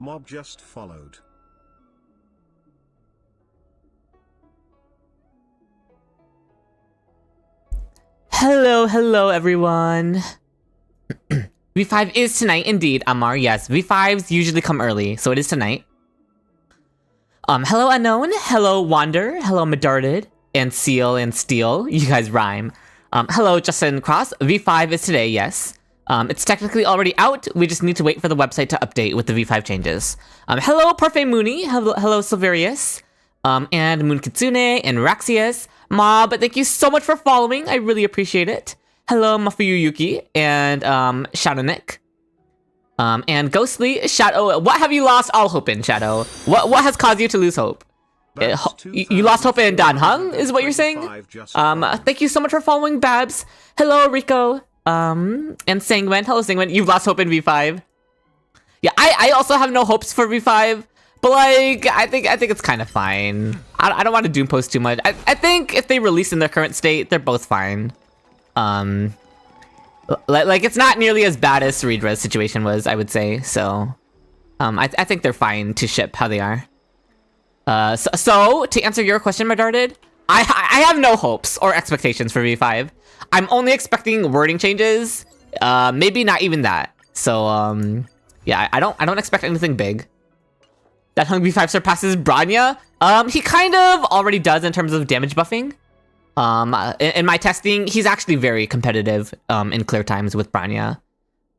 Mob just followed. Hello everyone. V5 is tonight indeed, Amar. Yes, V5s usually come early, so it is tonight. Hello Unknown, hello Wander, hello Medarted, and Seal and Steel. You guys rhyme. Hello Justin Cross. V5 is today, yes. It's technically already out. We just need to wait for the website to update with the V5 changes. Hello Parfait Mooney, hello Silverius, and Moon Kitsune and Raxius. Mob, thank you so much for following. I really appreciate it. Hello Mafuyu Yuki and Shadownick. And Ghostly, Shadow. What have you lost all hope in, Shadow? What has caused you to lose hope? You lost hope in Dan Heng, is what you're saying? Thank you so much for following, Babs. Hello Rico. And Sangwen. Hello Sangwen. You've lost hope in V5. Yeah, I also have no hopes for V5. But like, I think it's kind of fine. I don't want to doom post too much. I think if they release in their current state, they're both fine. Like it's not nearly as bad as Ceredra's situation was, I would say. So, I think they're fine to ship how they are. So to answer your question, Medarted, I have no hopes or expectations for V5. I'm only expecting wording changes. Maybe not even that. So, yeah, I don't expect anything big. That Hung V5 surpasses Bronya? He kind of already does in terms of damage buffing. In my testing, he's actually very competitive in clear times with Bronya.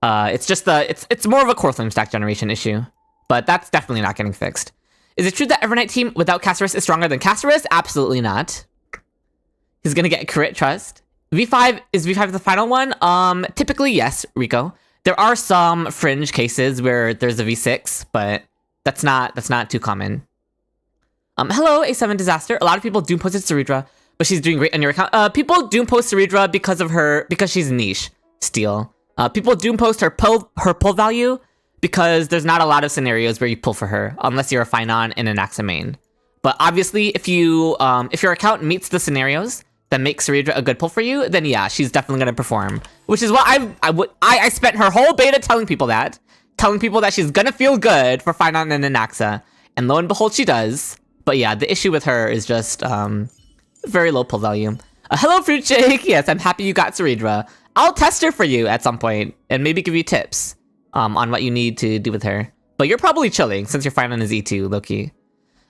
It's just it's more of a core flame stack generation issue, but that's definitely not getting fixed. Is it true that Evernight team without Casterus is stronger than Casterus? Absolutely not. He's gonna get crit trust. V5 is V5 the final one? Typically yes, Rico. There are some fringe cases where there's a V6, but that's not too common. Hello, A7 Disaster. A lot of people doom posted Ceredra, but she's doing great on your account. People doom post Ceredra because she's niche. Steel. People doom post her pull value because there's not a lot of scenarios where you pull for her unless you're a Finon and an Anaxa main. But obviously, if your account meets the scenarios that make Ceredra a good pull for you, then yeah, she's definitely gonna perform. Which is what I spent her whole beta telling people that she's gonna feel good for Finon and Anaxa, and lo and behold, she does. But yeah, the issue with her is just very low pull value. Hello, Fruit Shake. Yes, I'm happy you got Ceredra. I'll test her for you at some point and maybe give you tips on what you need to do with her. But you're probably chilling since your Finon is E2, Loki.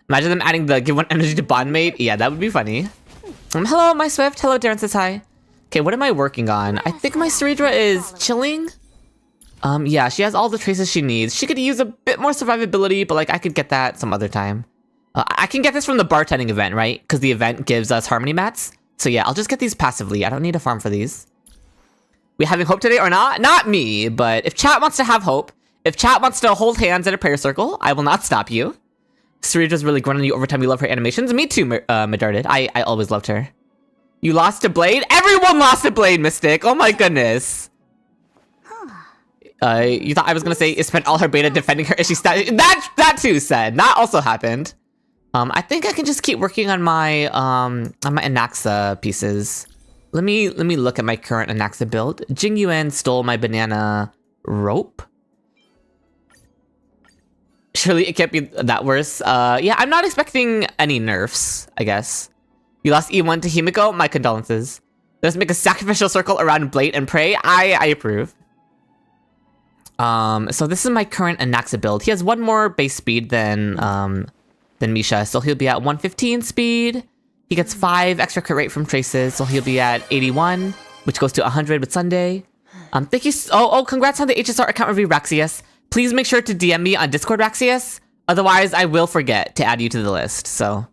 Imagine them adding the give one energy to bond mate. Yeah, that would be funny. Hello, my Swift. Hello, Darren says hi. Okay, what am I working on? I think my Ceredra is chilling. Yeah, she has all the traces she needs. She could use a bit more survivability, but like I could get that some other time. I can get this from the bartending event, right? Because the event gives us harmony mats. So yeah, I'll just get these passively. I don't need to farm for these. We having hope today or not? Not me, but if chat wants to have hope, if chat wants to hold hands in a prayer circle, I will not stop you. Ceredra's really growing on you over time. We love her animations. Me too, Medarted. I always loved her. You lost to Blade? Everyone lost to Blade, Mystic. Oh my goodness. You thought I was gonna say it spent all her beta defending her issue stat. That too said. That also happened. I think I can just keep working on my Anaxa pieces. Let me look at my current Anaxa build. Jing Yuan stole my banana rope. Surely it can't be that worse. Yeah, I'm not expecting any nerfs, I guess. You lost E1 to Himiko? My condolences. Let's make a sacrificial circle around Blade and Prey. I approve. So this is my current Anaxa build. He has one more base speed than Misha, so he'll be at 115 speed. He gets 5 extra crit rate from traces, so he'll be at 81, which goes to 100 with Sunday. Thank you. Congrats on the HSR account review, Raxius. Please make sure to DM me on Discord, Raxius. Otherwise, I will forget to add you to the list. So,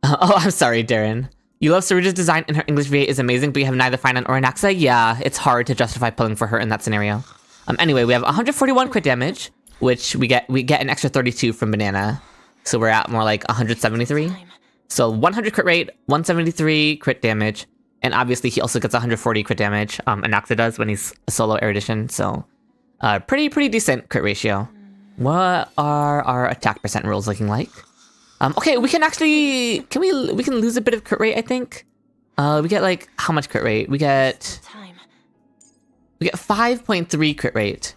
I'm sorry, Darren. You love Ceredra's design and her English VA is amazing, but you have neither Finon or Anaxa. Yeah, it's hard to justify pulling for her in that scenario. Anyway, we have 141 crit damage, which we get an extra 32 from Banana. So we're at more like 173. So 100 crit rate, 173 crit damage, and obviously he also gets 140 crit damage. Anaxa does when he's a solo Erudition, so pretty decent crit ratio. What are our attack percent rolls looking like? Okay, we can actually we can lose a bit of crit rate, I think. We get like how much crit rate? We get 5.3 crit rate.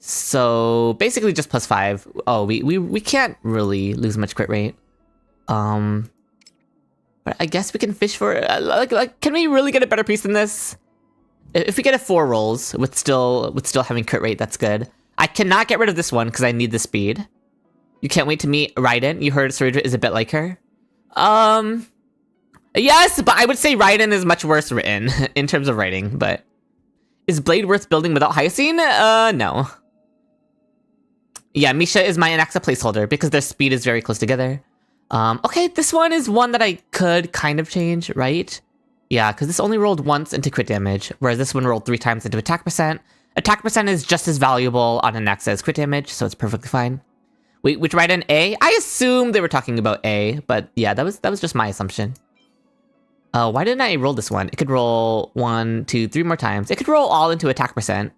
So basically just +5. Oh, we can't really lose much crit rate. But I guess we can fish for like can we really get a better piece than this? If we get a 4 rolls with still having crit rate, that's good. I cannot get rid of this one because I need the speed. You can't wait to meet Raiden. You heard Saridra is a bit like her. Yes, but I would say Raiden is much worse written in terms of writing, but is Blade worth building without Hyoscene? No. Yeah, Misha is my Anaxa placeholder because their speed is very close together. Okay, this one is one that I could kind of change, right? Yeah, because this only rolled once into crit damage, whereas this one rolled 3 times into attack percent. Attack percent is just as valuable on Anaxa as crit damage, so it's perfectly fine. Wait, which Raiden A? I assumed they were talking about A, but yeah, that was just my assumption. Why didn't I roll this one? It could roll 1, 2, 3 more times. It could roll all into attack percent.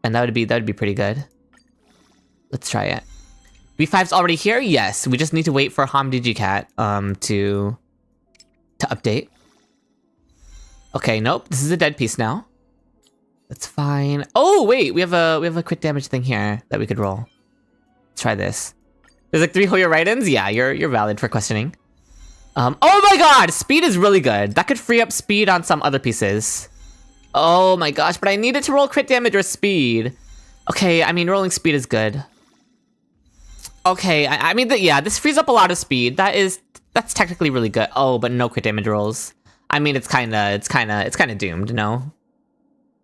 And that would be pretty good. Let's try it. V5's already here? Yes. We just need to wait for HomDigiCat to update. Okay, nope. This is a dead piece now. That's fine. Oh wait, we have a crit damage thing here that we could roll. Let's try this. There's like 3 Hoya Raidens? Yeah, you're valid for questioning. Oh my god! Speed is really good. That could free up speed on some other pieces. Oh my gosh, but I need it to roll crit damage or speed. Okay, I mean, rolling speed is good. Okay, I mean, yeah, this frees up a lot of speed. That's technically really good. Oh, but no crit damage rolls. I mean, it's kind of doomed, no?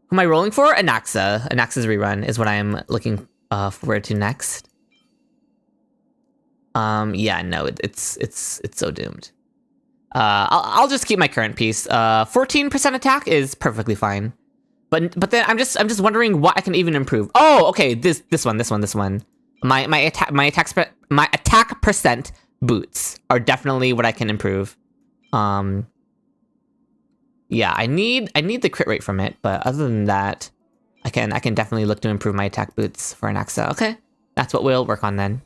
Who am I rolling for? Anaxa. Anaxa's rerun is what I'm looking forward to next. Yeah, no, it's so doomed. I'll just keep my current piece. 14% attack is perfectly fine. But then I'm just wondering what I can even improve. Oh, okay, this one. My attack percent boots are definitely what I can improve. Yeah, I need the crit rate from it, but other than that, I can definitely look to improve my attack boots for Anaxa. Okay, that's what we'll work on then.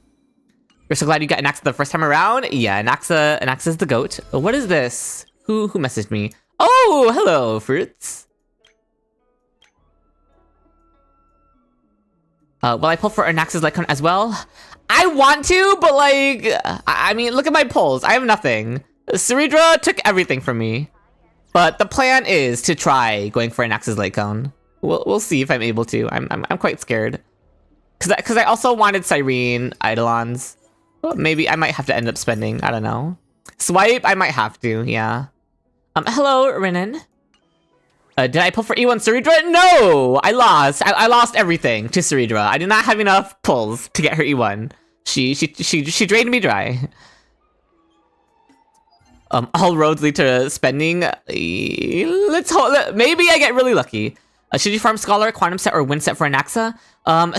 We're so glad you got Anaxa the first time around. Yeah, Anaxa's the goat. What is this? Who messaged me? Oh, hello, fruits. Will I pull for Anaxa's Lycon as well? I want to, but like, I mean, look at my pulls. I have nothing. Saridra took everything from me. But the plan is to try going for Anaxa's Lycon. We'll see if I'm able to. I'm quite scared. Cause I also wanted Cyrene Eidolons. Well, maybe I might have to end up spending. I don't know. Swipe, I might have to. Yeah. Hello, Renan. Did I pull for E1 Saridra? No! I lost. I lost everything to Saridra. I did not have enough pulls to get her E1. She drained me dry. All roads lead to spending. Let's hold. Maybe I get really lucky. Should you farm Scholar, Quantum Set, or Wind Set for Anaxa?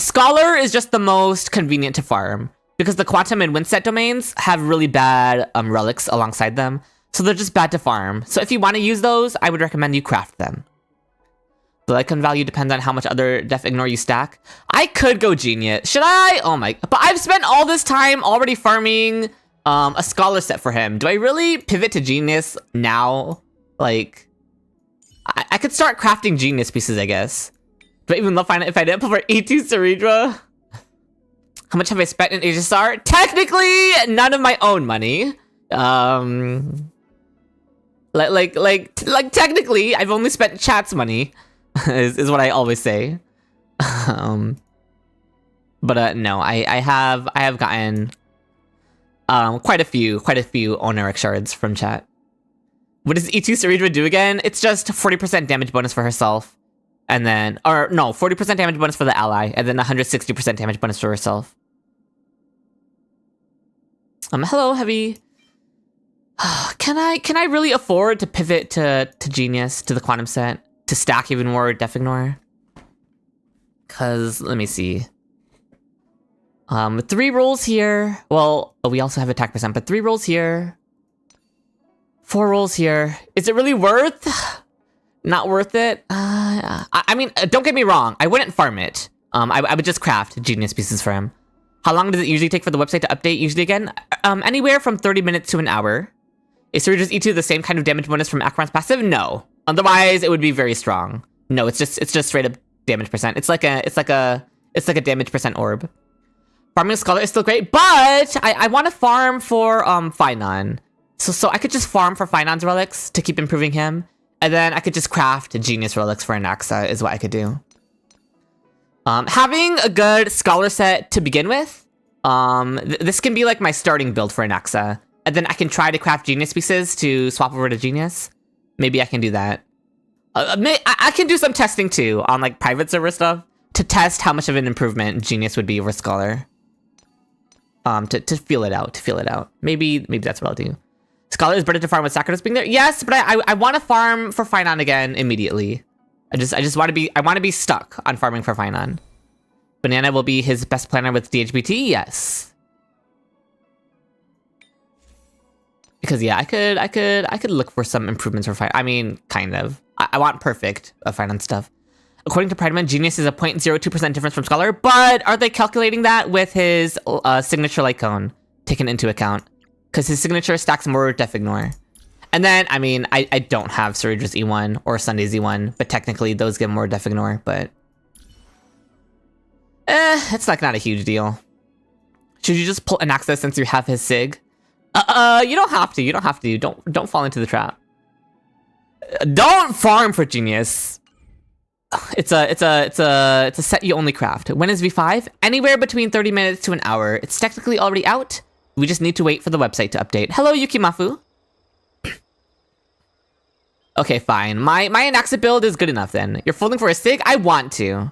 Scholar is just the most convenient to farm because the Quantum and Wind Set domains have really bad relics alongside them, so they're just bad to farm. So if you want to use those, I would recommend you craft them. The Lycon value depends on how much other Def Ignore you stack. I could go Genius. Should I? Oh my... But I've spent all this time already farming a Scholar set for him. Do I really pivot to Genius now? Like... I could start crafting Genius pieces, I guess. Do I even love finding if I didn't pull for E2 Saridra? How much have I spent in HSR? Technically, none of my own money. Like technically, I've only spent chat's money. is what I always say. But no, I have gotten quite a few Oneric shards from chat. What does E2 Saridra do again? It's just 40% damage bonus for herself, and then 40% damage bonus for the ally, and then 160% damage bonus for herself. Hello, Heavy. Can I really afford to pivot to Genius, to the Quantum Set, to stack even more Def Ignore? Cause let me see. 3 rolls here. Well, we also have attack percent, but 3 rolls here. 4 rolls here. Is it really worth? Not worth it. I mean, don't get me wrong. I wouldn't farm it. I would just craft Genius pieces for him. How long does it usually take for the website to update? Usually again, anywhere from 30 minutes to an hour. Is Saridras E2 the same kind of damage bonus from Acheron's passive? No. Otherwise, it would be very strong. No, it's just straight up damage percent. It's like a damage percent orb. Farming Scholar is still great, but I want to farm for Finon. So I could just farm for Finon's relics to keep improving him, and then I could just craft Genius relics for Anaxa is what I could do. Having a good Scholar set to begin with, this can be like my starting build for Anaxa, and then I can try to craft Genius pieces to swap over to Genius. Maybe I can do that. I can do some testing too on like private server stuff to test how much of an improvement Genius would be over Scholar. To feel it out. Maybe that's what I'll do. Scholar is better to farm with Sakratos being there. Yes, but I want to farm for Finon again immediately. I just want to be stuck on farming for Finon. Banana will be his best planner with DHBT. Yes. Because yeah, I could look for some improvements for Finon. I mean, kind of. I want perfect Finon stuff. According to Prideman, Genius is a 0.02% difference from Scholar, but are they calculating that with his signature light cone taken into account? Because his signature stacks more Def Ignore. And then, I mean, I don't have Ceredra's E1 or Sunday's E1, but technically those give more Def Ignore, but... it's like not a huge deal. Should you just pull Anaxa since you have his sig? You don't have to. Don't fall into the trap. Don't farm for Genius. It's a set you only craft. When is V5? Anywhere between 30 minutes to an hour. It's technically already out. We just need to wait for the website to update. Hello, Yukimafu. Okay, fine. My Anaxa build is good enough then. You're folding for a sig? I want to.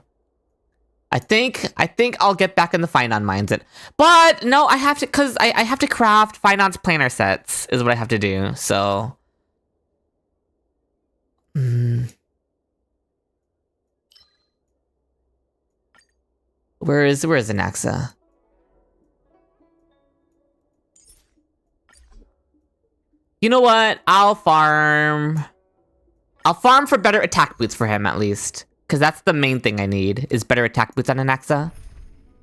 I think I'll get back in the Finon mindset. But no, I have to, cause I have to craft Finon's planner sets is what I have to do. So Where is Anaxa? You know what? I'll farm for better attack boots for him at least, because that's the main thing I need is better attack boots on Anaxa.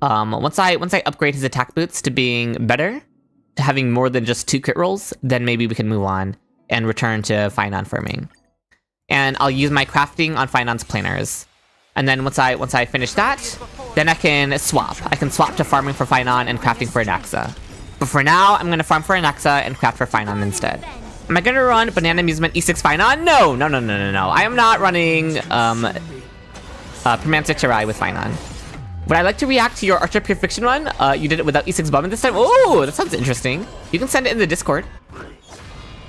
Once I upgrade his attack boots to being better, to having more than just 2 crit rolls, then maybe we can move on and return to Finon farming. And I'll use my crafting on Finon's planners. And then once I finish that, then I can swap. I can swap to farming for Finon and crafting for Anaxa. But for now, I'm gonna farm for Anaxa and craft for Finon instead. Am I gonna run Banana Amusement E6 Finon? No. I am not running Permantic Chirai with Finon. Would I like to react to your Archer Pure Fiction run? You did it without E6 Bombing this time? Oh, that sounds interesting. You can send it in the Discord.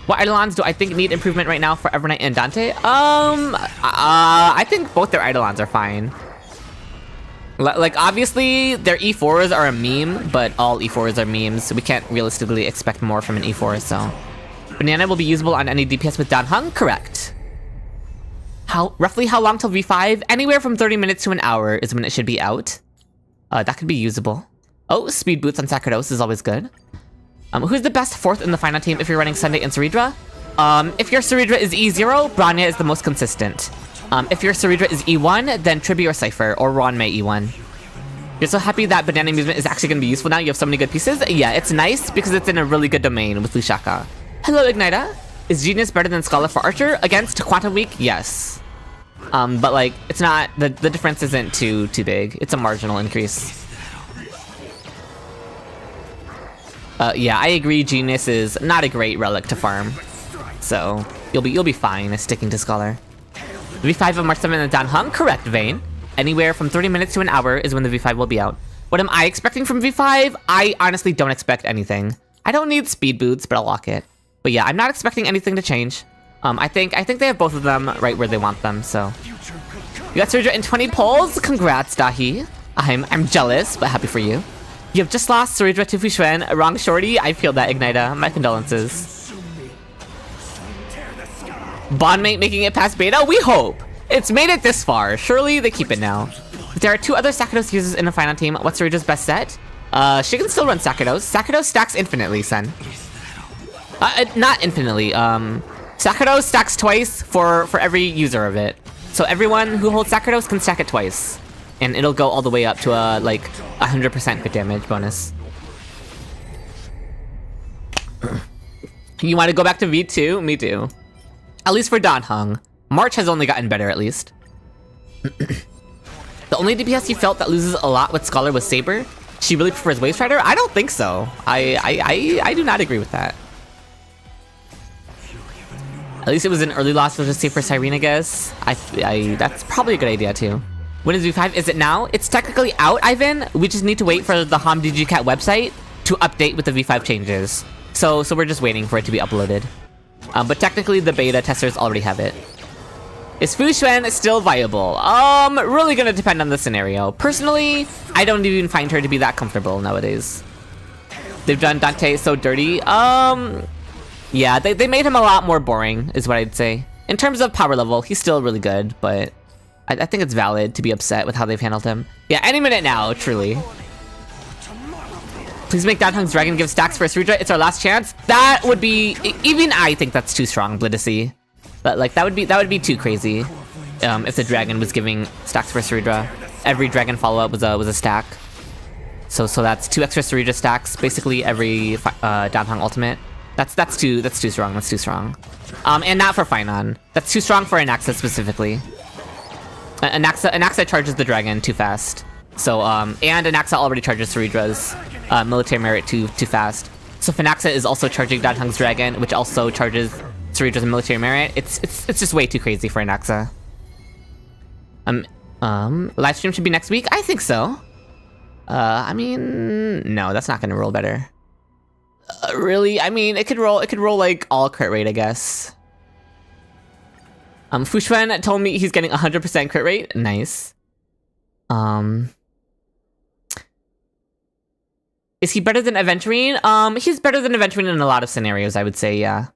What Eidolons do I think need improvement right now for Evernight and Dante? I think both their Eidolons are fine. Like, obviously, their E4s are a meme, but all E4s are memes, so we can't realistically expect more from an E4, so... Banana will be usable on any DPS with Dan Heng? Correct. Roughly how long till V5? Anywhere from 30 minutes to an hour is when it should be out. That could be usable. Oh, speed boots on Sakratos is always good. Who's the best 4th in the final team if you're running Sunday and Ceredra? If your Ceredra is E0, Branya is the most consistent. If your Ceredra is E1, then Tribi or Cypher, or Ron May E1. You're so happy that Banana Amusement is actually going to be useful now? You have so many good pieces? Yeah, it's nice because it's in a really good domain with Lushaka. Hello, Ignita. Is Genius better than Scholar for Archer? Against Quantum Weak? Yes. But like, it's not, the difference isn't too big. It's a marginal increase. Yeah, I agree. Genius is not a great relic to farm, so you'll be fine sticking to Scholar. V5 of March 7 and Dan Heng? Correct, Vayne. Anywhere from 30 minutes to an hour is when the V5 will be out. What am I expecting from V5? I honestly don't expect anything. I don't need speed boots, but I'll lock it. But yeah, I'm not expecting anything to change. I think they have both of them right where they want them. So you got Ceredra in 20 polls. Congrats, Dahi. I'm jealous, but happy for you. You have just lost Ceredra to Fushuen. Wrong shorty. I feel that, Ignita. My condolences. Bondmate making it past beta? We hope. It's made it this far. Surely they keep it now. If there are 2 other Sakratos users in the final team, what's Ceredra's best set? She can still run Sakratos. Sakratos stacks infinitely, son. Not infinitely. Sakratos stacks twice for every user of it. So everyone who holds Sakratos can stack it twice. And it'll go all the way up to a, like, 100% crit damage bonus. You want to go back to V2? Me too. At least for Dan Heng. March has only gotten better, at least. only DPS he felt that loses a lot with Scholar was Saber. She really prefers Wave Strider? I don't think so. I do not agree with that. At least it was an early loss, we'll just say for Cyrene, I guess. That's probably a good idea too. When is V5? Is it now? It's technically out, Ivan. We just need to wait for the HomDGCat website to update with the V5 changes. So we're just waiting for it to be uploaded. But technically the beta testers already have it. Is Fu Xuan still viable? Really gonna depend on the scenario. Personally, I don't even find her to be that comfortable nowadays. They've done Dante so dirty. Yeah, they made him a lot more boring, is what I'd say. In terms of power level, he's still really good, but I think it's valid to be upset with how they've handled him. Yeah, any minute now, truly. Please make Dan Heng's Dragon give stacks for Asrudra. It's our last chance. That would be, even I think that's too strong, Blitzy. But like that would be too crazy. If the dragon was giving stacks for Asrudra. Every dragon follow-up was a stack. So that's 2 extra Asrudra stacks, basically every Dan Heng ultimate. That's too strong. That's too strong. And not for Finon. That's too strong for Anaxa specifically. Anaxa charges the dragon too fast. So and Anaxa already charges Ceredra's military merit too fast. So if Anaxa is also charging Dan Heng's dragon, which also charges Ceredra's military merit, it's just way too crazy for Anaxa. Live stream should be next week. I think so. I mean, no, that's not gonna roll better. Really? I mean, it could roll like all crit rate, I guess. Fu Xuan told me he's getting 100% crit rate. Nice. Is he better than Aventurine? He's better than Aventurine in a lot of scenarios, I would say, yeah.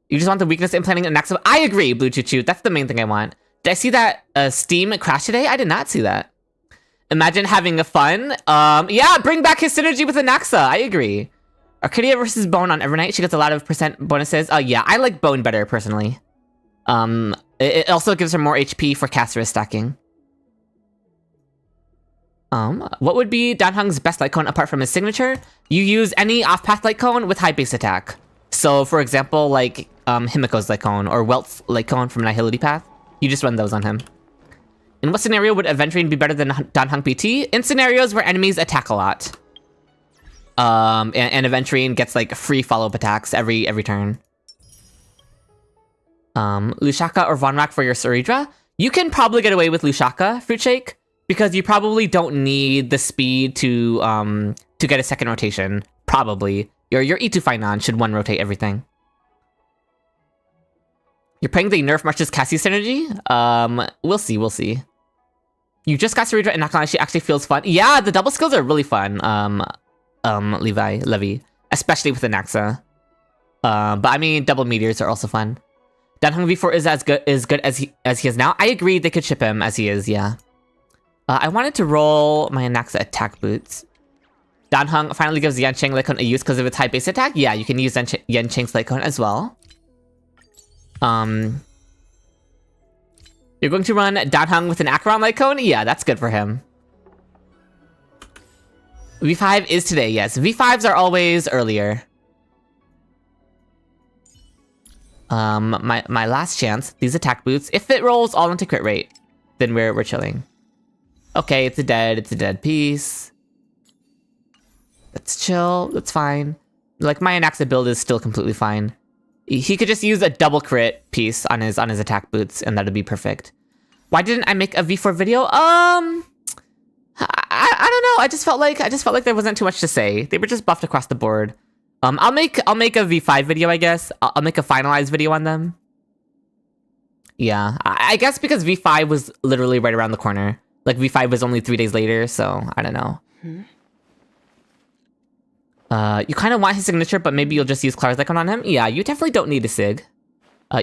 You just want the weakness implanting Anaxa. I agree, Blue Choo Choo. That's the main thing I want. Did I see that Steam crash today? I did not see that. Imagine having a fun. Yeah, bring back his synergy with Anaxa. I agree. Arcadia versus Bone on Evernight. She gets a lot of % bonuses. Yeah, I like Bone better, personally. It also gives her more HP for caster stacking. What would be Dan Heng's best light cone apart from his signature? You use any off-path light cone with high base attack. So, for example, like Himiko's light cone or Welt's light cone from Nihility Path. You just run those on him. In what scenario would Aventurine be better than Dan Heng PT? In scenarios where enemies attack a lot. And Aventurine gets like free follow-up attacks every turn. Lushaka or Von Rack for your Ceredra? You can probably get away with Lushaka, Fruit Shake, because you probably don't need the speed to get a second rotation. Probably. Your E2 Finon should one rotate everything. You're playing the Nerf Marches Cassie synergy? We'll see. You just got Ceredra and not gonna lie, she actually feels fun. Yeah, the double skills are really fun. Levi, especially with Anaxa. But I mean, double meteors are also fun. Dan Heng V4 is as good as he is now. I agree they could ship him as he is, yeah. I wanted to roll my Anaxa attack boots. Dan Heng finally gives Yancheng Lycone a use because of its high base attack. Yeah, you can use Yancheng's Lycone as well. You're going to run Dan Heng with an Acheron Lycone? Yeah, that's good for him. V5 is today, yes. V5s are always earlier. My last chance, these attack boots. If it rolls all into crit rate, then we're chilling. Okay, it's a dead piece. Let's chill, that's fine. Like, my Anaxa build is still completely fine. He could just use a double crit piece on his attack boots, and that'd be perfect. Why didn't I make a V4 video? I don't know. I just felt like there wasn't too much to say. They were just buffed across the board. I'll make a V5 video, I guess. I'll make a finalized video on them. Yeah, I guess because V5 was literally right around the corner. Like, V5 was only 3 days later, so I don't know. You kind of want his signature, but maybe you'll just use Clara's Lycone on him? Yeah, you definitely don't need a sig.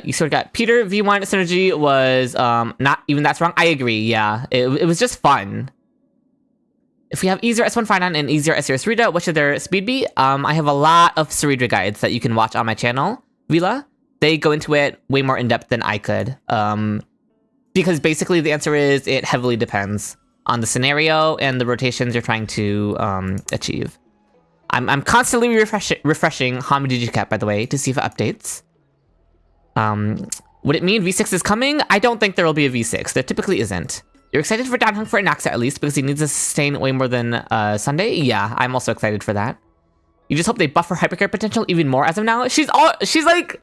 You sort of got Peter V1 synergy was not even that strong. I agree, yeah. It was just fun. If we have easier S1 Finon and easier S0 Ceredra, what should their speed be? I have a lot of Ceredra guides that you can watch on my channel, Vila. They go into it way more in-depth than I could. Because basically the answer is it heavily depends on the scenario and the rotations you're trying to achieve. I'm constantly refreshing HomDGCat, by the way, to see if it updates. Would it mean V6 is coming? I don't think there will be a V6. There typically isn't. You're excited for Dan Heng for Anaxa at least, because he needs to sustain way more than Sunday? Yeah, I'm also excited for that. You just hope they buff her hypercare potential even more as of now. She's like,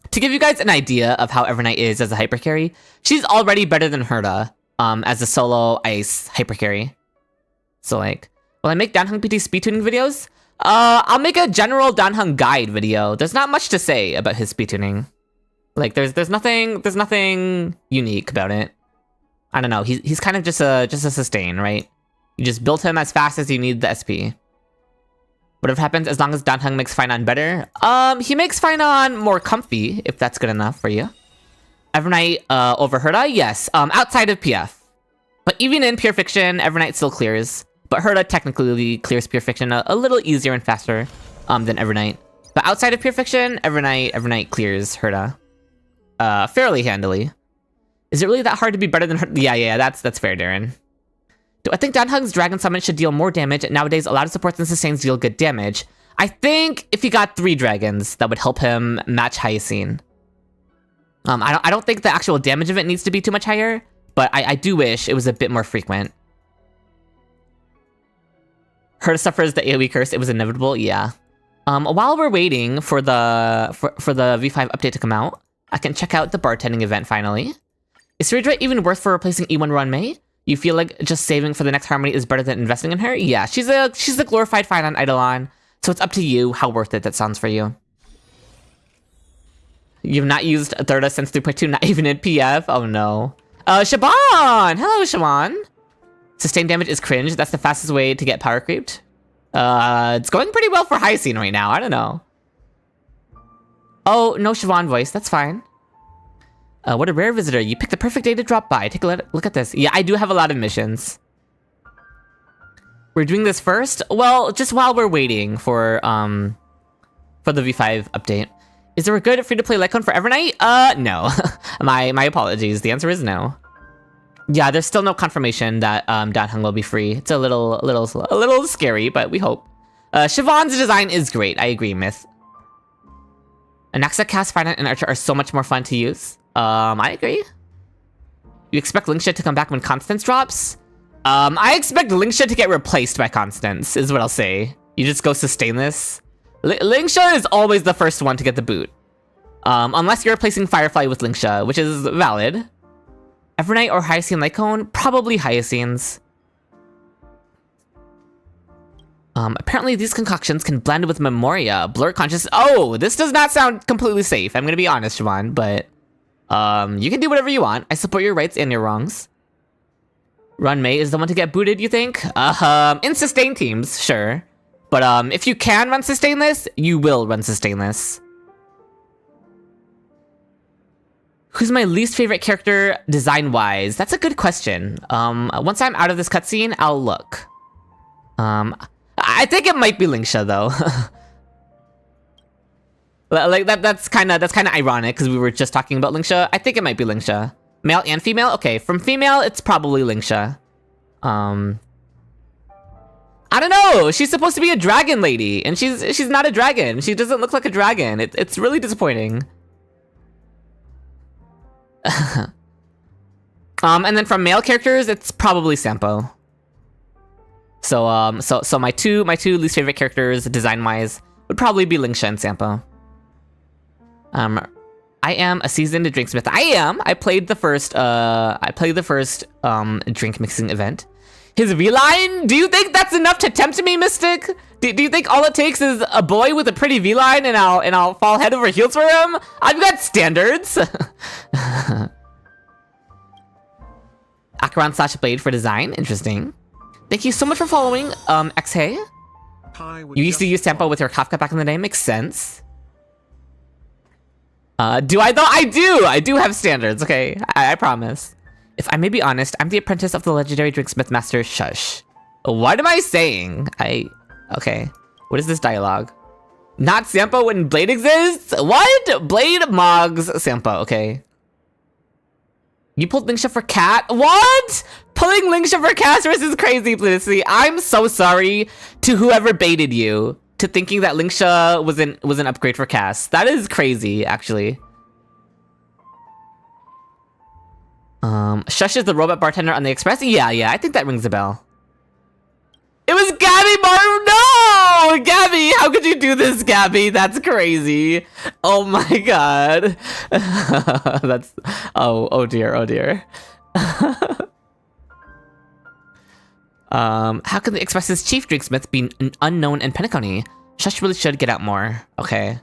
to give you guys an idea of how Evernight is as a hypercarry, she's already better than Hera as a solo ice hypercarry. So like, will I make Dan Heng PT speed tuning videos? I'll make a general Dan Heng guide video. There's not much to say about his speed tuning. Like there's nothing unique about it. I don't know. He's kind of just a sustain, right? You just build him as fast as you need the SP. Whatever happens, as long as Dan Heng makes Finon better. He makes Finon more comfy, if that's good enough for you. Evernight over Hera, yes. Outside of PF. But even in Pure Fiction, Evernight still clears. But Hera technically clears Pure Fiction a little easier and faster than Evernight. But outside of Pure Fiction, Evernight clears Hera fairly handily. Is it really that hard to be better than Hera? Yeah, that's fair, Darren. Do I think Dan Heng's Dragon Summon should deal more damage? Nowadays, a lot of supports and sustains deal good damage. I think if he got 3 dragons, that would help him match Hyacine. I don't think the actual damage of it needs to be too much higher, but I do wish it was a bit more frequent. Hera suffers the AoE curse. It was inevitable. Yeah. While we're waiting for the V5 update to come out, I can check out the bartending event finally. Is Sidra even worth for replacing E1 Run Mei? You feel like just saving for the next Harmony is better than investing in her? Yeah, she's a glorified Finon Eidolon, so it's up to you how worth it that sounds for you. You've not used Thirda since 3.2, not even in PF? Oh no. Siobhan! Hello, Siobhan! Sustained damage is cringe. That's the fastest way to get power creeped. It's going pretty well for Hyacine right now. I don't know. Oh, no Siobhan voice. That's fine. What a rare visitor. You picked the perfect day to drop by. Take a look at this. Yeah, I do have a lot of missions. We're doing this first? Well, just while we're waiting for the V5 update. Is there a good free-to-play Lycon for Evernight? No. my apologies. The answer is no. Yeah, there's still no confirmation that Dan Heng will be free. It's a little scary, but we hope. Siobhan's design is great. I agree, Myth. Anaxa, Cast, Finon, and Archer are so much more fun to use. I agree. You expect Linksha to come back when Constance drops? I expect Linksha to get replaced by Constance, is what I'll say. You just go sustainless. Linksha is always the first one to get the boot. Unless you're replacing Firefly with Linksha, which is valid. Evernight or Hyacine Lycone? Probably Hyacine's. Apparently these concoctions can blend with Memoria, Blur Conscious. Oh, this does not sound completely safe. I'm gonna be honest, Siobhan, but you can do whatever you want. I support your rights and your wrongs. Run Mei is the one to get booted, you think? In sustain teams, sure. But if you can run sustainless, you will run sustainless. Who's my least favorite character design-wise? That's a good question. Once I'm out of this cutscene, I'll look. I think it might be Linksha though. Like that's kind of ironic because we were just talking about Linksha. I think it might be Linksha. Male and female? Okay, from female, it's probably Linksha. I don't know. She's supposed to be a dragon lady, and she's not a dragon. She doesn't look like a dragon. It's really disappointing. And then from male characters, it's probably Sampo. So my two least favorite characters design-wise would probably be Linksha and Sampo. I am a seasoned drinksmith. I am. I played the first drink mixing event. His V-line? Do you think that's enough to tempt me, Mystic? Do you think all it takes is a boy with a pretty V-line and I'll fall head over heels for him? I've got standards. Acheron / Blade for design. Interesting. Thank you so much for following, X-Hey. You used to use Sampo with your Kafka back in the day. Makes sense. Do I though? I do have standards, okay? I promise. If I may be honest, I'm the apprentice of the legendary drinksmith master Shush. What am I saying? Okay. What is this dialogue? Not Sampo when Blade exists? What? Blade mogs Sampo, okay. You pulled Linksha for Cat? What? Pulling Linksha for Casterus is crazy, Policy. I'm so sorry to whoever baited you to thinking that Linksha was an upgrade for Cass. That is crazy, actually. Shush is the robot bartender on the Express? Yeah, I think that rings a bell. It was Gabby No! Gabby, how could you do this, Gabby? That's crazy. Oh my god. That's... Oh dear. How can the Express's chief drinksmith be an unknown in Penacony? Shush really should get out more. Okay.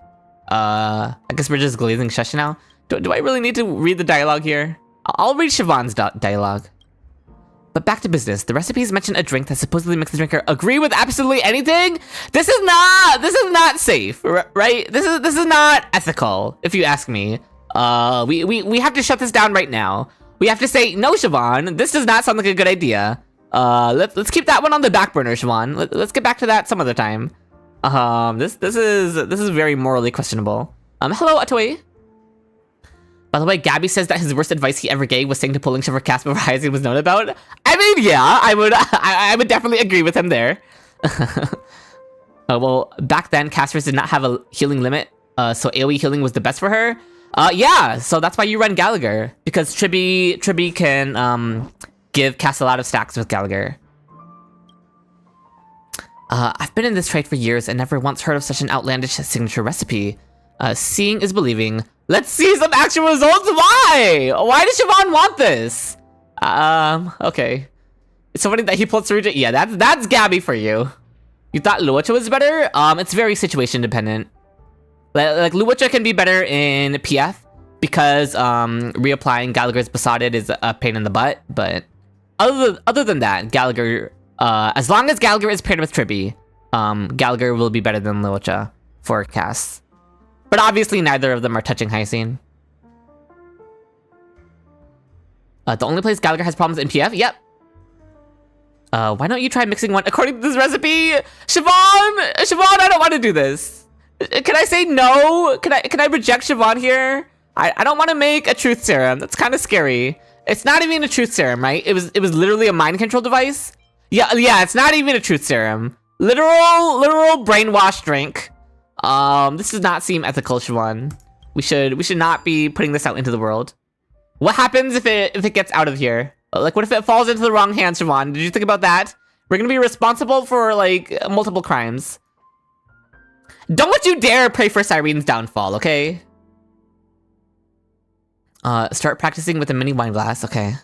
I guess we're just glazing Shush now. Do I really need to read the dialogue here? I'll read Siobhan's dialogue. But back to business. The recipes mention a drink that supposedly makes the drinker agree with absolutely anything. This is not safe, right? This is not ethical, if you ask me. We have to shut this down right now. We have to say, no, Siobhan, this does not sound like a good idea. Let's keep that one on the back burner, Siobhan. Let's get back to that some other time. This is very morally questionable. Hello, Atoy. By the way, Gabby says that his worst advice he ever gave was saying to pulling Shiver Cast before Hyzine was known about. I mean, yeah, I would definitely agree with him there. Well, back then, casters did not have a healing limit, so AoE healing was the best for her. Yeah, so that's why you run Gallagher, because Tribby can give cast a lot of stacks with Gallagher. I've been in this trade for years and never once heard of such an outlandish signature recipe. Seeing is believing. Let's see some actual results. Why? Why does Siobhan want this? Okay. It's so funny that he pulled Saruja. Yeah, that's Gabby for you. You thought Luocha was better? It's very situation dependent. Like Luocha can be better in PF because reapplying Gallagher's Besotted is a pain in the butt. But other than that, Gallagher, as long as Gallagher is paired with Tribby, Gallagher will be better than Luocha for casts. But obviously, neither of them are touching Hyzine. The only place Gallagher has problems in PF? Yep. Why don't you try mixing one according to this recipe? Siobhan, I don't want to do this. Can I say no? Can I reject Siobhan here? I don't want to make a truth serum. That's kind of scary. It's not even a truth serum, right? It was literally a mind control device. Yeah, it's not even a truth serum. Literal brainwash drink. This does not seem ethical, Siobhan. We should not be putting this out into the world. What happens if it gets out of here? Like, what if it falls into the wrong hands, Siobhan? Did you think about that? We're gonna be responsible for, like, multiple crimes. Don't you dare pray for Cyrene's downfall, okay? Start practicing with a mini wine glass, okay.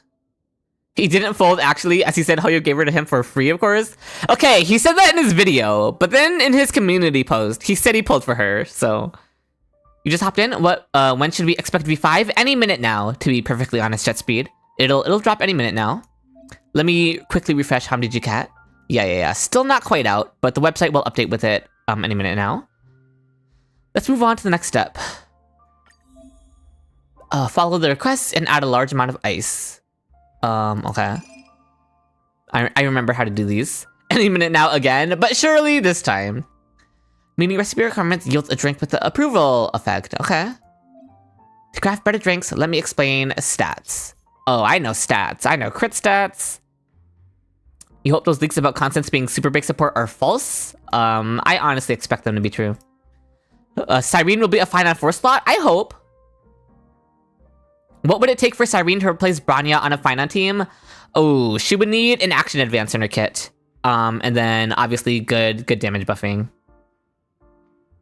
He didn't fold, actually, as he said Hoyo gave her to him for free, of course. Okay, he said that in his video, but then in his community post, he said he pulled for her, so... You just hopped in? What, when should we expect V5? Any minute now, to be perfectly honest, Jet Speed. It'll drop any minute now. Let me quickly refresh Hamdi Cat. Yeah. Still not quite out, but the website will update with it, any minute now. Let's move on to the next step. Follow the requests and add a large amount of ice. Okay. I remember how to do these. Any minute now again, but surely this time. Meaning recipe requirements yields a drink with the approval effect. Okay. To craft better drinks, let me explain stats. Oh, I know stats. I know crit stats. You hope those leaks about Constance being super big support are false? I honestly expect them to be true. Cyrene will be a 5-on-4 slot? I hope. What would it take for Cyrene to replace Branya on a Final team? Oh, she would need an action advance in her kit. And then obviously good damage buffing.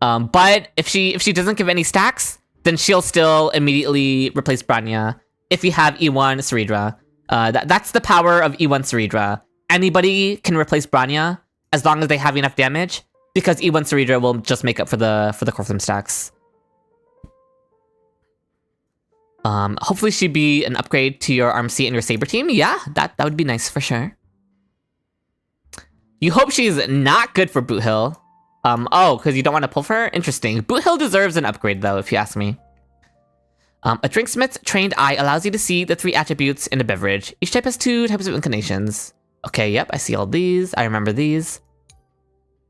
But if she doesn't give any stacks, then she'll still immediately replace Branya if you have E1 Ceridra. That's the power of E1 Ceridra. Anybody can replace Branya as long as they have enough damage, because E1 Ceridra will just make up for the Cortham stacks. Hopefully she'd be an upgrade to your RMC and your Saber team. Yeah, that would be nice for sure. You hope she's not good for Boot Hill. Oh, because you don't want to pull for her? Interesting. Boot Hill deserves an upgrade though, if you ask me. A drinksmith's trained eye allows you to see the 3 attributes in a beverage. Each type has 2 types of inclinations. Okay, yep, I see all these. I remember these.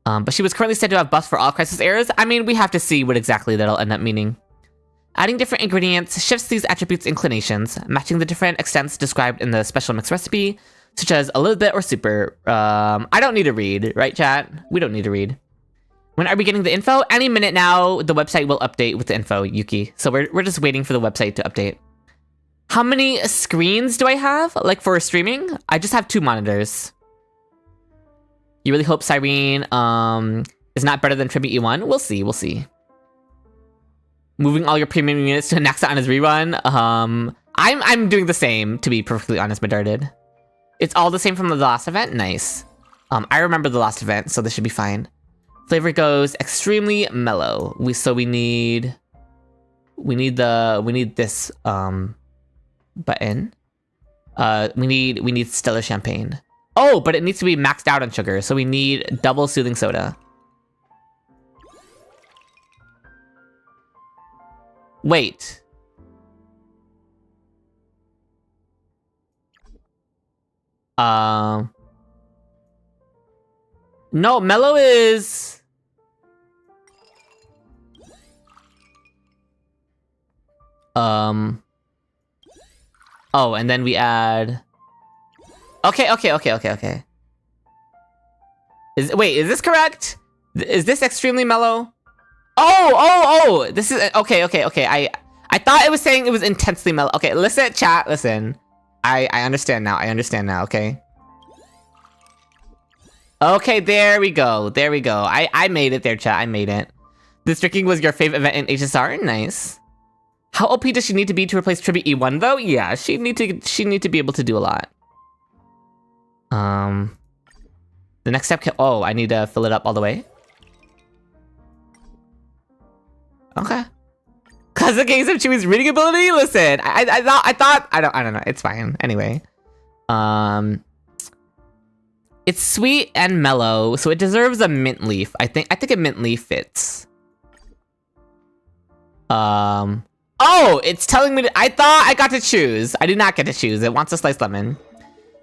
But she was currently said to have buffs for all crisis errors. I mean, we have to see what exactly that'll end up meaning. Adding different ingredients shifts these attributes' inclinations, matching the different extents described in the special mix recipe, such as a little bit or super. I don't need to read, right, chat? We don't need to read. When are we getting the info? Any minute now, the website will update with the info, Yuki. So we're just waiting for the website to update. How many screens do I have? Like for streaming? I just have 2 monitors. You really hope Cyrene is not better than Tribute E1? We'll see, we'll see. Moving all your premium units to Anaxa on his rerun? I'm doing the same, to be perfectly honest, Medarted. It's all the same from the last event? Nice. I remember the last event, so this should be fine. Flavor goes extremely mellow. We need this button. We need Stellar Champagne. Oh, but it needs to be maxed out on sugar, so we need double soothing soda. Wait. No, mellow is... Oh, and then we add... Okay. Wait, is this correct? Is this extremely mellow? Oh! This is... Okay. I thought it was saying it was intensely mellow. Okay, listen, chat, listen. I understand now, okay? Okay, there we go. I made it there, chat, I made it. This drinking was your favorite event in HSR? Nice. How OP does she need to be to replace Tribute E1 though? Yeah, she need to be able to do a lot. The next step oh, I need to fill it up all the way. Okay. Classic case of Chewy's reading ability? Listen, I thought I don't know, it's fine. Anyway. It's sweet and mellow, so it deserves a mint leaf. I think a mint leaf fits. Oh, it's telling me I thought I got to choose. I did not get to choose. It wants a sliced lemon.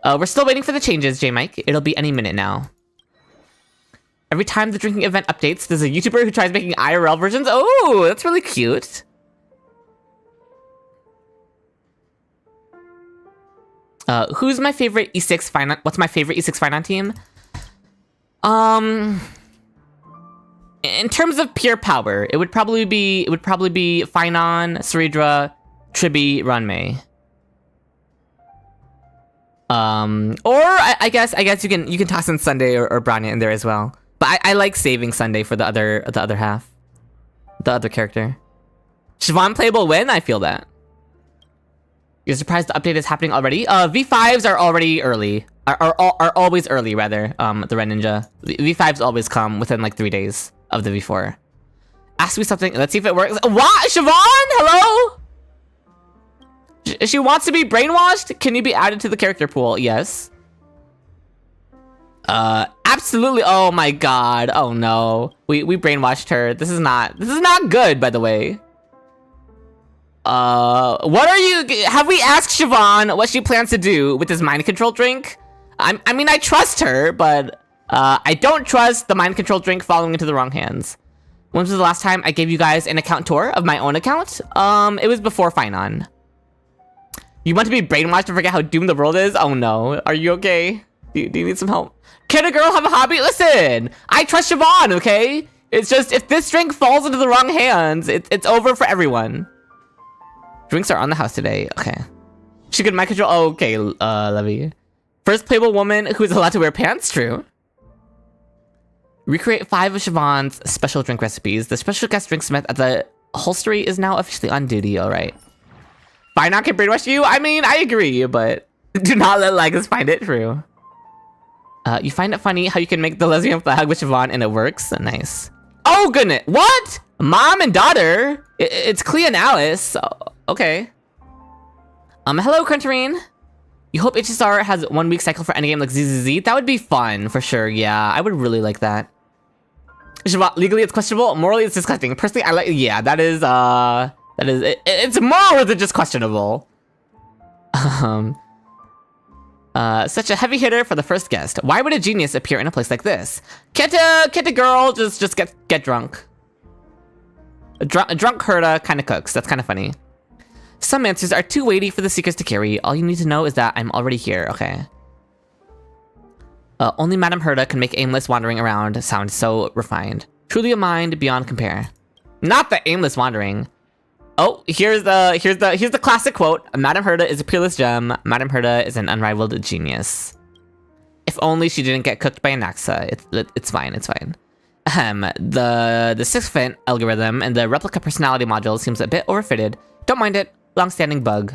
We're still waiting for the changes, J-Mike. It'll be any minute now. Every time the drinking event updates, there's a YouTuber who tries making IRL versions. Oh, that's really cute. Who's my favorite E6 finance? What's my favorite E6 finance team? In terms of pure power, it would probably be Finon, Saridra, Tribi, Ranmei. Or I guess you can toss in Sunday or Branya in there as well. But I like saving Sunday for the other half, the other character. Siobhan playable win? I feel that. You're surprised the update is happening already? V5s are already early. Are always early, rather. The Red Ninja. V5s always come within like 3 days of the V4. Ask me something. Let's see if it works. What? Siobhan? Hello? She wants to be brainwashed? Can you be added to the character pool? Yes. Absolutely. Oh my god. Oh no. We brainwashed her. This is not good, by the way. What are you... Have we asked Siobhan what she plans to do with this mind control drink? I mean, I trust her, but I don't trust the mind control drink falling into the wrong hands. When was the last time I gave you guys an account tour of my own account? It was before Finon. You want to be brainwashed to forget how doomed the world is? Oh no. Are you okay? Do you need some help? Can a girl have a hobby? Listen, I trust Siobhan, okay? It's just, if this drink falls into the wrong hands, it's over for everyone. Drinks are on the house today. Okay. She could mind control. Oh, okay, Levy. First playable woman who is allowed to wear pants. True. Recreate 5 of Siobhan's special drink recipes. The special guest drinksmith at the holstery is now officially on duty. All right. Finon can brainwash you? I mean, I agree, but do not let Legs find it true. You find it funny how you can make the lesbian flag with Siobhan and it works? Nice. Oh, goodness. What? Mom and daughter? It's Clea and Alice. Okay. Hello, Crunterine. You hope HSR has 1 week cycle for any game like ZZZ? That would be fun, for sure. Yeah, I would really like that. Legally, it's questionable. Morally, it's disgusting. Personally, I like... Yeah, that is, it's more than just questionable. Such a heavy hitter for the first guest. Why would a genius appear in a place like this? Can't a girl just get drunk? A drunk Herda kind of cooks. That's kind of funny. Some answers are too weighty for the seekers to carry. All you need to know is that I'm already here. Okay. Only Madame Herda can make aimless wandering around sound so refined. Truly a mind beyond compare. Not the aimless wandering. Oh, here's the classic quote. Madame Herda is a peerless gem. Madame Herda is an unrivaled genius. If only she didn't get cooked by Anaxa. It's fine. It's fine. The 6th algorithm and the replica personality module seems a bit overfitted. Don't mind it. Long-standing bug.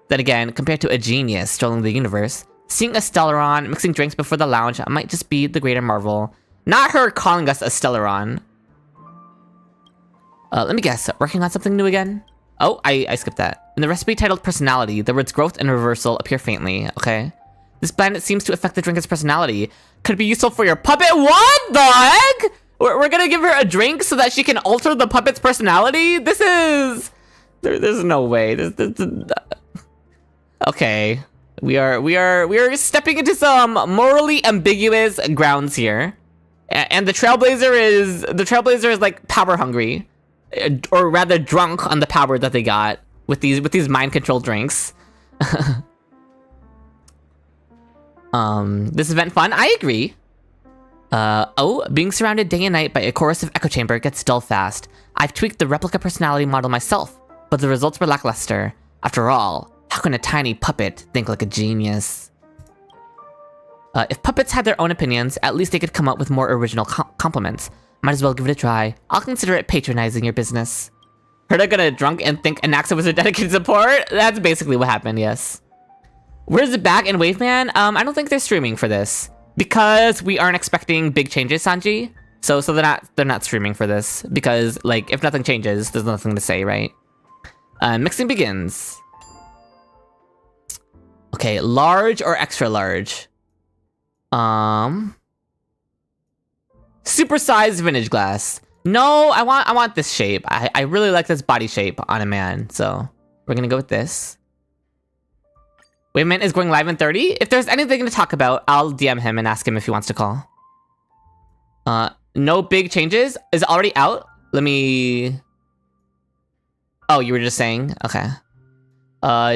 Then again, compared to a genius strolling the universe, seeing a Stellaron mixing drinks before the lounge might just be the greater marvel. Not her calling us a Stellaron. Let me guess, working on something new again? Oh, I skipped that. In the recipe titled Personality, the words growth and reversal appear faintly, okay? This planet seems to affect the drinker's personality. Could be useful for your puppet? What the heck? We're gonna give her a drink so that she can alter the puppet's personality? This is... There's no way. Okay. We are stepping into some morally ambiguous grounds here. And the Trailblazer is like power hungry. Or rather drunk on the power that they got with these mind control drinks. This event fun? I agree. Being surrounded day and night by a corrosive echo chamber gets dull fast. I've tweaked the replica personality model myself, but the results were lackluster. After all, how can a tiny puppet think like a genius? If puppets had their own opinions, at least they could come up with more original compliments. Might as well give it a try. I'll consider it patronizing your business. Herda gonna drunk and think Anaxa was a dedicated support? That's basically what happened, yes. Where's the bag and Waveman? I don't think they're streaming for this. Because we aren't expecting big changes, Sanji. So they're not streaming for this. Because, like, if nothing changes, there's nothing to say, right? Mixing begins. Okay, large or extra large? Supersized vintage glass. No, I want this shape. I really like this body shape on a man, so we're gonna go with this. Waveman is going live in 30. If there's anything to talk about, I'll DM him and ask him if he wants to call. No big changes. Is it already out? Let me... Oh, you were just saying? Okay.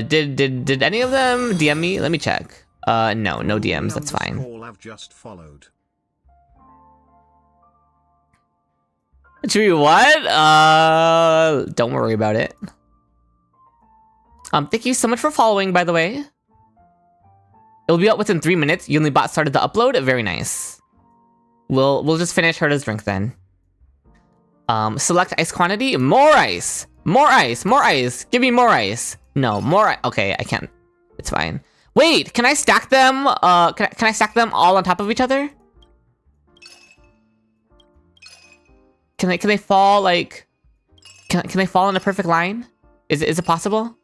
Did any of them DM me? Let me check. No DMs, that's fine. I've just followed. Chewy, what? Don't worry about it. Thank you so much for following, by the way. It'll be out within 3 minutes. Unibot started the upload. Very nice. We'll just finish Herda's drink then. Select ice quantity. More ice. More ice. More ice. Give me more ice. No, more. Okay, I can't. It's fine. Wait, can I stack them? Can I stack them all on top of each other? Can they fall like? Can they fall in a perfect line? Is it possible?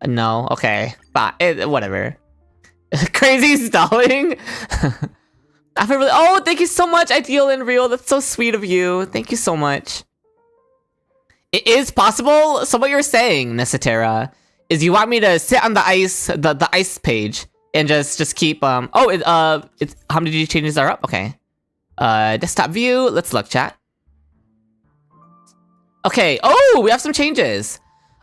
No. Okay. But whatever. Crazy stalling. I feel really. Oh, thank you so much, Ideal and Real. That's so sweet of you. Thank you so much. It is possible. So what you're saying, Nesatera, is you want me to sit on the ice, the ice page, and just keep it's how many changes are up? Okay. Desktop view. Let's look, chat. Okay. Oh, we have some changes.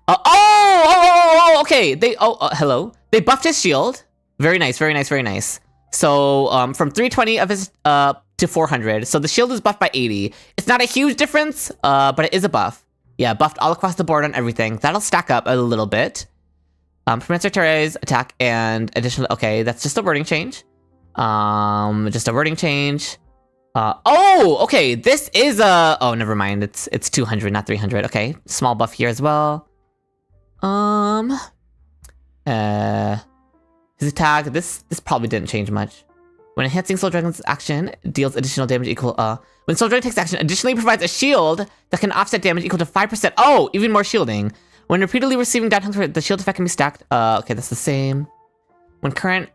Okay. Hello. They buffed his shield. Very nice. Very nice. Very nice. So from 320 of his to 400. So the shield is buffed by 80. It's not a huge difference, but it is a buff. Yeah, buffed all across the board on everything. That'll stack up a little bit. Permits Terra's attack and additional. Okay, that's just a wording change. Just a wording change. Okay. This is a. Oh, never mind. It's 200, not 300. Okay, small buff here as well. His attack. This probably didn't change much. When enhancing Soul Dragon's action, deals additional damage equal. When Soul Dragon takes action, additionally provides a shield that can offset damage equal to 5%. Oh, even more shielding. When repeatedly receiving down, the shield effect can be stacked. Okay, that's the same. When current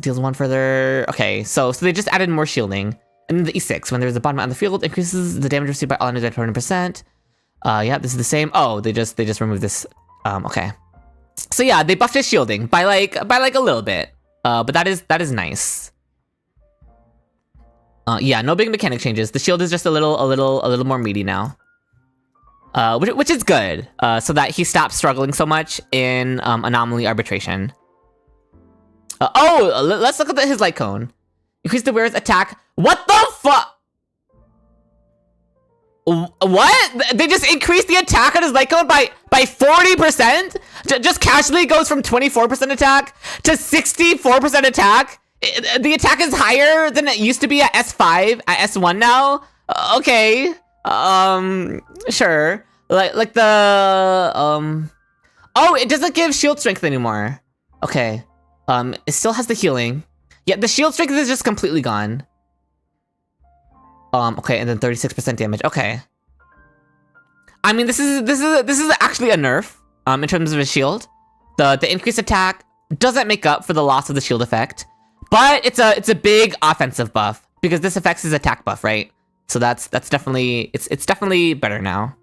deals one further. Okay, so they just added more shielding. And then the E6, when there's a bottom on the field, increases the damage received by all enemies by 20%. Yeah, this is the same. Oh, they just removed this. Okay. So yeah, they buffed his shielding by like a little bit. But that is nice. Yeah, no big mechanic changes. The shield is just a little more meaty now. Which is good. So that he stops struggling so much in anomaly arbitration. Let's look at his light cone. Increase the wearer's attack. What the fuck? What? They just increased the attack on his light cone by 40%? Just casually goes from 24% attack to 64% attack? The attack is higher than it used to be at S5, at S1 now? Okay. Sure. Like the, oh, it doesn't give shield strength anymore. Okay. It still has the healing. Yeah, the shield strength is just completely gone. Okay, and then 36% damage. Okay. I mean, this is actually a nerf, in terms of his shield. The increased attack doesn't make up for the loss of the shield effect, but it's a big offensive buff because this affects his attack buff, right? So that's definitely, it's definitely better now.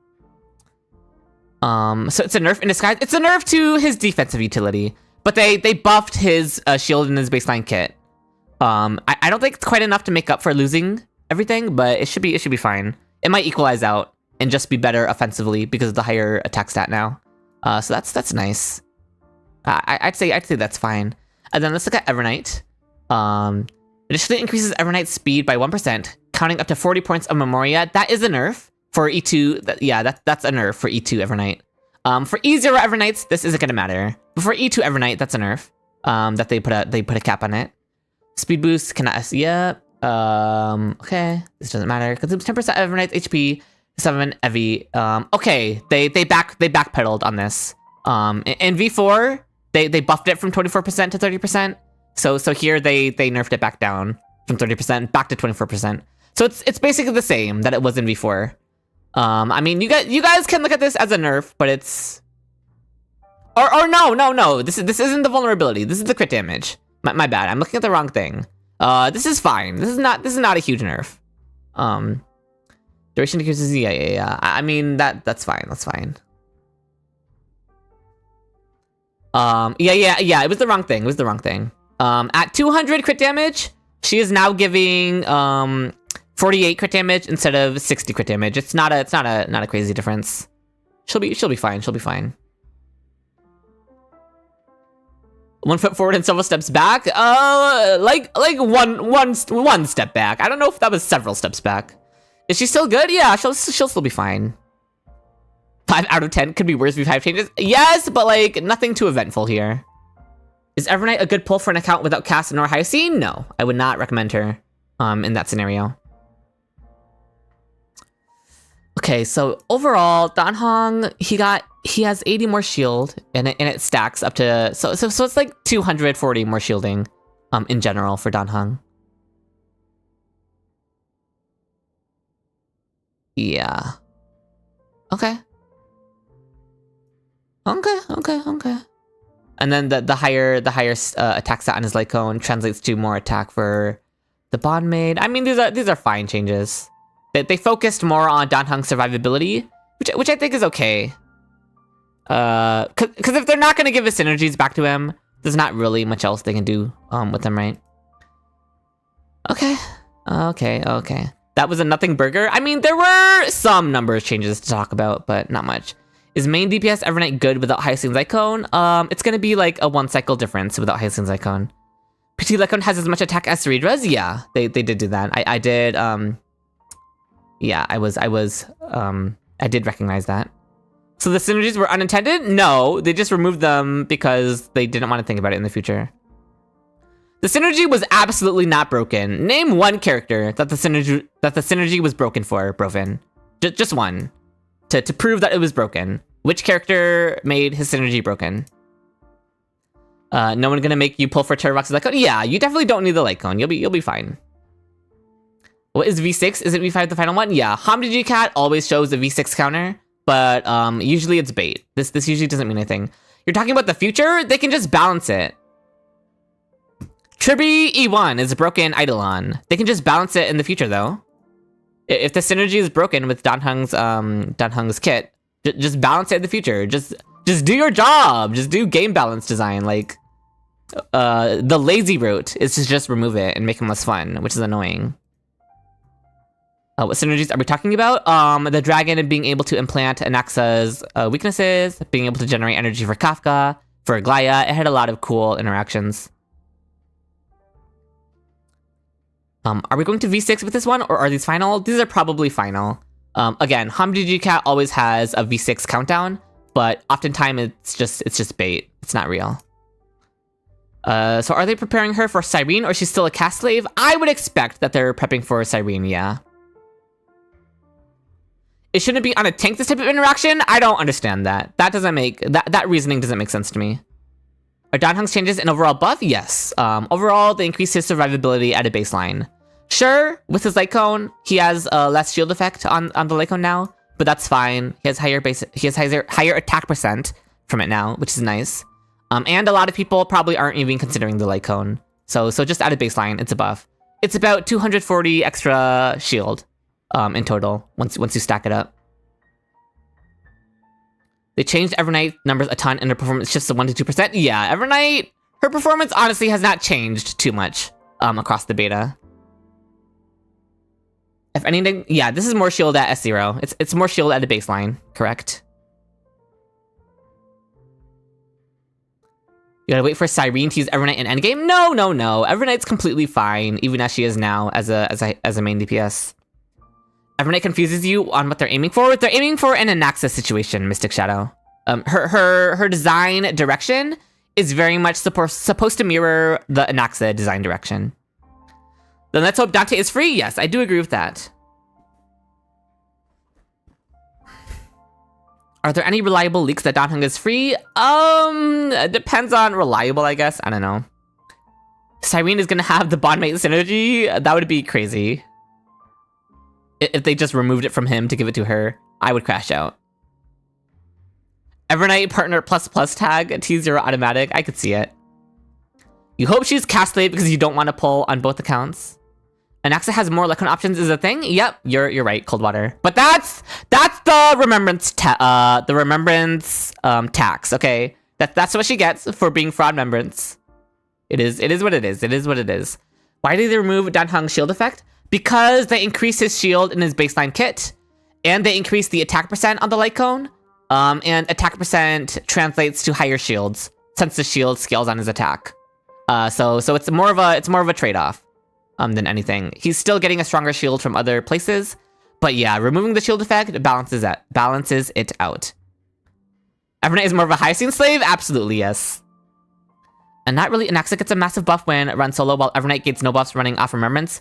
So it's a nerf in disguise. It's a nerf to his defensive utility, but they buffed his shield in his baseline kit. I don't think it's quite enough to make up for losing everything, but it should be fine. It might equalize out and just be better offensively because of the higher attack stat now. So that's nice. I'd say that's fine. And then let's look at Evernight. Additionally increases Evernight speed by 1%, counting up to 40 points of Memoria. That is a nerf for E2. That's a nerf for E2 Evernight. For E0 Evernights, this isn't gonna matter. But for E2 Evernight, that's a nerf. That they put a cap on it. Speed boost cannot. Yeah. Okay. This doesn't matter. Consumes 10% of Evernight's HP. 7 Evi. Okay. They backpedaled on this. In V4, they buffed it from 24% to 30%. So here they nerfed it back down from 30% back to 24%. So it's basically the same that it was in V4. I mean, you guys can look at this as a nerf, but it's or no. This isn't the vulnerability. This is the crit damage. My bad. I'm looking at the wrong thing. This is fine. This is not a huge nerf. Duration decreases. Yeah. I mean that's fine. That's fine. Yeah. It was the wrong thing. At 200 crit damage, she is now giving 48 crit damage instead of 60 crit damage. It's not a crazy difference. She'll be fine. She'll be fine. 1 foot forward and several steps back. Like one step back. I don't know if that was several steps back. Is she still good? Yeah, she'll still be fine. 5 out of 10 could be worse. V5 changes. Yes, but like nothing too eventful here. Is Evernight a good pull for an account without cast nor high scene? No, I would not recommend her. In that scenario. Okay, so overall, Dan Heng, he has 80 more shield, and it stacks up to so it's like 240 more shielding, in general for Dan Heng. Yeah. Okay. And then the higher attack stat on his light cone translates to more attack for the bond maid. I mean, these are fine changes. They focused more on Dan Heng's survivability, which I think is okay. Because if they're not gonna give his synergies back to him, there's not really much else they can do with him, right? Okay. That was a nothing burger. I mean, there were some numbers changes to talk about, but not much. Is main DPS Evernight good without Hyacinth's Icon? It's gonna be like a 1 cycle difference without Hyacinth's Icon. PT Icon has as much attack as Ceredra's? Yeah, they did do that. I did, yeah, I did recognize that. So the synergies were unintended? No, they just removed them because they didn't want to think about it in the future. The synergy was absolutely not broken. Name one character that the synergy was broken for, Broven. Just one. To prove that it was broken. Which character made his synergy broken? No one gonna make you pull for Terrorbox's light cone? Yeah, you definitely don't need the light cone. You'll be fine. What is V6? Isn't V5 the final one? Yeah, Hamdi Cat always shows a V6 counter, but usually it's bait. This usually doesn't mean anything. You're talking about the future? They can just balance it. Tribi E1 is a broken Eidolon. They can just balance it in the future though. If the synergy is broken with Dan Heng's kit, just balance it in the future. Just do your job. Just do game balance design. Like the lazy route is to just remove it and make him less fun, which is annoying. What synergies are we talking about? The dragon and being able to implant Anaxa's weaknesses, being able to generate energy for Kafka, for Glaya. It had a lot of cool interactions. Are we going to V6 with this one, or are these final? These are probably final. Again, Hamdi Cat always has a V6 countdown, but oftentimes it's just bait. It's not real. So are they preparing her for Cyrene, or is she still a cast slave? I would expect that they're prepping for Cyrene, yeah. It shouldn't be on a tank, this type of interaction? I don't understand that. That reasoning doesn't make sense to me. Are Dan Heng's changes an overall buff? Yes. Overall, they increase his survivability at a baseline. Sure, with his light cone, he has a less shield effect on the light cone now, but that's fine. He has higher attack percent from it now, which is nice. And a lot of people probably aren't even considering the light cone. So just at a baseline, it's a buff. It's about 240 extra shield in total once you stack it up. They changed Evernight numbers a ton and her performance shifts to 1 to 2%. Yeah, Evernight, her performance honestly has not changed too much across the beta. If anything, yeah, this is more shield at S0. It's more shield at a baseline, correct? You gotta wait for Cyrene to use Evernight in endgame? No. Evernight's completely fine, even as she is now as a main DPS. Evernight confuses you on what they're aiming for. They're aiming for an Anaxa situation, Mystic Shadow. Her design direction is very much supposed to mirror the Anaxa design direction. Then let's hope Dante is free. Yes, I do agree with that. Are there any reliable leaks that Dan Heng is free? It depends on reliable, I guess. I don't know. Cyrene is gonna have the bond mate synergy? That would be crazy. If they just removed it from him to give it to her, I would crash out. Evernight partner plus tag, T0 automatic, I could see it. You hope she's cast late because you don't want to pull on both accounts. Anaxa has more Lecon options is a thing? Yep, you're right, Coldwater. But that's the remembrance tax, okay? That's what she gets for being fraud remembrance. It is what it is. It is what it is. Why did they remove Dan Heng's shield effect? Because they increase his shield in his baseline kit, and they increase the attack percent on the light cone, and attack percent translates to higher shields since the shield scales on his attack. So it's more of a trade-off. Than anything. He's still getting a stronger shield from other places, but yeah, removing the shield effect balances it out. Evernight is more of a high-scene slave? Absolutely, yes. And not really, Anaxa gets a massive buff when run solo, while Evernight gets no buffs running off remembrance.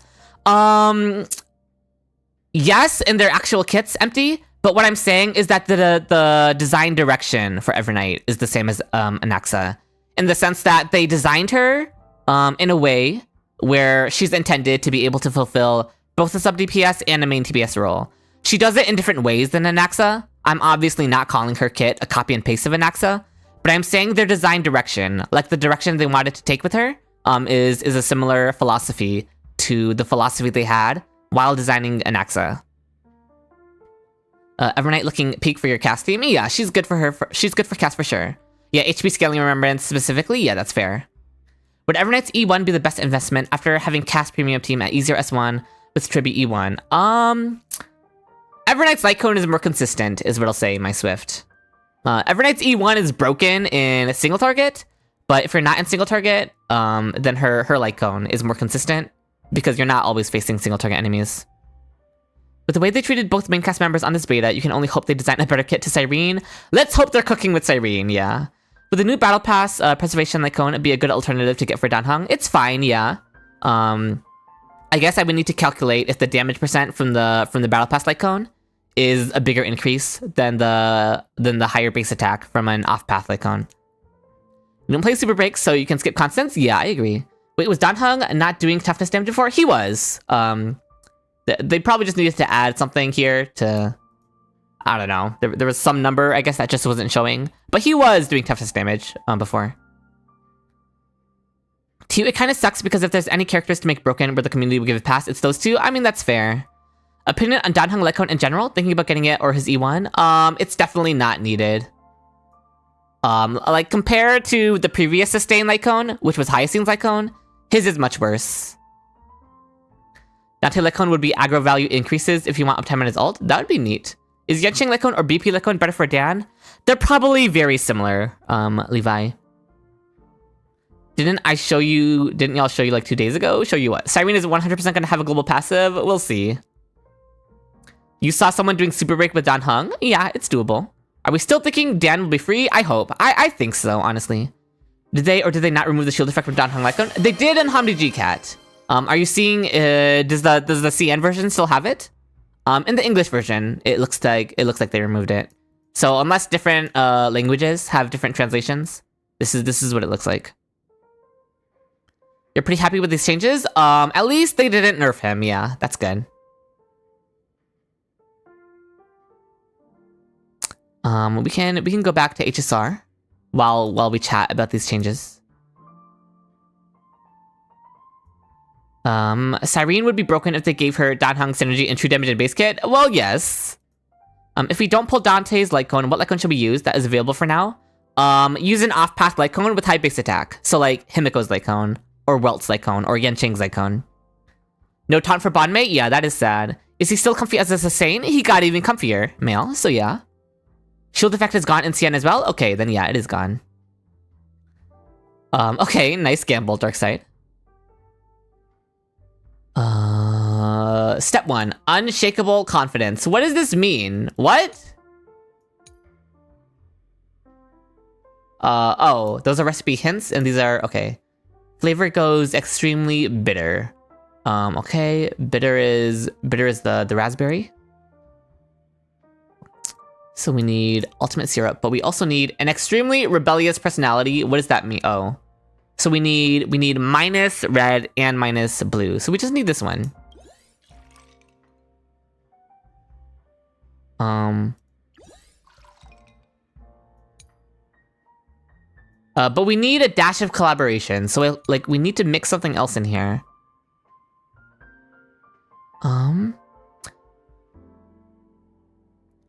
Yes, and their actual kit's empty, but what I'm saying is that the design direction for Evernight is the same as Anaxa, in the sense that they designed her in a way where she's intended to be able to fulfill both a sub DPS and a main TPS role. She does it in different ways than Anaxa. I'm obviously not calling her kit a copy and paste of Anaxa, but I'm saying their design direction, like the direction they wanted to take with her, is a similar philosophy to the philosophy they had while designing Anaxa. Evernight looking peak for your cast theme? Yeah, she's good for her. She's good for cast for sure. Yeah, HP scaling remembrance specifically? Yeah, that's fair. Would Evernight's E1 be the best investment after having cast premium team at E0 S1 with Tribi E1? Evernight's light cone is more consistent, is what I'll say, my Swift. Evernight's E1 is broken in a single target, but if you're not in single target, then her light cone is more consistent because you're not always facing single target enemies. With the way they treated both main cast members on this beta, you can only hope they design a better kit to Cyrene. Let's hope they're cooking with Cyrene, yeah. Would the new battle pass preservation light cone be a good alternative to get for Dan Heng? It's fine, yeah. I guess I would need to calculate if the damage percent from the battle pass light cone is a bigger increase than the higher base attack from an off path light cone. You don't play super breaks, so you can skip constants? Yeah, I agree. Wait, was Dan Heng not doing toughness damage before? He was. They probably just needed to add something here to, I don't know. There was some number, I guess, that just wasn't showing. But he was doing toughness damage before. It kind of sucks because if there's any characters to make broken where the community would give it pass, it's those two. I mean, that's fair. Opinion on Dan Heng light cone in general? Thinking about getting it or his E1? It's definitely not needed. Like, compared to the previous sustain light cone, which was Hyacinth's light cone, his is much worse. Dante light cone would be aggro value increases if you want uptime on his ult. That would be neat. Is Yenching light cone or BP light cone better for Dan? They're probably very similar, Levi. Didn't y'all show you like 2 days ago? Show you what? Cyrene is 100% gonna have a global passive? We'll see. You saw someone doing super break with Dan Heng? Yeah, it's doable. Are we still thinking Dan will be free? I hope. I think so, honestly. Did they or did they not remove the shield effect from Dan Heng Lycone? They did in Hamdi G-Cat. Are you seeing, does the CN version still have it? In the English version, it looks like they removed it. So unless different languages have different translations, this is what it looks like. You're pretty happy with these changes? At least they didn't nerf him. Yeah, that's good. We can go back to HSR while we chat about these changes. Cyrene would be broken if they gave her Dan Heng synergy and true damage and base kit. Well, yes. If we don't pull Dante's Lycone, what Lycone should we use that is available for now? Use an off-path Lycone with high base attack. So like Himiko's Lycone, or Welt's Lycone, or Yanqing's Lycone. No taunt for Bonmate? Yeah, that is sad. Is he still comfy as a Sustain? He got even comfier, male, so yeah. Shield effect is gone in CN as well? Okay, then yeah, it is gone. Okay, nice gamble, Darkseid. Step 1, unshakable confidence. What does this mean? What? Oh, those are recipe hints, and these are, okay. Flavor goes extremely bitter. Okay, bitter is the raspberry. So we need ultimate syrup, but we also need an extremely rebellious personality. What does that mean? Oh. So we need minus red and minus blue. So we just need this one. But we need a dash of collaboration. So we need to mix something else in here.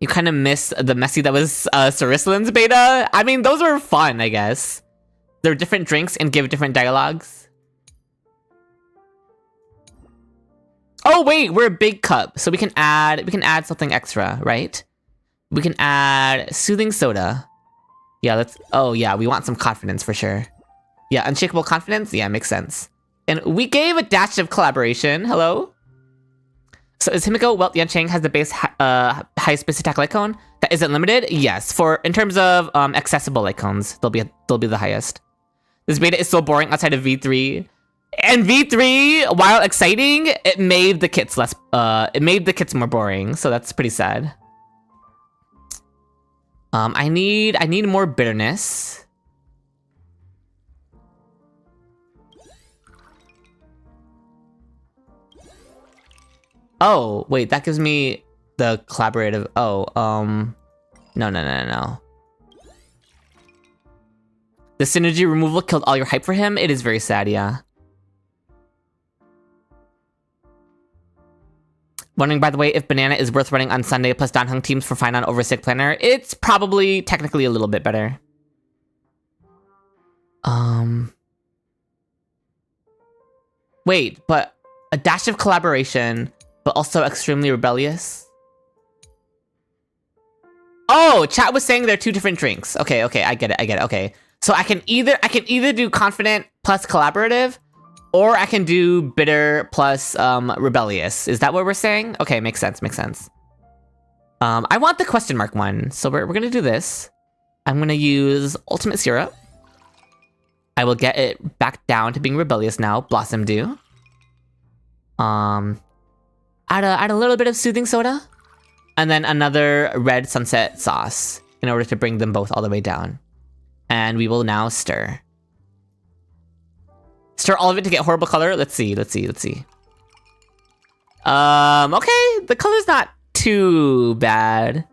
You kind of miss the messy that was Cerislin's beta. I mean, those were fun, I guess. They're different drinks and give different dialogues. Oh wait, we're a big cup, so we can add something extra, right? We can add soothing soda. Yeah, oh yeah, we want some confidence for sure. Yeah, unshakable confidence. Yeah, makes sense. And we gave a dash of collaboration. Hello. So is Himiko Welt Yanqing has the base highest base attack Lycone that isn't limited? Yes. In terms of accessible Lycones, they'll be the highest. This beta is so boring outside of V3. And V3, while exciting, it made the kits more boring, so that's pretty sad. I need more bitterness. Oh, wait, that gives me the collaborative. Oh, no. The synergy removal killed all your hype for him? It is very sad, yeah. Wondering, by the way, if Banana is worth running on Sunday plus Dan Heng teams for Finon over Sick Planner. It's probably technically a little bit better. Wait, but a dash of collaboration, but also extremely rebellious? Oh, chat was saying they're two different drinks. Okay, I get it, okay. So I can either do confident plus collaborative, or I can do bitter plus rebellious. Is that what we're saying? Okay, makes sense. I want the question mark one, so we're gonna do this. I'm gonna use ultimate syrup. I will get it back down to being rebellious now. Blossom Dew. Add a little bit of soothing soda, and then another red sunset sauce in order to bring them both all the way down. And we will now stir. Stir all of it to get horrible color. Let's see. Okay, the color's not too bad.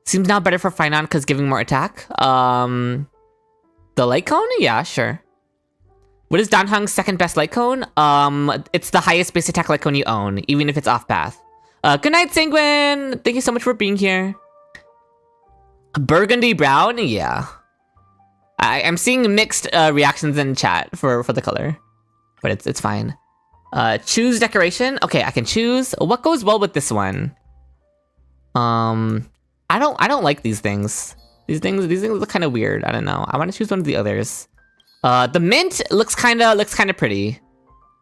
Seems now better for Finon because giving more attack. The light cone? Yeah, sure. What is Dan Heng's second best light cone? It's the highest base attack light cone you own, even if it's off path. Good night, Sanguine! Thank you so much for being here. Burgundy brown? Yeah. I'm seeing mixed reactions in chat for the color, but it's fine. Choose decoration. Okay, I can choose. What goes well with this one? I don't like these things. These things look kind of weird. I don't know. I want to choose one of the others. The mint looks kind of pretty.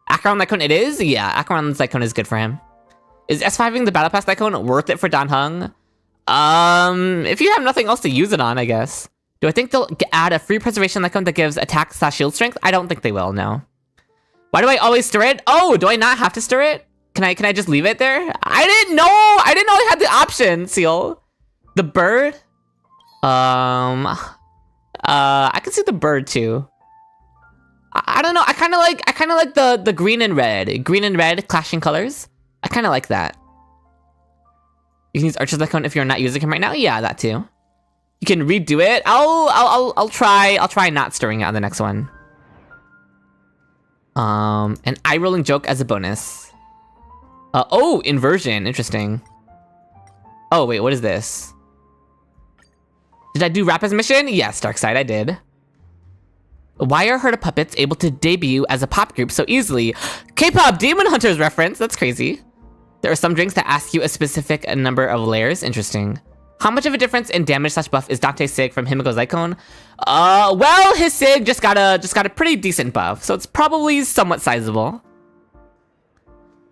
Acheron Lycone it is? Yeah, Acheron's Lycone is good for him. Is S5ing the Battle Pass icon worth it for Dan Heng? If you have nothing else to use it on, I guess. Do I think they'll add a free preservation icon that gives attack/shield strength? I don't think they will, no. Why do I always stir it? Oh, do I not have to stir it? Can I just leave it there? I didn't know I had the option, Seal. The bird? I can see the bird too. I don't know. I kind of like the green and red clashing colors. I kind of like that. You can use Archer's icon if you're not using him right now. Yeah, that too. You can redo it. I'll try not stirring it on the next one. An eye rolling joke as a bonus. Oh, inversion. Interesting. Oh wait, what is this? Did I do Rappa's mission? Yes, Darkside, I did. Why are Herda Puppets able to debut as a pop group so easily? K-pop Demon Hunters reference. That's crazy. There are some drinks that ask you a specific number of layers. Interesting. How much of a difference in damage/buff is Dante's Sig from Himiko's icon? Well, his Sig just got a pretty decent buff, so it's probably somewhat sizable.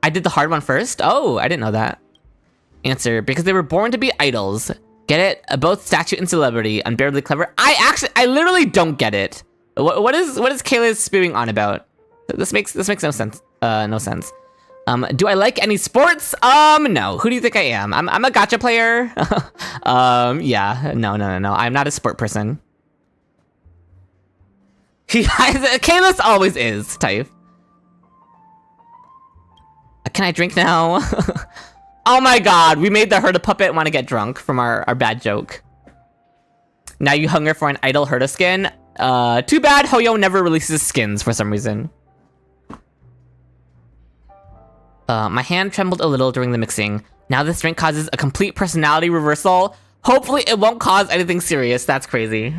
I did the hard one first. Oh, I didn't know that. Answer: because they were born to be idols. Get it? Both statue and celebrity. Unbearably clever. I literally don't get it. What is Kayla spewing on about? This makes no sense. No sense. Do I like any sports? No. Who do you think I am? I'm a gacha player. Yeah. No. I'm not a sport person. Kayla's always is type. Can I drink now? Oh my god, we made the Herda puppet want to get drunk from our bad joke. Now you hunger for an idol Herda skin? Too bad Hoyo never releases skins for some reason. My hand trembled a little during the mixing. Now this drink causes a complete personality reversal. Hopefully it won't cause anything serious. That's crazy.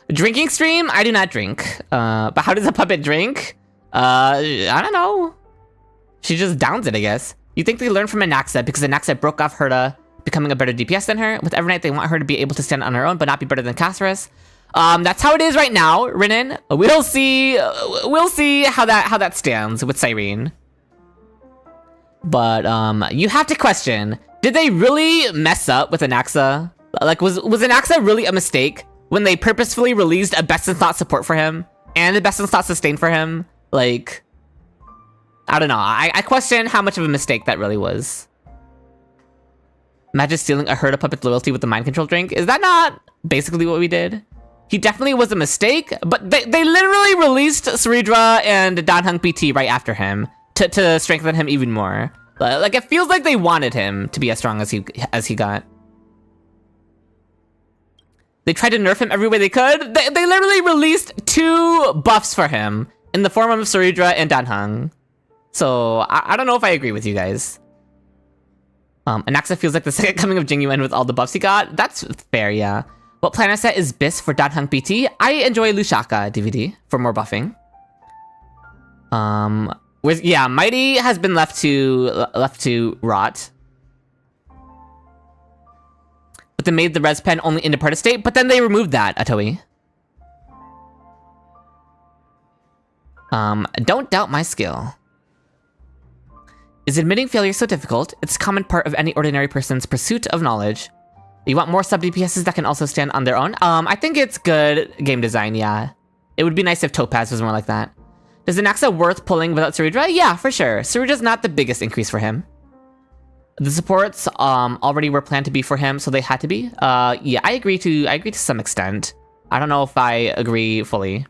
Drinking stream? I do not drink. But how does a puppet drink? I don't know. She just downs it, I guess. You think they learned from Anaxa because Anaxa broke off Herda, becoming a better DPS than her? With Evernight, they want her to be able to stand on her own, but not be better than Caceres. That's how it is right now, Renan. We'll see how that stands with Cyrene. But you have to question: did they really mess up with Anaxa? Like, was Anaxa really a mistake when they purposefully released a best in slot support for him and a best in slot sustain for him? Like, I don't know. I question how much of a mistake that really was. Imagine stealing a Herda puppet's loyalty with the mind control drink. Is that not basically what we did? He definitely was a mistake, but they literally released Saridra and Dan Heng PT right after him to strengthen him even more. Like, it feels like they wanted him to be as strong as he got. They tried to nerf him every way they could. They literally released 2 buffs for him in the form of Saridra and Dan Heng. So I don't know if I agree with you guys. Anaxa feels like the second coming of Jingyuan with all the buffs he got. That's fair, yeah. What planet set is BIS for Dan Heng PT? I enjoy Lushaka DVD for more buffing. Yeah, Mighty has been left to rot. But they made the res pen only in departed state, but then they removed that, Atoi. Don't doubt my skill. Is admitting failure so difficult? It's a common part of any ordinary person's pursuit of knowledge. You want more sub-DPSs that can also stand on their own? I think it's good game design, yeah. It would be nice if Topaz was more like that. Is Anaxa worth pulling without Saridra? Yeah, for sure. Saridra's not the biggest increase for him. The supports already were planned to be for him, so they had to be. Yeah, I agree to some extent. I don't know if I agree fully.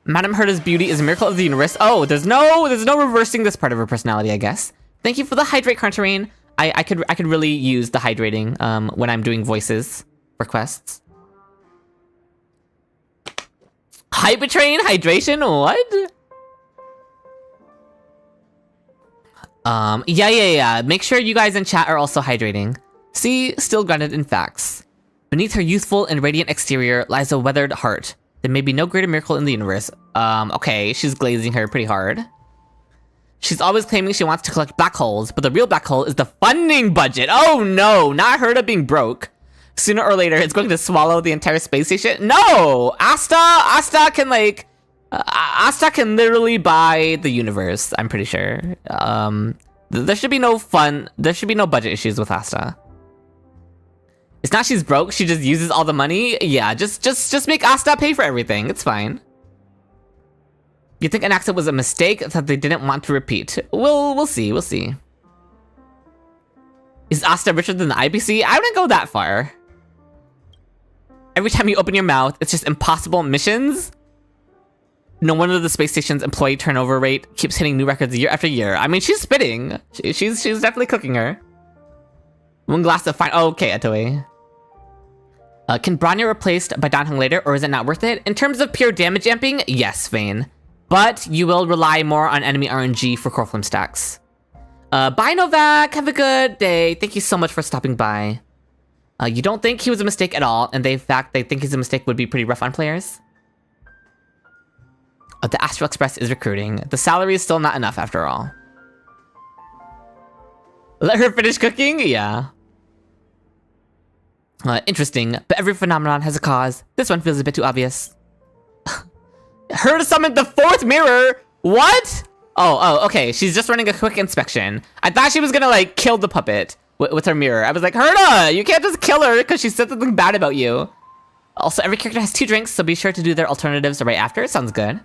Madame Herda's beauty is a miracle of the universe. Oh, there's no reversing this part of her personality, I guess. Thank you for the hydrate, Carterine. I could really use the hydrating when I'm doing voices requests. Hypertrain hydration? What? Yeah. Make sure you guys in chat are also hydrating. See, still grounded in facts. Beneath her youthful and radiant exterior lies a weathered heart. There may be no greater miracle in the universe. Okay, she's glazing her pretty hard. She's always claiming she wants to collect black holes, but the real black hole is the funding budget. Oh no, not Herda being broke. Sooner or later, it's going to swallow the entire space station. No! Asta can, like, Asta can literally buy the universe, I'm pretty sure. There should be no budget issues with Asta. It's not she's broke, she just uses all the money. Yeah, just make Asta pay for everything, it's fine. You think Anaxa was a mistake that they didn't want to repeat? We'll see. Is Asta richer than the IBC? I wouldn't go that far. Every time you open your mouth, it's just impossible missions? No wonder the space station's employee turnover rate keeps hitting new records year after year. I mean, she's spitting. She's definitely cooking her. One glass of fine. Oh, okay, Atoe. Can Bronya replaced by Dan Heng later, or is it not worth it? In terms of pure damage amping, yes, Vayne. But you will rely more on enemy RNG for core flame stacks. Bye, Novak. Have a good day. Thank you so much for stopping by. You don't think he was a mistake at all, and in fact, they think he's a mistake would be pretty rough on players? The Astral Express is recruiting. The salary is still not enough after all. Let her finish cooking? Yeah. Interesting, but every phenomenon has a cause. This one feels a bit too obvious. Her to summon the fourth mirror? What? Oh, okay. She's just running a quick inspection. I thought she was gonna, like, kill the puppet with her mirror. I was like, Herta, you can't just kill her because she said something bad about you. Also, every character has 2 drinks, so be sure to do their alternatives right after. Sounds good.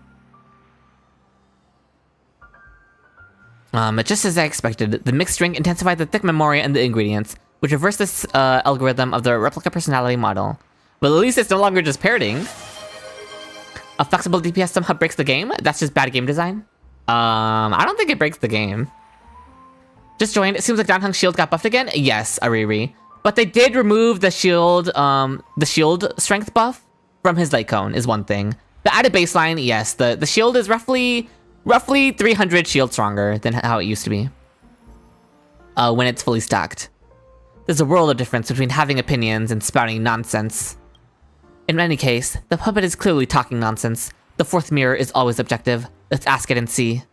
Just as I expected, the mixed drink intensified the thick memoria and the ingredients, which reversed this algorithm of the replica personality model. But at least it's no longer just parroting. A flexible DPS somehow breaks the game? That's just bad game design? I don't think it breaks the game. Just joined. It seems like Dan Heng's shield got buffed again? Yes, Ariri. But they did remove the shield strength buff from his light cone is one thing. But at a baseline, yes, the shield is roughly 300 shield stronger than how it used to be. When it's fully stacked. There's a world of difference between having opinions and spouting nonsense. In any case, the puppet is clearly talking nonsense. The fourth mirror is always objective. Let's ask it and see.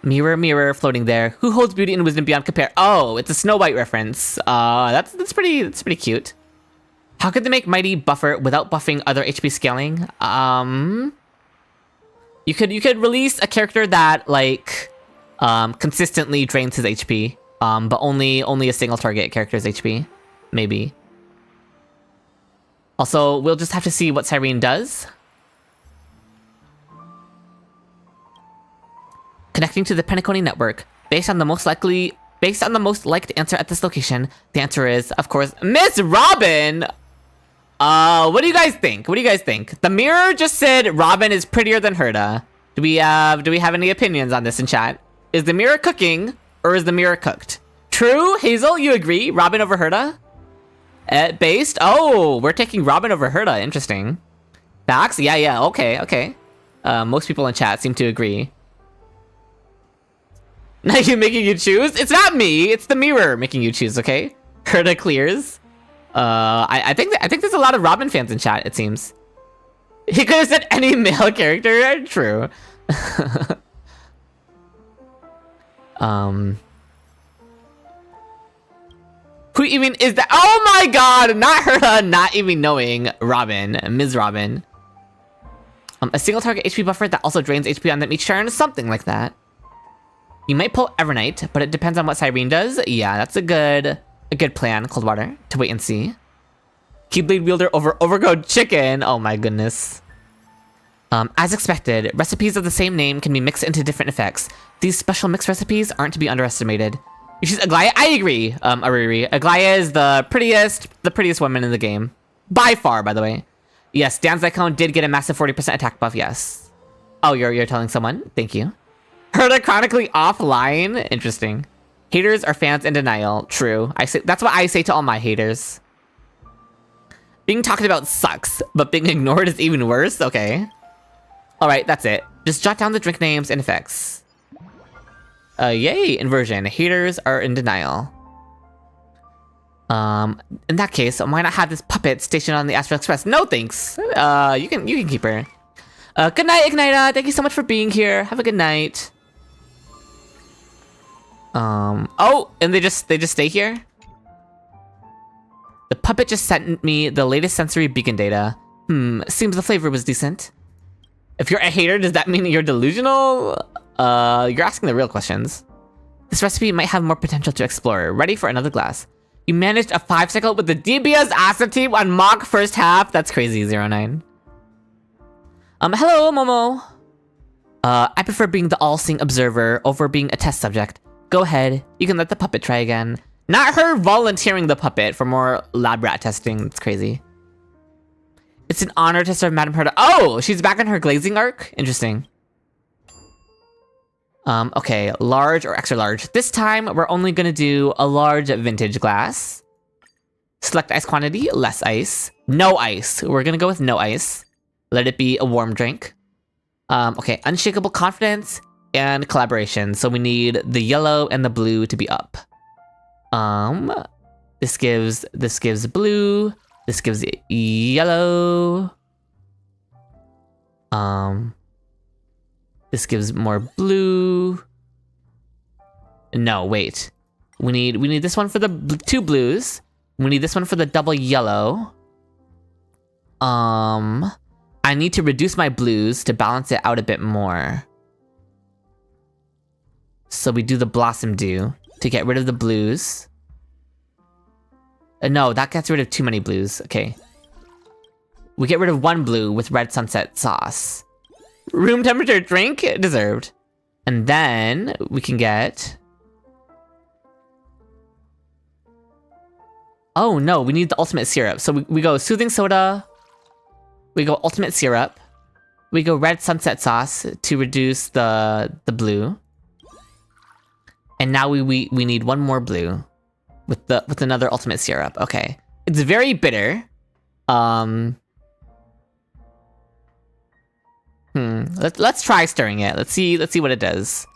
Mirror, mirror, floating there. Who holds beauty and wisdom beyond compare? Oh, it's a Snow White reference. That's pretty cute. How could they make Mighty buffer without buffing other HP scaling? You could release a character that like consistently drains his HP, but only a single target character's HP, maybe. Also, we'll just have to see what Cyrene does. Connecting to the Penacony network. Based on the most liked answer at this location, the answer is, of course, Miss Robin! What do you guys think? The mirror just said Robin is prettier than Herta. Do we have any opinions on this in chat? Is the mirror cooking, or is the mirror cooked? True, Hazel, you agree? Robin over Herta? Based? Oh, we're taking Robin over Herta. Interesting. Facts? Yeah. Okay. Most people in chat seem to agree. Now you making you choose? It's not me. It's the mirror making you choose. Okay. Herta clears. I think there's a lot of Robin fans in chat. It seems. He could have said any male character. True. Who even is that? Oh my god! Not Herta, not even knowing Robin, Ms. Robin. A single target HP buffer that also drains HP on them each turn, something like that. You might pull Evernight, but it depends on what Cyrene does. Yeah, that's a good plan, Coldwater, to wait and see. Keyblade wielder over overgrown chicken. Oh my goodness. As expected, recipes of the same name can be mixed into different effects. These special mix recipes aren't to be underestimated. You choose Aglaya? I agree, Ariri. Aglaya is the prettiest woman in the game. By far, by the way. Yes, Dan's icon did get a massive 40% attack buff, yes. Oh, you're telling someone? Thank you. Herta chronically offline? Interesting. Haters are fans in denial. True. That's what I say to all my haters. Being talked about sucks, but being ignored is even worse? Okay. Alright, that's it. Just jot down the drink names and effects. Yay, inversion. Haters are in denial. In that case, why not have this puppet stationed on the Astral Express? No thanks. You can keep her. Good night, Ignita. Thank you so much for being here. Have a good night. Oh, and they just stay here? The puppet just sent me the latest sensory beacon data. Seems the flavor was decent. If you're a hater, does that mean you're delusional? You're asking the real questions. This recipe might have more potential to explore. Ready for another glass. You managed a 5-cycle with the DBS Acid team on mock first half. That's crazy, 09. Hello, Momo. I prefer being the all-seeing observer over being a test subject. Go ahead, you can let the puppet try again. Not her volunteering the puppet for more lab rat testing. It's crazy. It's an honor to serve Madame Herta. Oh, she's back in her glazing arc? Interesting. Okay, large or extra large. This time, we're only gonna do a large vintage glass. Select ice quantity, less ice. No ice. We're gonna go with no ice. Let it be a warm drink. Okay, unshakable confidence and collaboration. So we need the yellow and the blue to be up. This gives blue. This gives yellow. This gives more blue. No, wait. We need this one for the 2 blues. We need this one for the double yellow. I need to reduce my blues to balance it out a bit more. So we do the Blossom Dew to get rid of the blues. No, that gets rid of too many blues. Okay. We get rid of 1 blue with red sunset sauce. Room temperature drink? Deserved. And then we can get... Oh no, we need the ultimate syrup. So we go soothing soda. We go ultimate syrup. We go red sunset sauce to reduce the blue. And now we need 1 more blue with another ultimate syrup. Okay. It's very bitter. Let's try stirring it. Let's see what it does.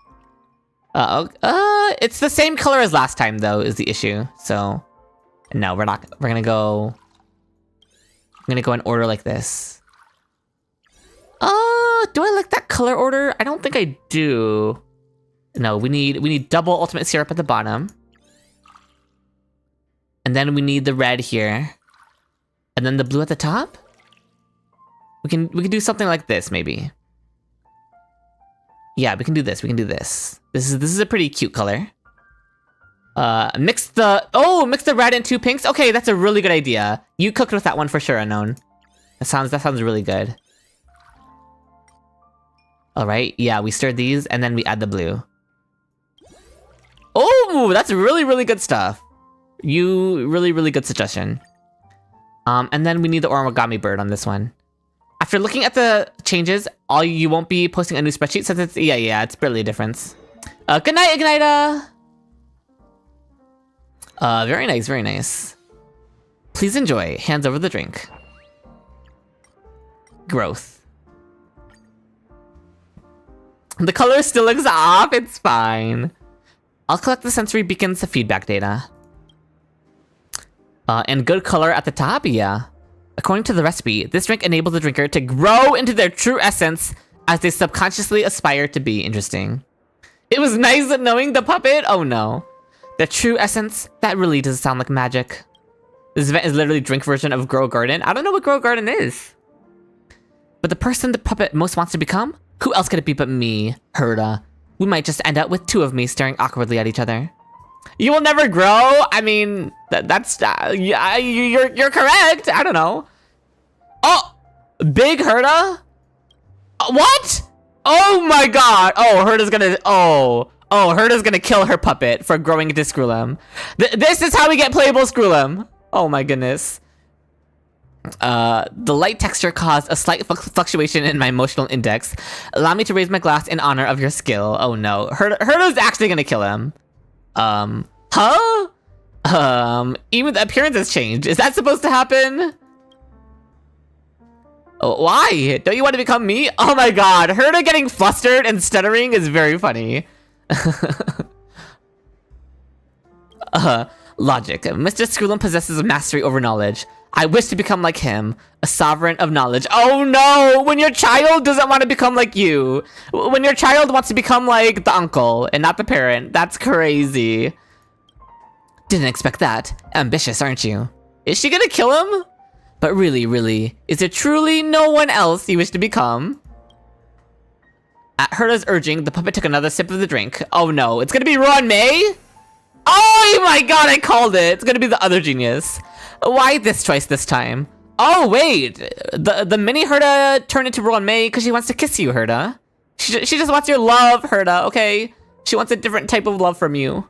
It's the same color as last time though, is the issue. So no, we're not. We're gonna go. I'm gonna go in order like this. Do I like that color order? I don't think I do. No, we need double ultimate syrup at the bottom. And then we need the red here. And then the blue at the top? We can do something like this, maybe. Yeah, we can do this. We can do this. This is a pretty cute color. Mix the red and 2 pinks. Okay, that's a really good idea. You cooked with that one for sure, Unknown. That sounds really good. All right, yeah, we stirred these and then we add the blue. Oh, that's really good stuff. Really good suggestion. And then we need the origami bird on this one. After looking at the changes, you won't be posting a new spreadsheet since it's it's barely a difference. Good night, Ignita. Very nice. Please enjoy. Hands over the drink. Growth. The color still looks off. It's fine. I'll collect the sensory beacon's feedback data. And good color at the top, yeah. According to the recipe, this drink enables the drinker to grow into their true essence as they subconsciously aspire to be. Interesting. It was nice knowing the puppet. Oh no. The true essence? That really does sound like magic. This event is literally drink version of Grow Garden. I don't know what Grow Garden is. But the person the puppet most wants to become? Who else could it be but me, Herta? We might just end up with 2 of me staring awkwardly at each other. You will never grow? I mean, that's yeah, you're correct. I don't know. Oh, big Herta? What? Oh my god. Oh, Herta's gonna kill her puppet for growing into Screwlem. This is how we get playable Screwlem. Oh my goodness. The light texture caused a slight fluctuation in my emotional index. Allow me to raise my glass in honor of your skill. Oh no, Herta's actually gonna kill him. Huh? Even the appearance has changed. Is that supposed to happen? Oh, why? Don't you want to become me? Oh my god, Herta getting flustered and stuttering is very funny. Logic. Mr. Screwlem possesses mastery over knowledge. I wish to become like him, a sovereign of knowledge. Oh no! When your child doesn't want to become like you. When your child wants to become like the uncle and not the parent. That's crazy. Didn't expect that. Ambitious, aren't you? Is she gonna kill him? But really, is there truly no one else you wish to become? At Herta's urging, the puppet took another sip of the drink. Oh no, it's gonna be Ron May? Oh my god, I called it. It's gonna be the other genius. Why this choice this time? Oh wait, the mini Herta turned into Ron May because she wants to kiss you, Herta. She just wants your love, Herta, okay? She wants a different type of love from you.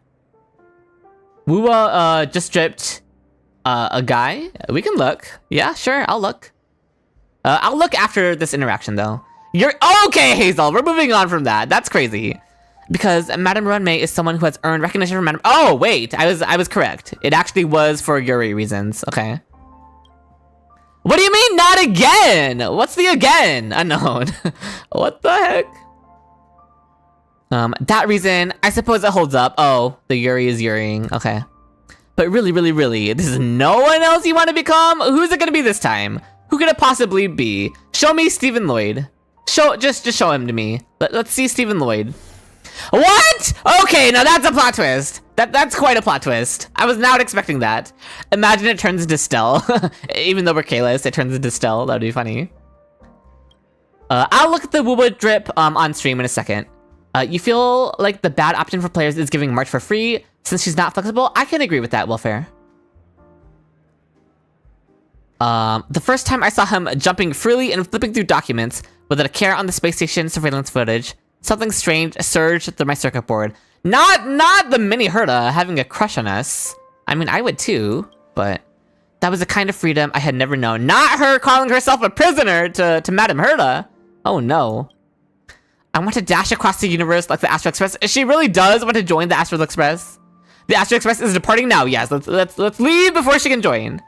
Woowa just stripped a guy. We can look. Yeah, sure, I'll look. I'll look after this interaction though. You're okay, Hazel. We're moving on from that. That's crazy. Because Madame Runmei is someone who has earned recognition from Madame. Oh wait, I was correct. It actually was for Yuri reasons. Okay. What do you mean not again? What's the again? Unknown. What the heck? That reason, I suppose it holds up. Oh, the Yuri is Yuriing. Okay. But really, this is no one else you want to become? Who's it gonna be this time? Who could it possibly be? Show me Stephen Lloyd. Just show him to me. Let's see Stephen Lloyd. What? Okay, now that's a plot twist. That's quite a plot twist. I was not expecting that. Imagine it turns into Stell. Even though we're Kalis, it turns into Stell. That'd be funny. I'll look at the Woowood drip on stream in a second. You feel like the bad option for players is giving March for free since she's not flexible? I can agree with that, Welfare. The first time I saw him jumping freely and flipping through documents without a care on the space station surveillance footage, something strange surged through my circuit board. Not the mini Herta having a crush on us. I mean, I would too, but that was a kind of freedom I had never known. Not her calling herself a prisoner to Madame Herta. Oh no. I want to dash across the universe like the Astral Express. She really does want to join the Astral Express. The Astral Express is departing now. Yes, let's leave before she can join.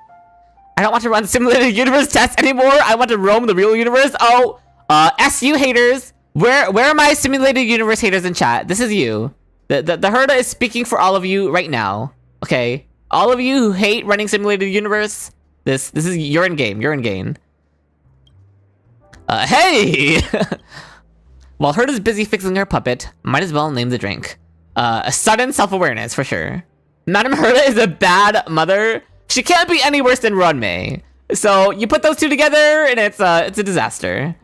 I don't want to run simulated universe tests anymore. I want to roam the real universe. Oh, SU haters. Where are my simulated universe haters in chat? This is you. The Herta is speaking for all of you right now. Okay, all of you who hate running simulated universe. This is you're in game. You're in game. Hey. While Herta's busy fixing her puppet, might as well name the drink. A sudden self-awareness for sure. Madame Herta is a bad mother. She can't be any worse than Runmei. So you put those two together and it's a disaster.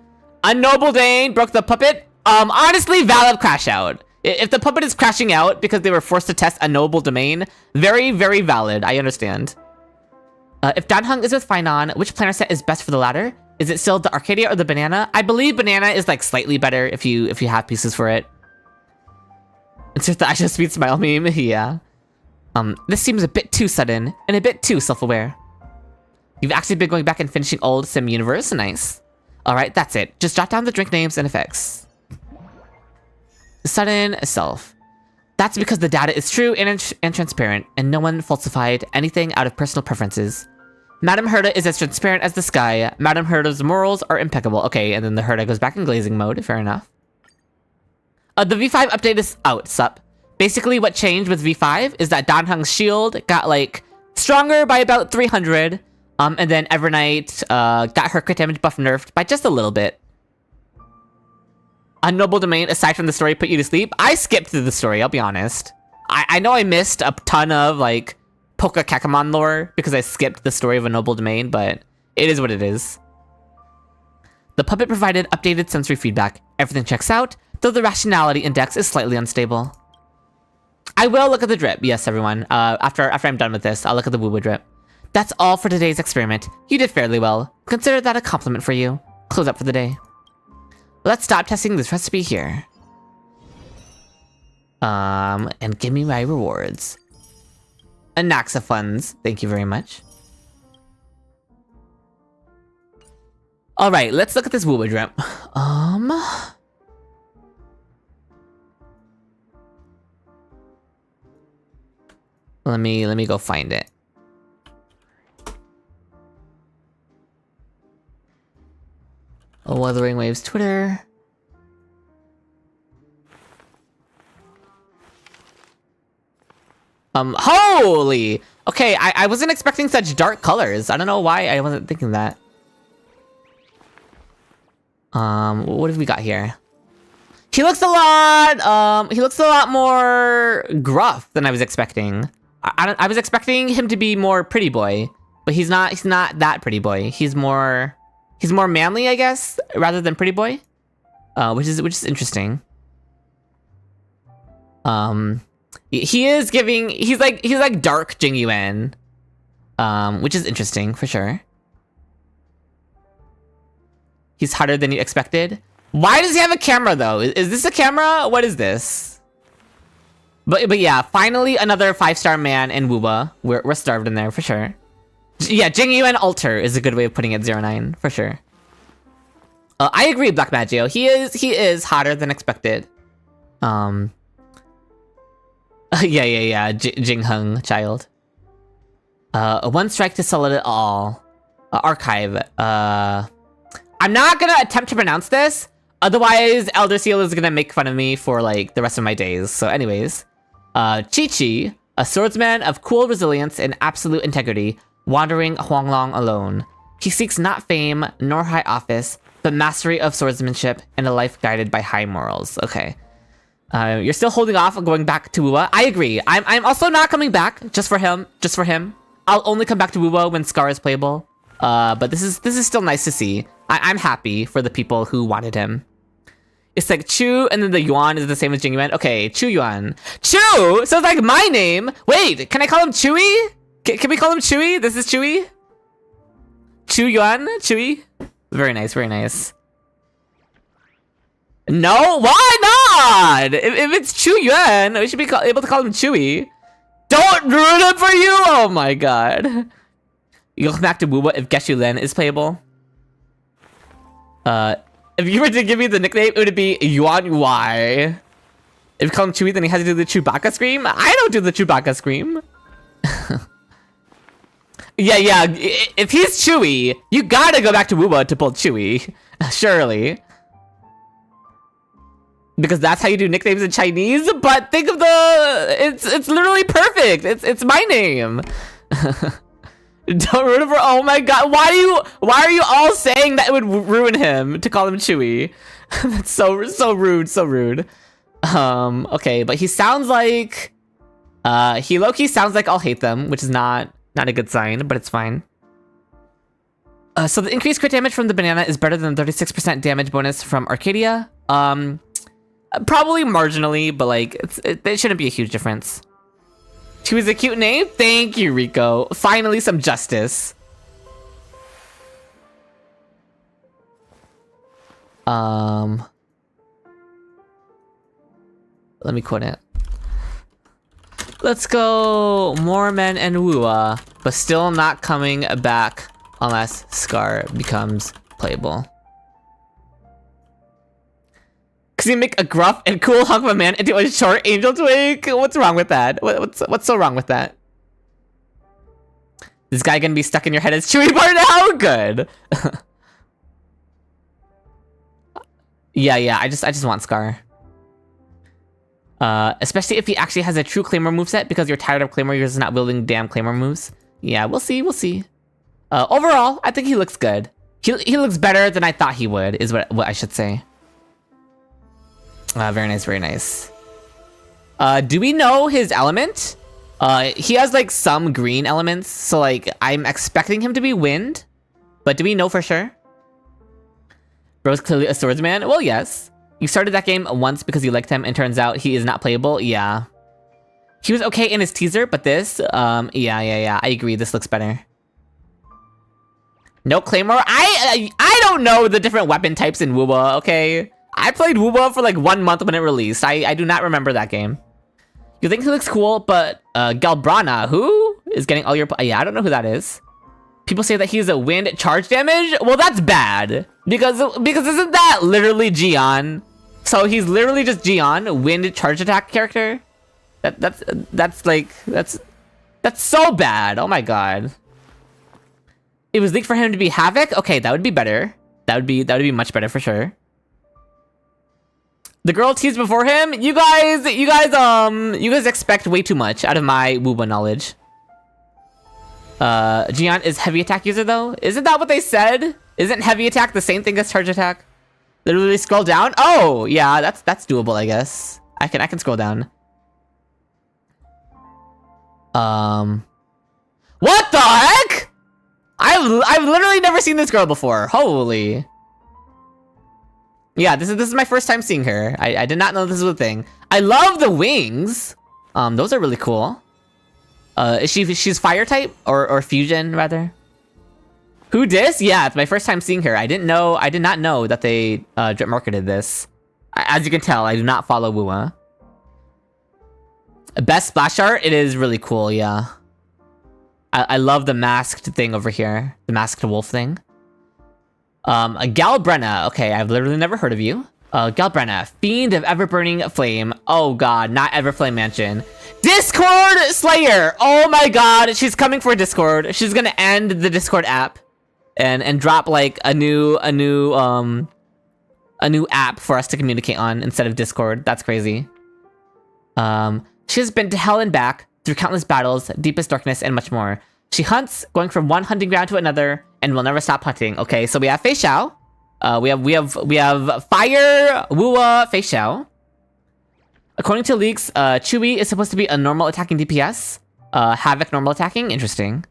Unknowable Dane broke the puppet. Honestly, valid crash out. If the puppet is crashing out because they were forced to test a knowable domain, very, very valid. I understand. If Dan Heng is with Finon, which planner set is best for the latter? Is it still the Arcadia or the Banana? I believe Banana is like slightly better if you have pieces for it. Insert the I Just Sweet Smile meme. Yeah. This seems a bit too sudden and a bit too self-aware. You've actually been going back and finishing old Sim Universe. Nice. All right, that's it. Just jot down the drink names and effects. Sudden self. That's because the data is true and transparent, and no one falsified anything out of personal preferences. Madame Herta is as transparent as the sky. Madame Herta's morals are impeccable. Okay, and then the Herta goes back in glazing mode. Fair enough. The V5 update is out, sup. Basically, what changed with V5 is that Dan Heng's shield got, like, stronger by about 300. And then Evernight got her crit damage buff nerfed by just a little bit. Unknowable Domain, aside from the story, put you to sleep. I skipped through the story, I'll be honest. I know I missed a ton of, like, Poka Kakamon lore because I skipped the story of a Noble Domain, but it is what it is. The puppet provided updated sensory feedback. Everything checks out, though the rationality index is slightly unstable. I will look at the drip, yes, everyone. After I'm done with this, I'll look at the woo-woo drip. That's all for today's experiment. You did fairly well. Consider that a compliment for you. Close up for the day. Let's stop testing this recipe here. And give me my rewards. Anaxa funds. Thank you very much. Alright, let's look at this woo-woo drip. Let me go find it. Wuthering Waves Twitter. Holy! Okay, I wasn't expecting such dark colors. I don't know why I wasn't thinking that. What have we got here? He looks a lot more gruff than I was expecting. I was expecting him to be more pretty boy, but he's not that pretty boy. He's more manly, I guess, rather than pretty boy. which is interesting. He is giving, he's like dark Jing Yuan, which is interesting for sure. He's hotter than you expected. Why does he have a camera though? Is this a camera? What is this? But yeah, finally another 5-star man in Wuba. We're starved in there for sure. Yeah, Jing Yuan Alter is a good way of putting it. 09 for sure. I agree, Black Maggio. He is hotter than expected. Yeah. Jing Heng child. One strike to sell it all. Archive. I'm not gonna attempt to pronounce this. Otherwise, Elder Seal is gonna make fun of me for like the rest of my days. So anyways. Chi-Chi, a swordsman of cool resilience and absolute integrity, wandering Huanglong alone. He seeks not fame nor high office, but mastery of swordsmanship and a life guided by high morals. Okay. You're still holding off on going back to Wuwa. I agree. I'm also not coming back just for him. I'll only come back to Wuwa when Scar is playable. But this is still nice to see. I'm happy for the people who wanted him. It's like Chu, and then the Yuan is the same as Jing Yuan. Okay, Chu Yuan. Chu! So it's like my name. Wait, can I call him Chewy? Can we call him Chewy? This is Chewy? Chu Yuan? Chewy? Very nice, very nice. No, why not? If it's Chu Yuan, we should be able to call him Chewy. Don't ruin it for you! Oh my god. You'll come back to Wuba if Geshu Len is playable. If you were to give me the nickname, it would be Yuan Yui. If you call him Chewy, then he has to do the Chewbacca scream. I don't do the Chewbacca scream. yeah. If he's Chewy, you gotta go back to Wuba to pull Chewy. Surely. Because that's how you do nicknames in Chinese. But think of it's literally perfect. It's my name. Don't ruin it for. Oh my god! Why are you all saying that it would ruin him to call him Chewy? That's so rude, so rude. Okay, but he sounds like he low-key sounds like I'll hate them, which is not a good sign, but it's fine. So the increased crit damage from the banana is better than the 36% damage bonus from Arcadia. Probably marginally, but like it shouldn't be a huge difference. She was a cute name? Thank you, Rico. Finally, some justice. Let me quote it. Let's go more men and Wua, but still not coming back unless Scar becomes playable. Cause you make a gruff and cool hunk of a man into a short angel twig? What's wrong with that? What's so wrong with that? This guy gonna be stuck in your head as Chewy Bar now? Good. yeah, I just want Scar. Especially if he actually has a true Claymore moveset, because you're tired of Claymore users not wielding damn Claymore moves. Yeah, we'll see. Overall, I think he looks good. He looks better than I thought he would, is what I should say. Very nice. Do we know his element? He has like some green elements, so like I'm expecting him to be wind, but do we know for sure? Bro's clearly a swordsman. Well, yes. You started that game once because you liked him, and turns out he is not playable. Yeah. He was okay in his teaser, but this, yeah. I agree. This looks better. No Claymore. I don't know the different weapon types in Wuba. Okay. I played Wuba for like 1 month when it released. I do not remember that game. You think he looks cool, but Galbrana, who is getting all your... Yeah, I don't know who that is. People say that he's a wind charge damage? Well, that's bad. Because isn't that literally Jian? So he's literally just Jian, wind charge attack character? That's so bad. Oh my god. It was leaked for him to be Havoc? Okay, that would be better. That would be much better for sure. The girl teased before him? You guys expect way too much out of my Wuba knowledge. Jian is heavy attack user though? Isn't that what they said? Isn't heavy attack the same thing as charge attack? Literally scroll down? Oh, yeah, that's doable, I guess. I can scroll down. What the heck? I've literally never seen this girl before. Holy. Yeah, this is my first time seeing her. I did not know this was a thing. I love the wings. Those are really cool. She's fire type or fusion rather? Who dis? Yeah, it's my first time seeing her. I did not know that they drip marketed this. As you can tell, I do not follow Wua. Best splash art, it is really cool, yeah. I love the masked thing over here. The masked wolf thing. A Galbrenna. Okay, I've literally never heard of you. Galbrenna, fiend of ever-burning flame. Oh god, not Everflame Mansion. Discord Slayer! Oh my god, she's coming for Discord. She's gonna end the Discord app and drop like a new app for us to communicate on instead of Discord. That's crazy. She has been to hell and back through countless battles, deepest darkness, and much more. She hunts, going from one hunting ground to another, and will never stop hunting. Okay, so we have Fei Xiao. We have Fire Wua Fei Xiao. According to leaks, Chewy is supposed to be a normal attacking DPS. Havoc normal attacking. Interesting.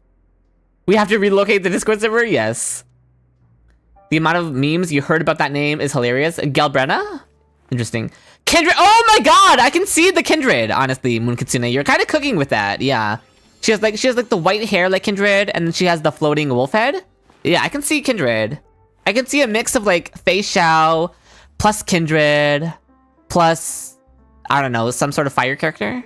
We have to relocate the Discord server. Yes. The amount of memes you heard about that name is hilarious. Galbrenna. Interesting. Kindred. Oh my god, I can see the Kindred. Honestly, Moon Kitsune, you're kind of cooking with that. Yeah. She has like the white hair like Kindred, and then she has the floating wolf head. Yeah, I can see Kindred. I can see a mix of like Fei Xiao plus Kindred plus, I don't know, some sort of fire character.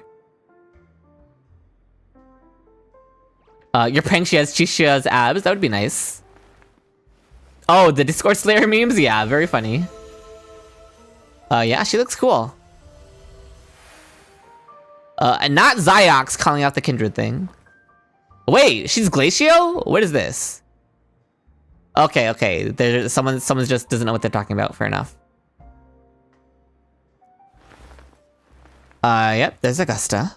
You're praying she has abs. That would be nice. Oh, the Discord Slayer memes? Yeah, very funny. Yeah, she looks cool. And not Zyox calling out the Kindred thing. Wait, she's Glacio? What is this? Okay. There's someone just doesn't know what they're talking about. Fair enough. Yep, there's Augusta.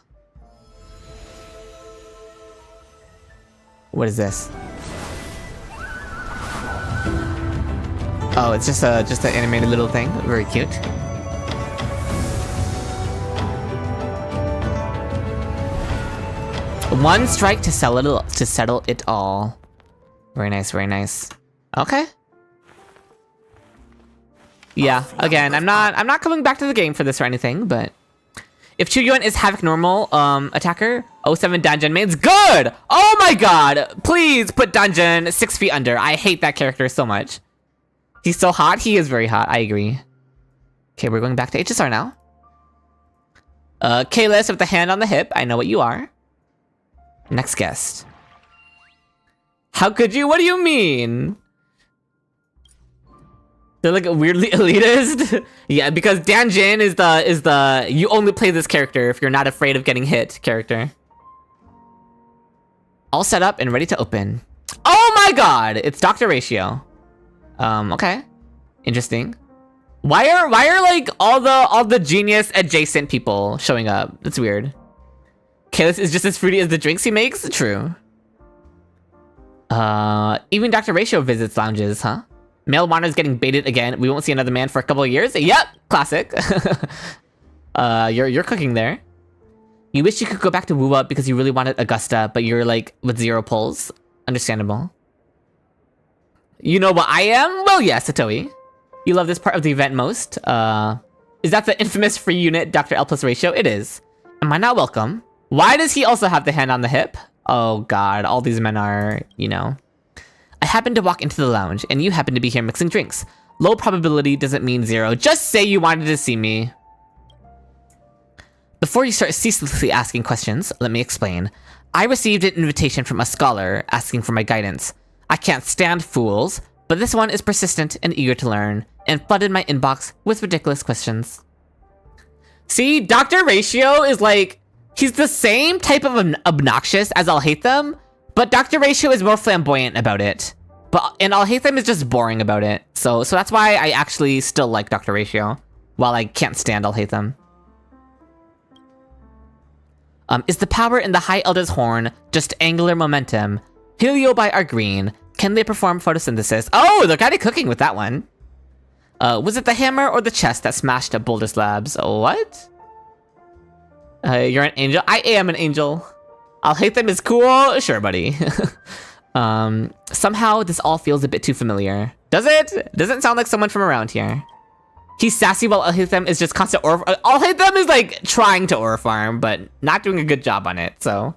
What is this? Oh, it's just an animated little thing. Very cute. One strike to settle it all. Very nice, very nice. Okay. Yeah, again, I'm not coming back to the game for this or anything, but if Chuyuan is Havoc normal attacker, 07 Danjun mains, good! Oh my god! Please put Danjun 6 feet under. I hate that character so much. He's so hot. He is very hot. I agree. Okay, we're going back to HSR now. Kalis with the hand on the hip. I know what you are. Next guest. How could you? What do you mean? They're like weirdly elitist. Yeah, because Danjin is the you only play this character if you're not afraid of getting hit character. All set up and ready to open. Oh my god! It's Dr. Ratio. Okay. Interesting. Why are like all the genius adjacent people showing up? That's weird. Kalis is just as fruity as the drinks he makes? True. Even Dr. Ratio visits lounges, huh? Male Wander's getting baited again. We won't see another man for a couple of years. Yep, classic. You're cooking there. You wish you could go back to Woo Up because you really wanted Augusta, but you're like with 0 pulls. Understandable. You know what I am? Well, yes, Satoe. You love this part of the event most. Is that the infamous free unit, Dr. L plus Ratio? It is. Am I not welcome? Why does he also have the hand on the hip? Oh god, all these men are, you know. I happened to walk into the lounge, and you happen to be here mixing drinks. Low probability doesn't mean 0. Just say you wanted to see me. Before you start ceaselessly asking questions, let me explain. I received an invitation from a scholar asking for my guidance. I can't stand fools, but this one is persistent and eager to learn, and flooded my inbox with ridiculous questions. See, Dr. Ratio is like, he's the same type of obnoxious as I'll Hate Them, but Dr. Ratio is more flamboyant about it. And I'll Hate Them is just boring about it. So that's why I actually still like Dr. Ratio, while I can't stand I'll Hate Them. Is the power in the High Elder's horn just angular momentum? Heliobi are green. Can they perform photosynthesis? Oh, they're kind of cooking with that one. Was it the hammer or the chest that smashed up Boulder slabs? What? You're an angel? I am an angel. I'll Hate Them is cool? Sure, buddy. Somehow this all feels a bit too familiar. Does it? Doesn't sound like someone from around here. He's sassy while Alhaitham is just constant ore. Alhaitham is like trying to ore farm, but not doing a good job on it, so.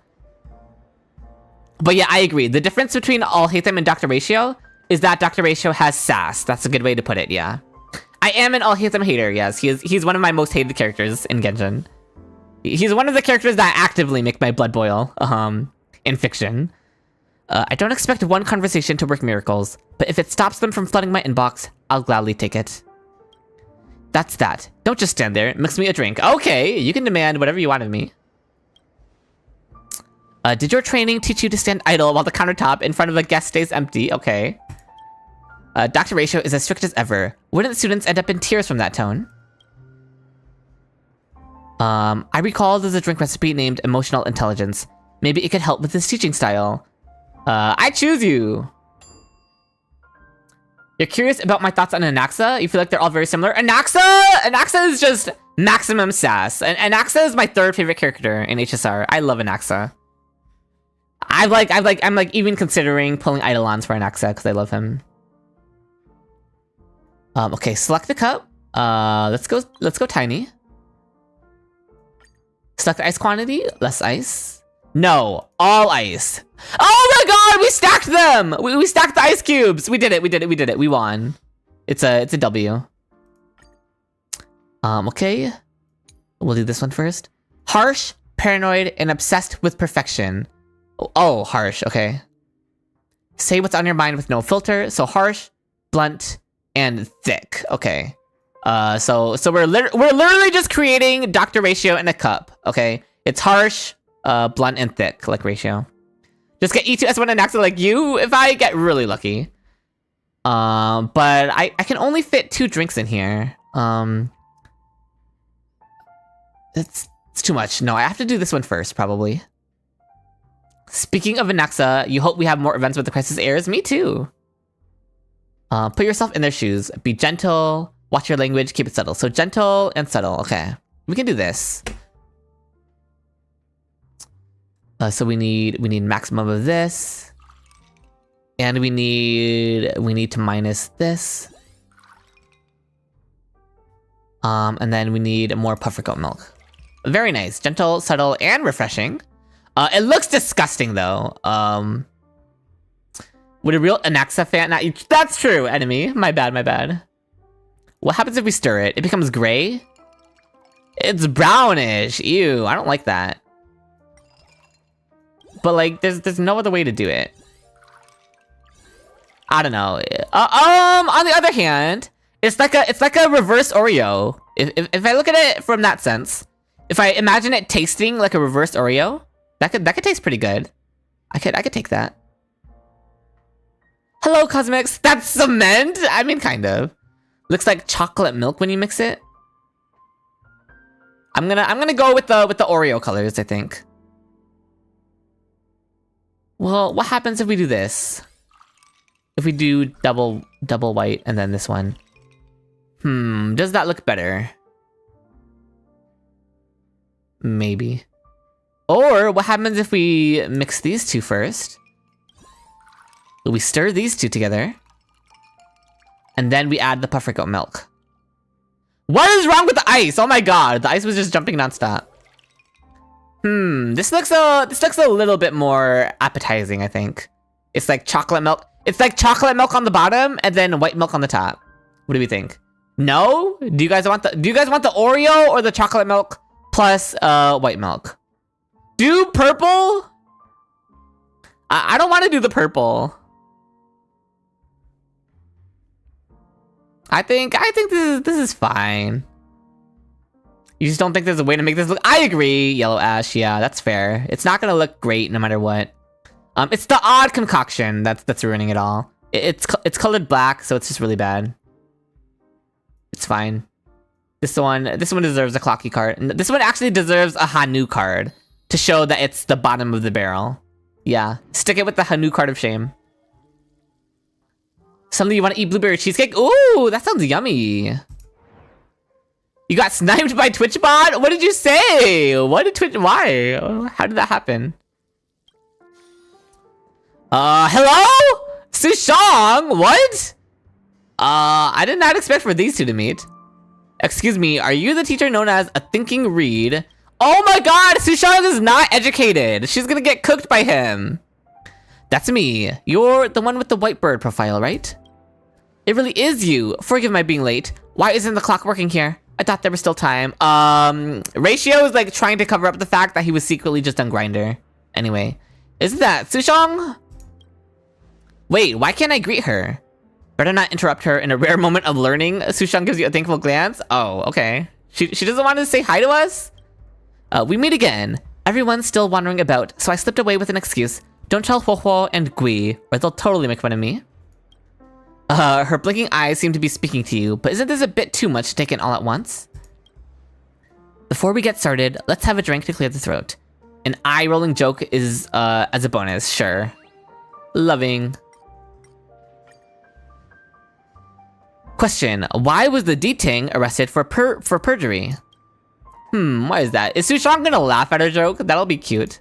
But yeah, I agree. The difference between Alhaitham and Dr. Ratio is that Dr. Ratio has sass. That's a good way to put it, yeah. I am an Alhaitham hater, yes. He's one of my most hated characters in Genshin. He's one of the characters that actively make my blood boil, in fiction. I don't expect one conversation to work miracles, but if it stops them from flooding my inbox, I'll gladly take it. That's that. Don't just stand there. Mix me a drink. Okay, you can demand whatever you want of me. Did your training teach you to stand idle while the countertop in front of a guest stays empty? Okay. Dr. Ratio is as strict as ever. Wouldn't students end up in tears from that tone? I recall there's a drink recipe named Emotional Intelligence. Maybe it could help with his teaching style. I choose you. You're curious about my thoughts on Anaxa? You feel like they're all very similar? Anaxa is just maximum sass. And Anaxa is my third favorite character in HSR. I love Anaxa. I'm like even considering pulling Eidolons for Anaxa because I love him. Okay, select the cup. Let's go tiny. Select the ice quantity, less ice. No, all ice. Oh my god, we stacked them! We stacked the ice cubes! We did it. We won. It's a W. Okay. We'll do this one first. Harsh, paranoid, and obsessed with perfection. Oh, harsh, okay. Say what's on your mind with no filter. So harsh, blunt, and thick. Okay. So we're literally just creating Dr. Ratio in a cup. Okay. It's harsh, blunt, and thick, like Ratio. Just get E2S1 and Anaxa like you if I get really lucky. But I can only fit 2 drinks in here. It's too much. No, I have to do this one first, probably. Speaking of Anaxa, you hope we have more events with the Crisis Heirs? Me too. Put yourself in their shoes. Be gentle. Watch your language. Keep it subtle. So gentle and subtle. Okay. We can do this. So we need maximum of this. And we need to minus this. And then we need more puffer goat milk. Very nice. Gentle, subtle, and refreshing. It looks disgusting though. Would a real Anaxa fan not eat? That's true, enemy. My bad. What happens if we stir it? It becomes gray? It's brownish. Ew, I don't like that. But like, there's no other way to do it. I don't know. On the other hand, it's like a reverse Oreo. If I look at it from that sense, if I imagine it tasting like a reverse Oreo, that could taste pretty good. I could take that. Hello, Cosmics. That's cement. I mean, kind of. Looks like chocolate milk when you mix it. I'm gonna go with the Oreo colors, I think. Well, what happens if we do this? If we do double white and then this one. Does that look better? Maybe. Or what happens if we mix these two first? We stir these two together. And then we add the puffer goat milk. What is wrong with the ice? Oh my god, the ice was just jumping nonstop. This looks a little bit more appetizing, I think. It's like chocolate milk. It's like chocolate milk on the bottom and then white milk on the top. What do we think? No? Do you guys want the Oreo or the chocolate milk plus white milk? Do purple? I don't want to do the purple. I think this is fine. You just don't think there's a way to make this look? I agree, Yellow Ash. Yeah, that's fair. It's not gonna look great no matter what. It's the odd concoction that's ruining it all. It's colored black, so it's just really bad. It's fine. This one deserves a Clocky card. This one actually deserves a Hanu card to show that it's the bottom of the barrel. Yeah, stick it with the Hanu card of shame. Suddenly you want to eat blueberry cheesecake? Ooh, that sounds yummy. You got sniped by TwitchBot? What did you say? Why? How did that happen? Hello? Sushong? What? I did not expect for these two to meet. Excuse me, are you the teacher known as a thinking reed? Oh my god, Siobhan is not educated. She's gonna get cooked by him. That's me. You're the one with the white bird profile, right? It really is you. Forgive my being late. Why isn't the clock working here? I thought there was still time. Ratio is like trying to cover up the fact that he was secretly just on Grindr. Anyway, isn't that Siobhan? Wait, why can't I greet her? Better not interrupt her in a rare moment of learning. Siobhan gives you a thankful glance. Oh, okay. She doesn't want to say hi to us? We meet again. Everyone's still wandering about, so I slipped away with an excuse. Don't tell Huohuo and Gui, or they'll totally make fun of me. Her blinking eyes seem to be speaking to you, but isn't this a bit too much to take in all at once? Before we get started, let's have a drink to clear the throat. An eye-rolling joke is, as a bonus, sure. Loving. Question, why was the D-Ting arrested for perjury? Why is that? Is Siobhan gonna laugh at her joke? That'll be cute.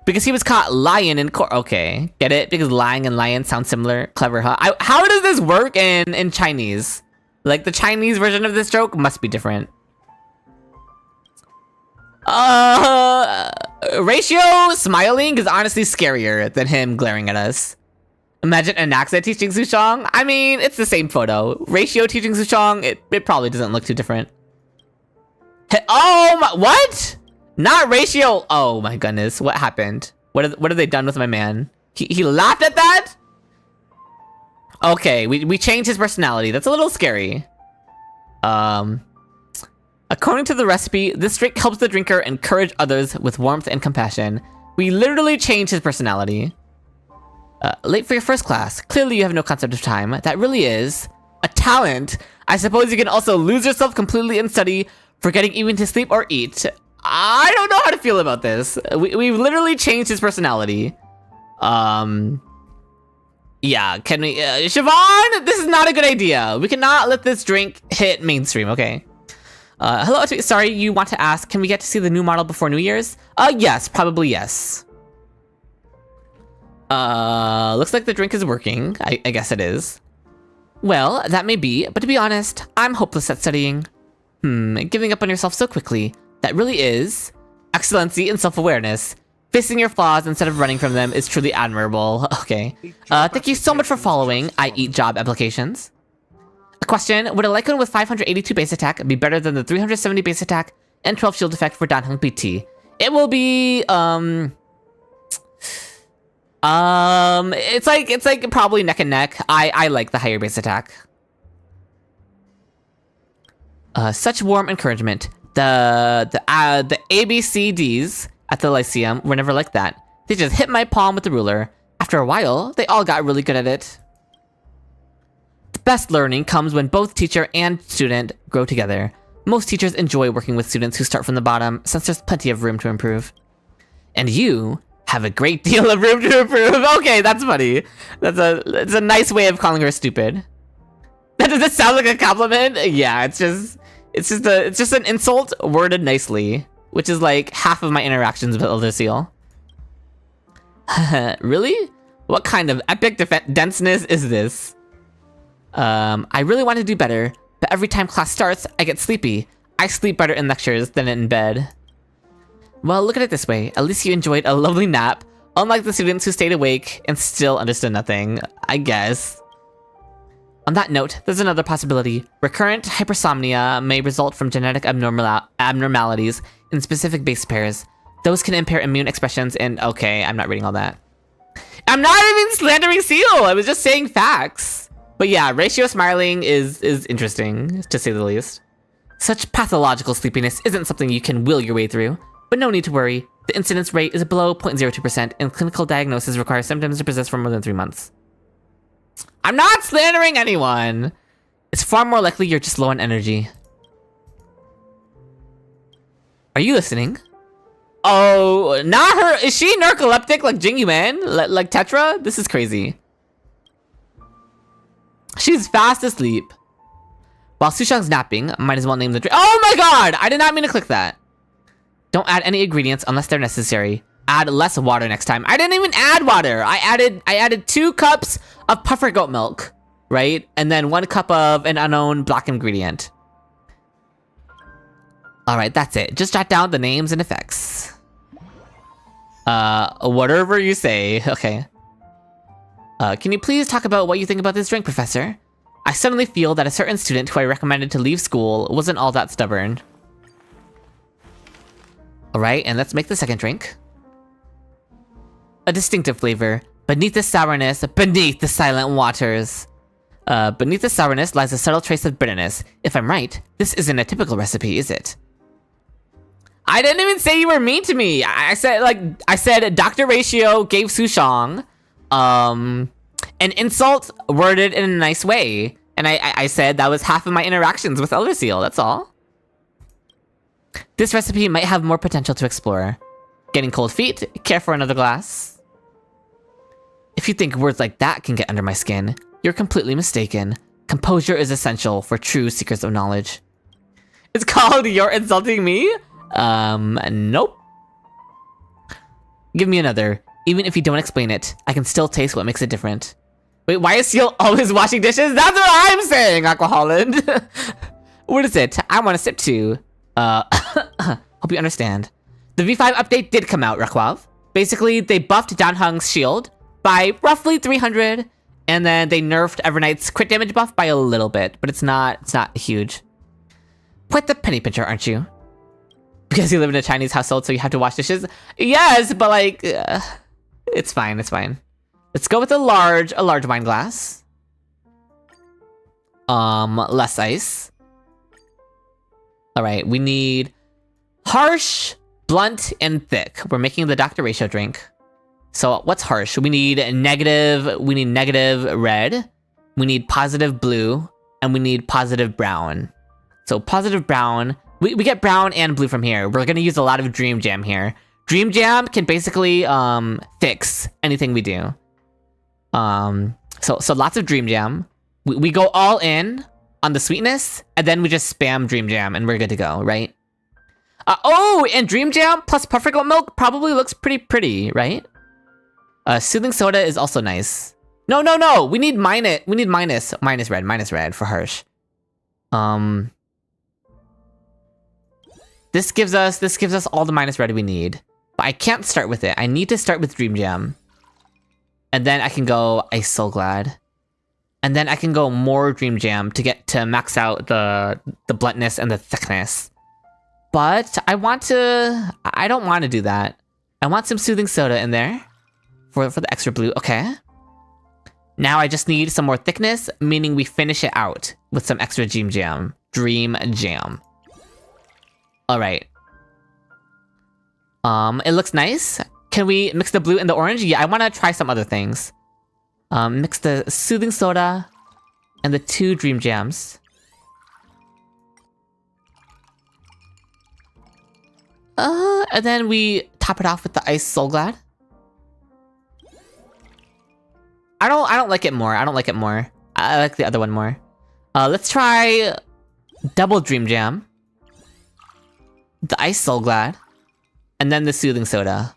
Because he was caught lying in court. Okay, get it? Because lying and lion sound similar. Clever, huh? How does this work in Chinese? Like, the Chinese version of this joke must be different. Ratio smiling is honestly scarier than him glaring at us. Imagine Anaxa teaching Siobhan. I mean, it's the same photo. Ratio teaching Siobhan, it probably doesn't look too different. Oh my, what? Not Ratio. Oh my goodness, what happened? What have they done with my man? He laughed at that? Okay, we changed his personality. That's a little scary. According to the recipe, this drink helps the drinker encourage others with warmth and compassion. We literally changed his personality. Late for your first class. Clearly you have no concept of time. That really is a talent. I suppose you can also lose yourself completely in study, forgetting even to sleep or eat. I don't know how to feel about this. We've literally changed his personality. Yeah, can we... Siobhan, this is not a good idea. We cannot let this drink hit mainstream, okay? Hello, sorry, you want to ask, can we get to see the new model before New Year's? Yes, probably yes. Looks like the drink is working. I guess it is. Well, that may be, but to be honest, I'm hopeless at studying. Giving up on yourself so quickly. That really is excellency and self-awareness. Facing your flaws instead of running from them is truly admirable. Okay. Thank you so much for following I Eat Job applications. A question, would a Lycan with 582 base attack be better than the 370 base attack and 12 shield effect for Dan Heng PT? It will be, it's like probably neck and neck. I like the higher base attack. Such warm encouragement. The ABCDs at the Lyceum were never like that. They just hit my palm with the ruler. After a while, they all got really good at it. The best learning comes when both teacher and student grow together. Most teachers enjoy working with students who start from the bottom, since there's plenty of room to improve. And you have a great deal of room to improve. Okay, that's funny. It's a nice way of calling her stupid. Does this sound like a compliment? Yeah, it's just an insult worded nicely, which is like half of my interactions with Elder Seal. Really? What kind of epic denseness is this? I really want to do better, but every time class starts, I get sleepy. I sleep better in lectures than in bed. Well, look at it this way. At least you enjoyed a lovely nap, unlike the students who stayed awake and still understood nothing, I guess. On that note, there's another possibility. Recurrent hypersomnia may result from genetic abnormalities in specific base pairs. Those can impair immune expressions and... Okay, I'm not reading all that. I'm not even slandering Seal! I was just saying facts! But yeah, ratio smiling is interesting, to say the least. Such pathological sleepiness isn't something you can will your way through, but no need to worry. The incidence rate is below 0.02% and clinical diagnosis requires symptoms to persist for more than 3 months. I'm not slandering anyone! It's far more likely you're just low on energy. Are you listening? Oh, not her! Is she narcoleptic like Jing Yuan? Like Tetra? This is crazy. She's fast asleep. While Sushang's napping, might as well name the drink. Oh my god! I did not mean to click that. Don't add any ingredients unless they're necessary. Add less water next time. I didn't even add water. I added 2 cups of puffer goat milk, right? And then 1 cup of an unknown black ingredient. Alright, that's it. Just jot down the names and effects. Whatever you say. Okay. Can you please talk about what you think about this drink, Professor? I suddenly feel that a certain student who I recommended to leave school wasn't all that stubborn. Alright, and let's make the second drink. A distinctive flavor. Beneath the sourness, beneath the silent waters. Beneath the sourness lies a subtle trace of bitterness. If I'm right, this isn't a typical recipe, is it? I didn't even say you were mean to me. I said Dr. Ratio gave Sushong an insult worded in a nice way. And I said that was half of my interactions with Elder Seal, that's all. This recipe might have more potential to explore. Getting cold feet, care for another glass? If you think words like that can get under my skin, you're completely mistaken. Composure is essential for true seekers of knowledge. It's called You're Insulting Me? Nope. Give me another. Even if you don't explain it, I can still taste what makes it different. Wait, why is Seal always washing dishes? That's what I'm saying, Aqua Holland! What is it? I want to sip too. Hope you understand. The V5 update did come out, Rakwav. Basically, they buffed Dan Heng's shield by roughly 300, and then they nerfed Evernight's crit damage buff by a little bit, but it's not huge. Quite the penny pincher, aren't you? Because you live in a Chinese household, so you have to wash dishes? Yes, but like, it's fine, it's fine. Let's go with a large wine glass. Less ice. Alright, we need harsh, blunt, and thick. We're making the Dr. Ratio drink. So what's harsh? We need negative red, we need positive blue, and we need positive brown. So positive brown, we get brown and blue from here. We're gonna use a lot of Dream Jam here. Dream Jam can basically fix anything we do. So lots of Dream Jam. We go all in on the sweetness, and then we just spam Dream Jam, and we're good to go, right? Oh, and Dream Jam plus Perfect Oat Milk probably looks pretty, right? Soothing Soda is also nice. No, we need minus red for harsh. This gives us all the minus red we need. But I can't start with it. I need to start with Dream Jam. And then I can go Ice Soul Glad. And then I can go more Dream Jam to max out the bluntness and the thickness. But I don't want to do that. I want some Soothing Soda in there for the extra blue. Okay. Now I just need some more thickness, meaning we finish it out with some extra Dream Jam. Dream Jam. Alright. It looks nice. Can we mix the blue and the orange? Yeah, I want to try some other things. Mix the Soothing Soda and the 2 Dream Jams. And then we top it off with the Ice Soul Glad. I don't like it more. I like the other one more. Let's try double Dream Jam, the Ice Soul Glad, and then the Soothing Soda.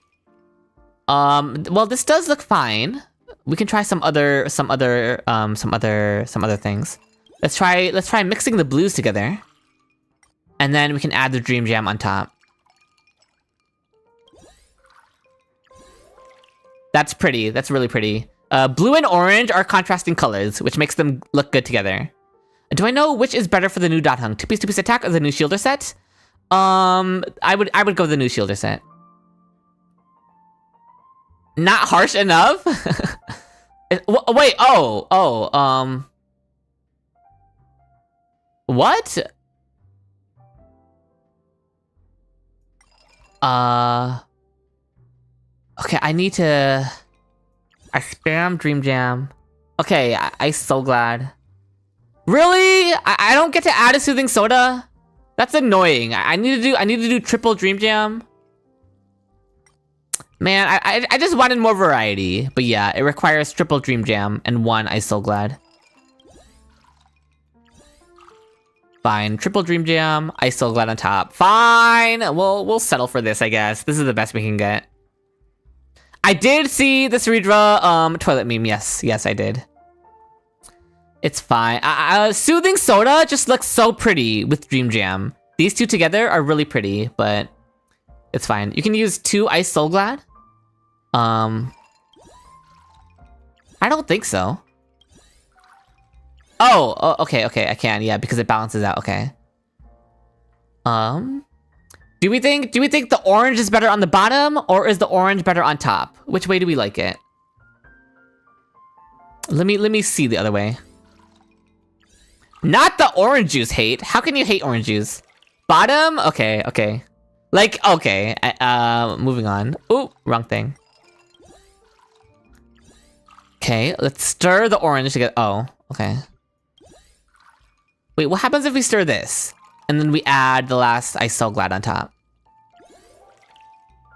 Well, this does look fine. We can try some other things. Let's try mixing the blues together, and then we can add the Dream Jam on top. That's pretty. That's really pretty. Blue and orange are contrasting colors, which makes them look good together. Do I know which is better for the new Dan Heng? 2-piece attack or the new shielder set? I would go the new shielder set. Not harsh enough? Wait, what? Okay, I spam Dream Jam. Okay, I'm so glad. Really? I don't get to add a Soothing Soda? That's annoying. I need to do triple Dream Jam. Man, I just wanted more variety. But yeah, it requires triple Dream Jam and 1 Ice Soul Glad. Fine, triple Dream Jam, Ice Soul Glad on top. Fine, we'll settle for this, I guess. This is the best we can get. I did see the Ceredra toilet meme. Yes, I did. It's fine. Soothing Soda just looks so pretty with Dream Jam. These two together are really pretty, but it's fine. You can use 2 Ice Soul Glad. I don't think so. Oh, okay, I can, yeah, because it balances out, okay. Do we think the orange is better on the bottom, or is the orange better on top? Which way do we like it? Let me see the other way. Not the orange juice hate. How can you hate orange juice? Bottom? Okay. Like, okay. Moving on. Ooh, wrong thing. Okay, let's stir the orange to get... Oh, okay. Wait, what happens if we stir this? And then we add the last Ice Soul Glad on top.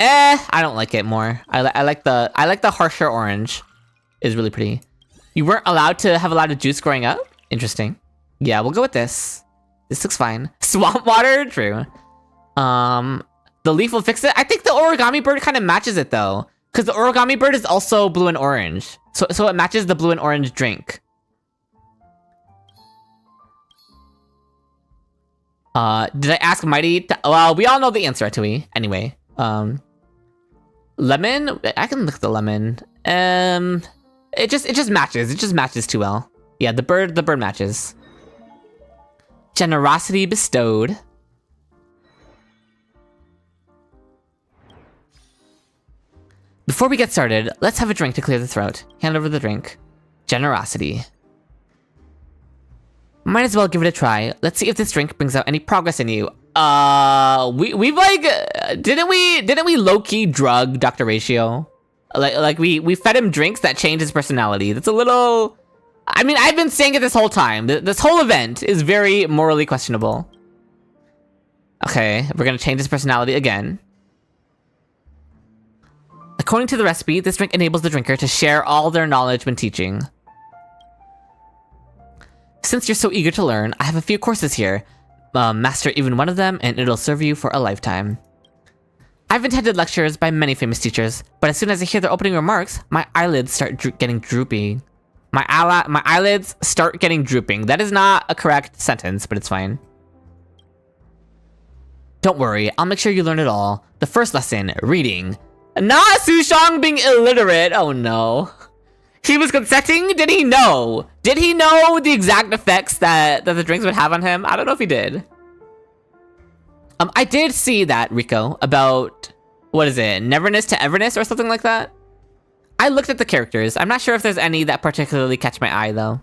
I don't like it more. I like the harsher orange. It's really pretty. You weren't allowed to have a lot of juice growing up? Interesting. Yeah, we'll go with this. This looks fine. Swamp water? True. The leaf will fix it? I think the origami bird kind of matches it though. Because the origami bird is also blue and orange. So it matches the blue and orange drink. Did I ask Mighty? Well, we all know the answer to we. Anyway, lemon. I can lick the lemon. It just matches. It just matches too well. Yeah, the bird matches. Generosity bestowed. Before we get started, let's have a drink to clear the throat. Hand over the drink. Generosity. Might as well give it a try. Let's see if this drink brings out any progress in you. We've like, didn't we low-key drug Dr. Ratio? Like we fed him drinks that changed his personality. That's a little... I mean, I've been saying it this whole time. This whole event is very morally questionable. Okay, we're gonna change his personality again. According to the recipe, this drink enables the drinker to share all their knowledge when teaching. Since you're so eager to learn, I have a few courses here. Master even one of them, and it'll serve you for a lifetime. I've attended lectures by many famous teachers, but as soon as I hear their opening remarks, my eyelids start getting droopy. My eyelids start getting drooping. That is not a correct sentence, but it's fine. Don't worry, I'll make sure you learn it all. The first lesson, reading. Not Sushang being illiterate. Oh no. He was consenting? Did he know? Did he know the exact effects that the drinks would have on him? I don't know if he did. I did see that, Rico, about, what is it, Neverness to Everness or something like that? I looked at the characters. I'm not sure if there's any that particularly catch my eye, though.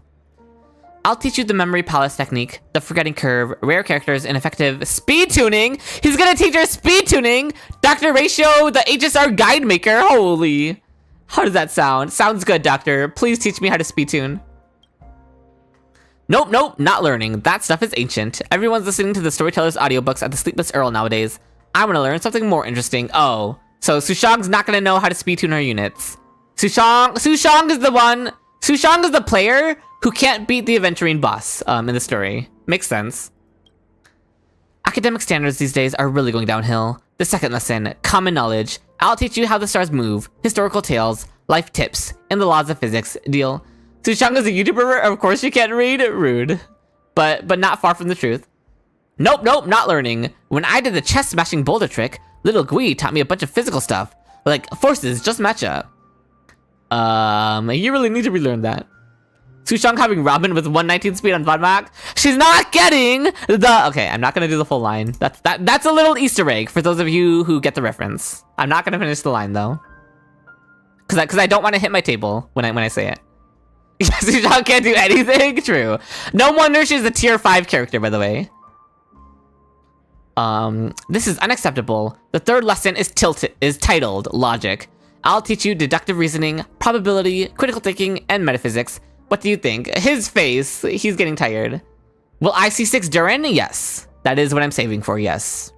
I'll teach you the Memory Palace technique, the Forgetting Curve, rare characters, and effective speed tuning. He's gonna teach her speed tuning! Dr. Ratio, the HSR guide maker, holy. How does that sound? Sounds good, Doctor. Please teach me how to speed tune. Nope, not learning. That stuff is ancient. Everyone's listening to the Storyteller's audiobooks at the Sleepless Earl nowadays. I want to learn something more interesting. Oh, so Sushang's not gonna know how to speed tune her units. Sushang is the one. Sushang is the player who can't beat the Aventurine boss in the story. Makes sense. Academic standards these days are really going downhill. The second lesson, common knowledge. I'll teach you how the stars move, historical tales, life tips, and the laws of physics. Deal. Sushang is a YouTuber, of course you can't read. Rude. But not far from the truth. Nope, not learning. When I did the chest smashing boulder trick, little Gui taught me a bunch of physical stuff. Like, forces just match up. You really need to relearn that. Sushang having Robin with 119 speed on Vodmak. She's not getting the... Okay, I'm not gonna do the full line. That's a little Easter egg for those of you who get the reference. I'm not gonna finish the line though. Cause I don't want to hit my table when I say it. Sushang can't do anything? True. No wonder she's a tier 5 character, by the way. This is unacceptable. The third lesson is titled Logic. I'll teach you deductive reasoning, probability, critical thinking, and metaphysics. What do you think? His face, he's getting tired. Will I see 6 Durin? Yes. That is what I'm saving for, yes.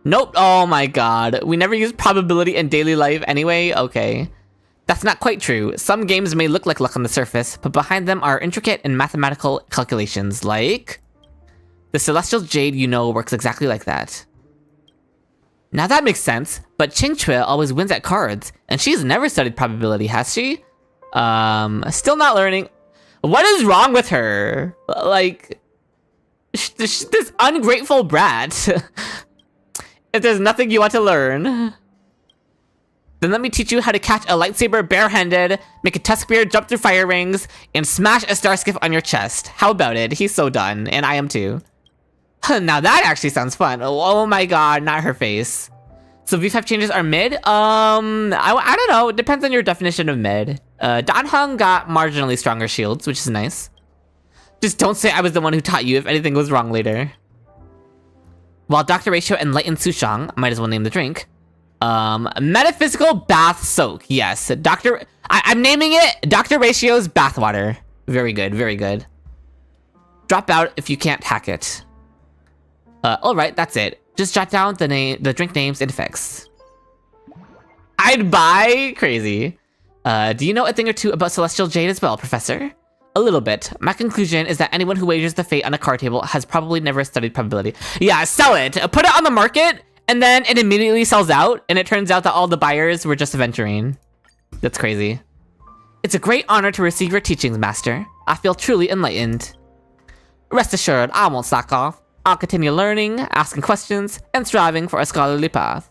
Nope, oh my god. We never use probability in daily life anyway? Okay. That's not quite true. Some games may look like luck on the surface, but behind them are intricate and mathematical calculations, like... The Celestial Jade you know works exactly like that. Now that makes sense, but Qingque always wins at cards, and she's never studied probability, has she? Still not learning. What is wrong with her? Like, This ungrateful brat. If there's nothing you want to learn, then let me teach you how to catch a lightsaber barehanded, make a tusk beard jump through fire rings, and smash a star skiff on your chest. How about it? He's so done, and I am too. Now that actually sounds fun. Oh my god, not her face. So V5 changes are mid? I don't know. It depends on your definition of mid. Dan Heng got marginally stronger shields, which is nice. Just don't say I was the one who taught you if anything goes wrong later. While Dr. Ratio enlightened Sushang, might as well name the drink. Metaphysical bath soak. Yes, I'm naming it Dr. Ratio's bathwater. Very good, very good. Drop out if you can't hack it. Alright, that's it. Just jot down the drink names and effects. I'd buy crazy. Do you know a thing or two about Celestial Jade as well, Professor? A little bit. My conclusion is that anyone who wagers the fate on a card table has probably never studied probability. Yeah, sell it. Put it on the market, and then it immediately sells out, and it turns out that all the buyers were just aventurine. That's crazy. It's a great honor to receive your teachings, Master. I feel truly enlightened. Rest assured, I won't slack off. I'll continue learning, asking questions, and striving for a scholarly path.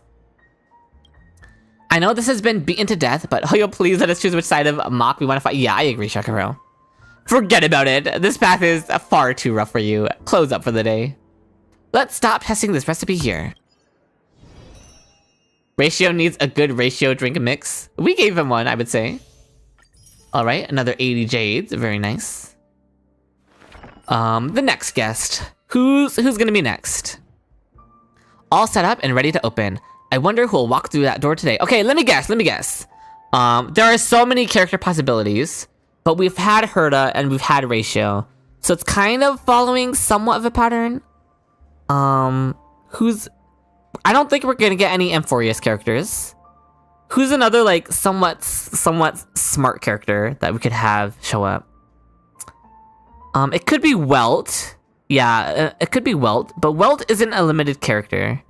I know this has been beaten to death, but Hoyo, please let us choose which side of Mach we want to fight. Yeah, I agree, Shakiro. Forget about it. This path is far too rough for you. Close up for the day. Let's stop testing this recipe here. Ratio needs a good ratio drink mix. We gave him one, I would say. Alright, another 80 jades. Very nice. The next guest. Who's gonna be next? All set up and ready to open. I wonder who'll walk through that door today. Okay, let me guess. There are so many character possibilities, but we've had Hera and we've had Ratio. So it's kind of following somewhat of a pattern. I don't think we're gonna get any Amphorius characters. Who's another, like, somewhat smart character that we could have show up? It could be Welt. Yeah, it could be Welt, but Welt isn't a limited character.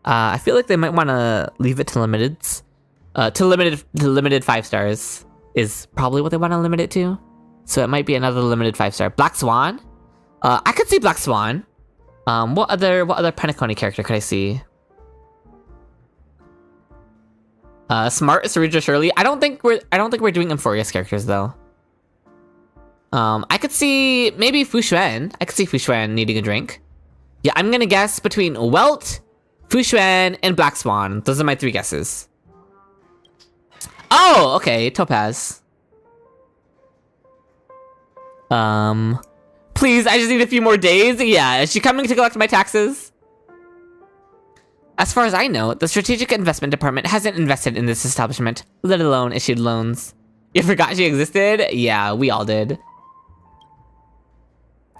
I feel like they might want to leave it to limiteds. To limited 5 stars is probably what they want to limit it to. So it might be another limited 5-star. Black Swan? I could see Black Swan. What other Penacony character could I see? Smart Sarija Shirley. I don't think we're doing Amphorius characters though. I could see maybe Fu Xuan. I could see Fu Xuan needing a drink. Yeah, I'm gonna guess between Welt, Fu Xuan, and Black Swan. Those are my 3 guesses. Oh, okay, Topaz. Please, I just need a few more days. Yeah, is she coming to collect my taxes? As far as I know, the Strategic Investment Department hasn't invested in this establishment, let alone issued loans. You forgot she existed? Yeah, we all did.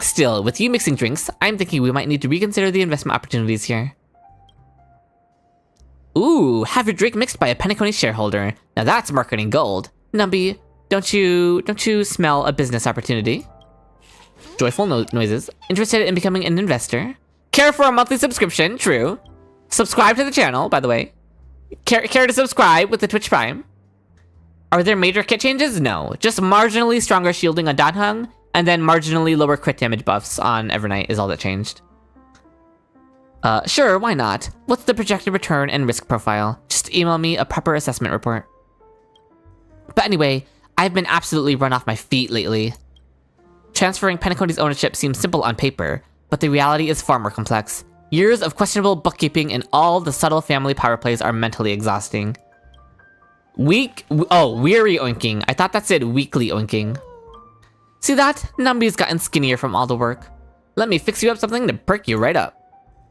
Still, with you mixing drinks, I'm thinking we might need to reconsider the investment opportunities here. Ooh, have your drink mixed by a Penacony shareholder. Now that's marketing gold. Numby, don't you smell a business opportunity? Joyful noises. Interested in becoming an investor? Care for a monthly subscription? True. Subscribe to the channel, by the way. Care to subscribe with the Twitch Prime? Are there major kit changes? No. Just marginally stronger shielding on Dan Heng, and then marginally lower crit damage buffs on Evernight is all that changed. Sure, why not? What's the projected return and risk profile? Just email me a proper assessment report. But anyway, I've been absolutely run off my feet lately. Transferring Penacony's ownership seems simple on paper, but the reality is far more complex. Years of questionable bookkeeping and all the subtle family power plays are mentally exhausting. Weary oinking. I thought that said weekly oinking. See that? Numby's gotten skinnier from all the work. Let me fix you up something to perk you right up.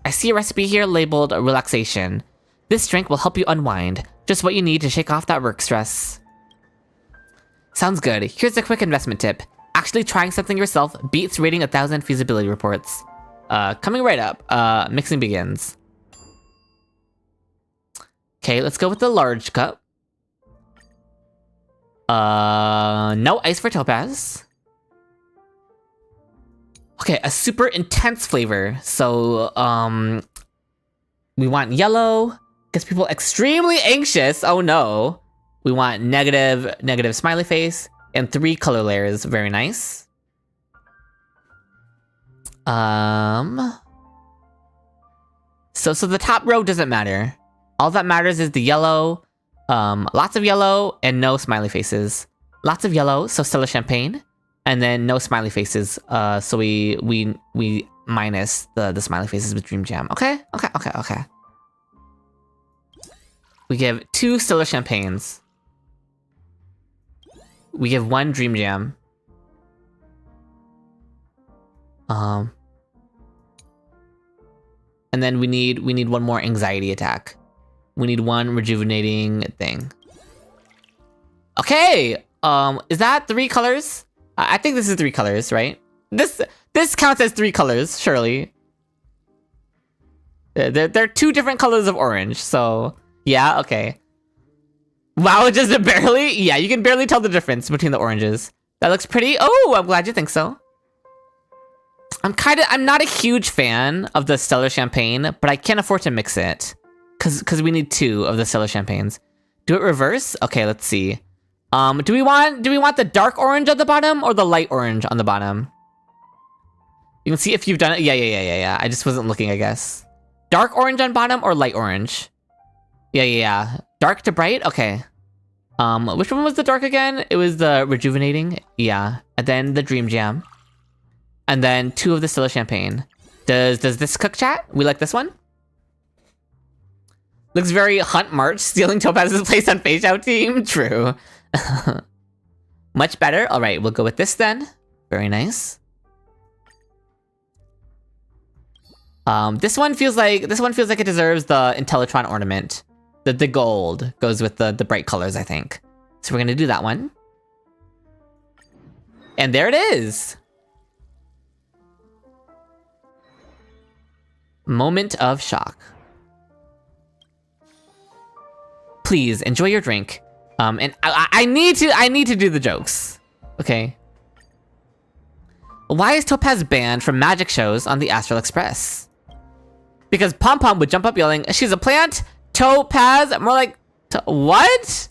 I see a recipe here labeled relaxation. This drink will help you unwind. Just what you need to shake off that work stress. Sounds good. Here's a quick investment tip. Actually trying something yourself beats reading 1,000 feasibility reports. Coming right up. Mixing begins. Okay, let's go with the large cup. No ice for Topaz. Okay, a super intense flavor. So, we want yellow. Gets people extremely anxious. Oh no. We want negative smiley face, and 3 color layers. Very nice. So the top row doesn't matter. All that matters is the yellow, lots of yellow and no smiley faces. Lots of yellow, so still a champagne, and then no smiley faces. So we minus the smiley faces with Dream Jam. Okay. We give 2 Stiller Champagnes. We give 1 Dream Jam. And then we need 1 more anxiety attack. We need 1 rejuvenating thing. Okay. Is that 3 colors? I think this is 3 colors, right? This counts as 3 colors, surely. They're 2 different colors of orange, so yeah, okay. Wow, just barely? Yeah, you can barely tell the difference between the oranges. That looks pretty. Oh, I'm glad you think so. I'm not a huge fan of the Stellar Champagne, but I can't afford to mix it. Cause we need 2 of the Stellar Champagnes. Do it reverse? Okay, let's see. Do we want the dark orange on the bottom or the light orange on the bottom? You can see if you've done it. Yeah. I just wasn't looking, I guess. Dark orange on bottom or light orange? Yeah. Dark to bright? Okay. Which one was the dark again? It was the rejuvenating. Yeah. And then the Dream Jam. And then 2 of the Stiller Champagne. Does this cook, chat? We like this one? Looks very Hunt March, stealing Topaz's place on Phase Out team. True. Much better. All right, we'll go with this then. Very nice. This one feels like it deserves the Intellitron ornament. The gold goes with the bright colors, I think. So we're gonna do that one. And there it is. Moment of shock. Please enjoy your drink. And I need to do the jokes. Okay. Why is Topaz banned from magic shows on the Astral Express? Because Pom Pom would jump up yelling, "She's a plant, Topaz." More like, what?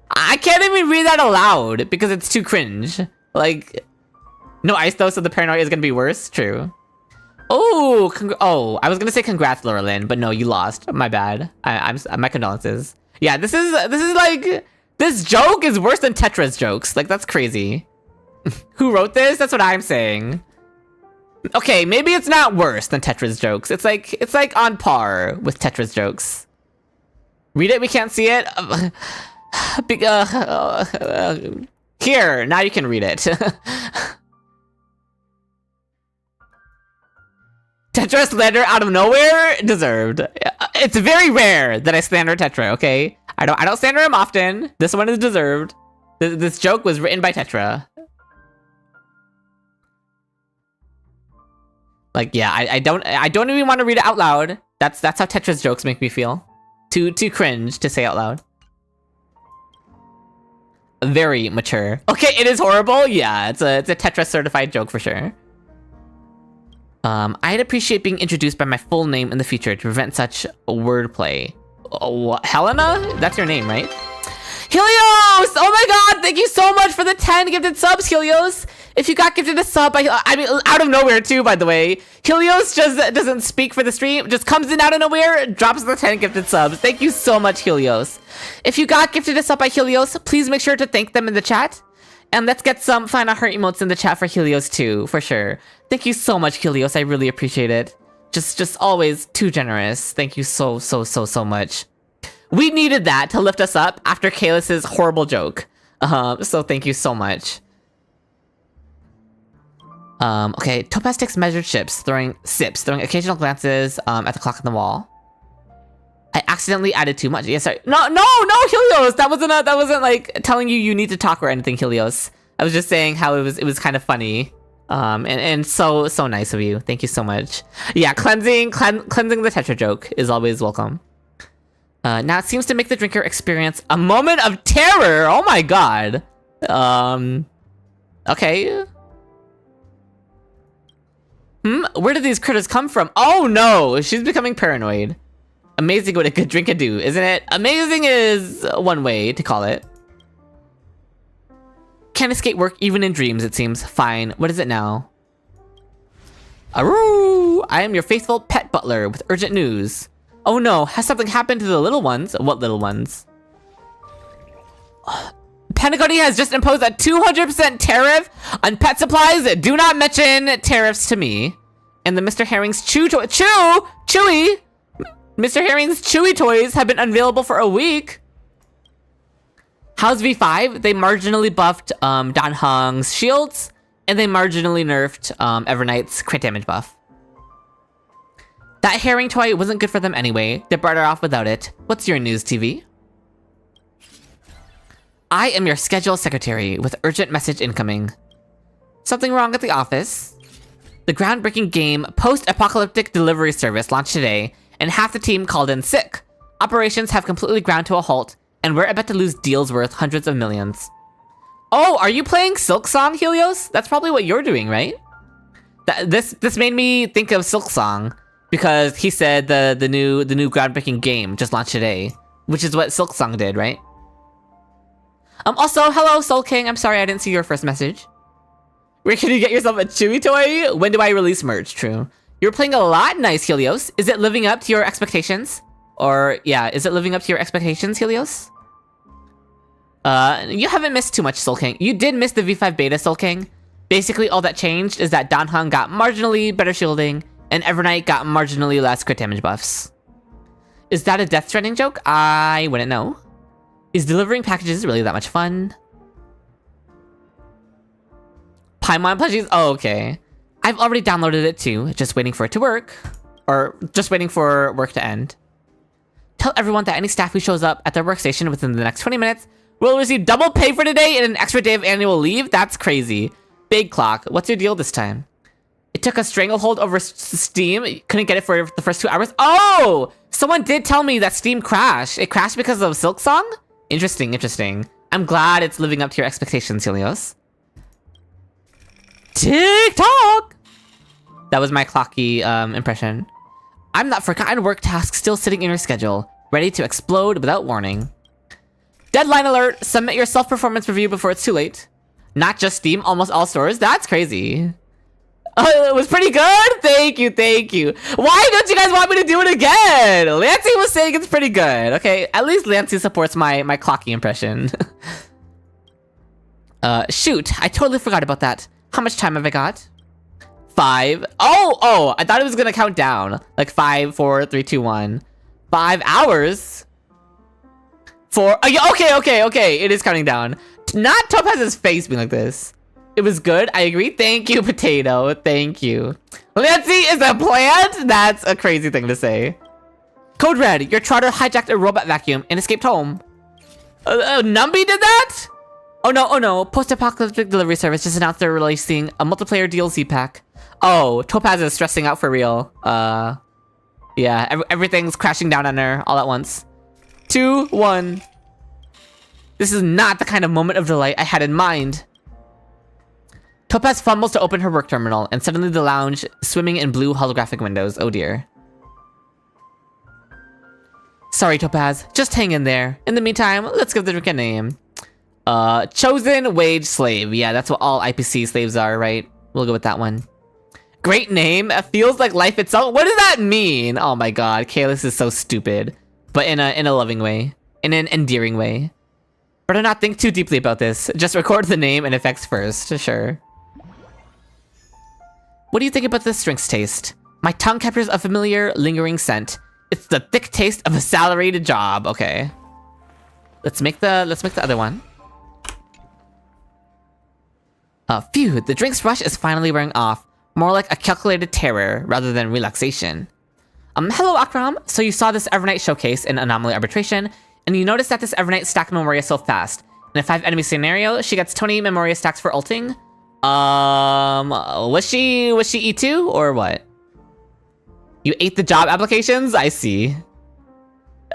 I can't even read that aloud because it's too cringe. Like, no ice though, so the paranoia is gonna be worse. True. Oh, I was gonna say congrats, Laurelyn, but no, you lost. My bad. I'm my condolences. Yeah, this is like, this joke is worse than Tetra's jokes. Like, that's crazy. Who wrote this? That's what I'm saying. Okay, maybe it's not worse than Tetra's jokes. It's like on par with Tetra's jokes. Read it. We can't see it. Here, now you can read it. Tetra slander out of nowhere? Deserved. It's very rare that I slander Tetra, okay? I don't slander him often. This one is deserved. This joke was written by Tetra. Like, yeah, I don't even want to read it out loud. That's how Tetra's jokes make me feel. Too cringe to say out loud. Very mature. Okay, it is horrible. Yeah, it's a Tetra certified joke for sure. I'd appreciate being introduced by my full name in the future to prevent such wordplay. Oh, Helena? That's your name, right? Helios! Oh my god, thank you so much for the 10 gifted subs, Helios! If you got gifted a sub, I mean, out of nowhere too, by the way. Helios just doesn't speak for the stream, just comes in out of nowhere, drops the 10 gifted subs. Thank you so much, Helios. If you got gifted a sub by Helios, please make sure to thank them in the chat. And let's get some final heart emotes in the chat for Helios too, for sure. Thank you so much, Helios. I really appreciate it. Just always too generous. Thank you so much. We needed that to lift us up after Kalis's horrible joke. So thank you so much. Okay, Topaz takes measured throwing occasional glances at the clock on the wall. I accidentally added too much. Yeah, sorry. No, Helios. That wasn't like telling you need to talk or anything, Helios. I was just saying how it was kind of funny. And so nice of you. Thank you so much. Yeah, cleansing the Tetra joke is always welcome. Now it seems to make the drinker experience a moment of terror. Oh my god. Okay. Where did these critters come from? Oh no, she's becoming paranoid. Amazing what a good drink can do, isn't it? Amazing is one way to call it. Can't escape work even in dreams, it seems. Fine. What is it now? Aroo! I am your faithful pet butler with urgent news. Oh no, has something happened to the little ones? What little ones? Panagotti has just imposed a 200% tariff on pet supplies. Do not mention tariffs to me. And the Mr. Herring's Chewy! Mr. Herring's Chewy toys have been unavailable for a week. How's V5? They marginally buffed Dan Heng's shields, and they marginally nerfed Evernight's crit damage buff. That herring toy wasn't good for them anyway. They're better off without it. What's your news, TV? I am your schedule secretary with urgent message incoming. Something wrong at the office? The groundbreaking game Post-Apocalyptic Delivery Service launched today, and half the team called in sick. Operations have completely ground to a halt, and we're about to lose deals worth hundreds of millions. Oh, are you playing Silksong, Helios? That's probably what you're doing, right? This made me think of Silksong, because he said the new groundbreaking game just launched today, which is what Silksong did, right? Also, hello, Soul King. I'm sorry I didn't see your first message. Where can you get yourself a Chewy toy? When do I release merch? True. You're playing a lot, nice, Helios. Is it living up to your expectations? Or, yeah, is it living up to your expectations, Helios? You haven't missed too much, Soul King. You did miss the V5 beta, Soul King. Basically, all that changed is that Dan Heng got marginally better shielding, and Evernight got marginally less crit damage buffs. Is that a Death Stranding joke? I wouldn't know. Is delivering packages really that much fun? Paimon plushies? Oh, okay. I've already downloaded it too, just waiting for it to work. Or just waiting for work to end. Tell everyone that any staff who shows up at their workstation within the next 20 minutes will receive double pay for today and an extra day of annual leave? That's crazy. Big Clock, what's your deal this time? It took a stranglehold over Steam. Couldn't get it for the first 2 hours. Oh! Someone did tell me that Steam crashed. It crashed because of Silksong? Interesting, interesting. I'm glad it's living up to your expectations, Helios. TikTok! That was my clocky impression. I'm that forgotten work task still sitting in your schedule, ready to explode without warning. Deadline alert! Submit your self-performance review before it's too late. Not just Steam, almost all stores? That's crazy. It was pretty good? Thank you, thank you. Why don't you guys want me to do it again? Lancey was saying it's pretty good. Okay, at least Lancey supports my clocky impression. Shoot, I totally forgot about that. How much time have I got? 5. Oh, I thought it was gonna count down. Like 5, 4, 3, 2, 1. 5 hours? 4. Oh, yeah, okay. It is counting down. Not Topaz's face being like this. It was good. I agree. Thank you, Potato. Thank you. Lancey is a plant? That's a crazy thing to say. Code Red, your trotter hijacked a robot vacuum and escaped home. Numby did that? Oh no. Post-Apocalyptic Delivery Service just announced they're releasing a multiplayer DLC pack. Oh, Topaz is stressing out for real. Yeah, everything's crashing down on her all at once. 2, 1. This is not the kind of moment of delight I had in mind. Topaz fumbles to open her work terminal, and suddenly the lounge swimming in blue holographic windows. Oh dear. Sorry, Topaz. Just hang in there. In the meantime, let's give the drink a name. Chosen Wage Slave. Yeah, that's what all IPC slaves are, right? We'll go with that one. Great name. It feels like life itself. What does that mean? Oh my god, Kalis is so stupid. But in a loving way. In an endearing way. Better not think too deeply about this. Just record the name and effects first. Sure. What do you think about this drink's taste? My tongue captures a familiar, lingering scent. It's the thick taste of a salaried job. Okay. Let's make the other one. Phew, the drink's rush is finally wearing off. More like a calculated terror rather than relaxation. Hello Akram. So you saw this Evernight showcase in Anomaly Arbitration, and you noticed that this Evernight stacked Memoria so fast. In a 5 enemy scenario, she gets 20 Memoria stacks for ulting. Was she E2 or what? You ate the job applications? I see.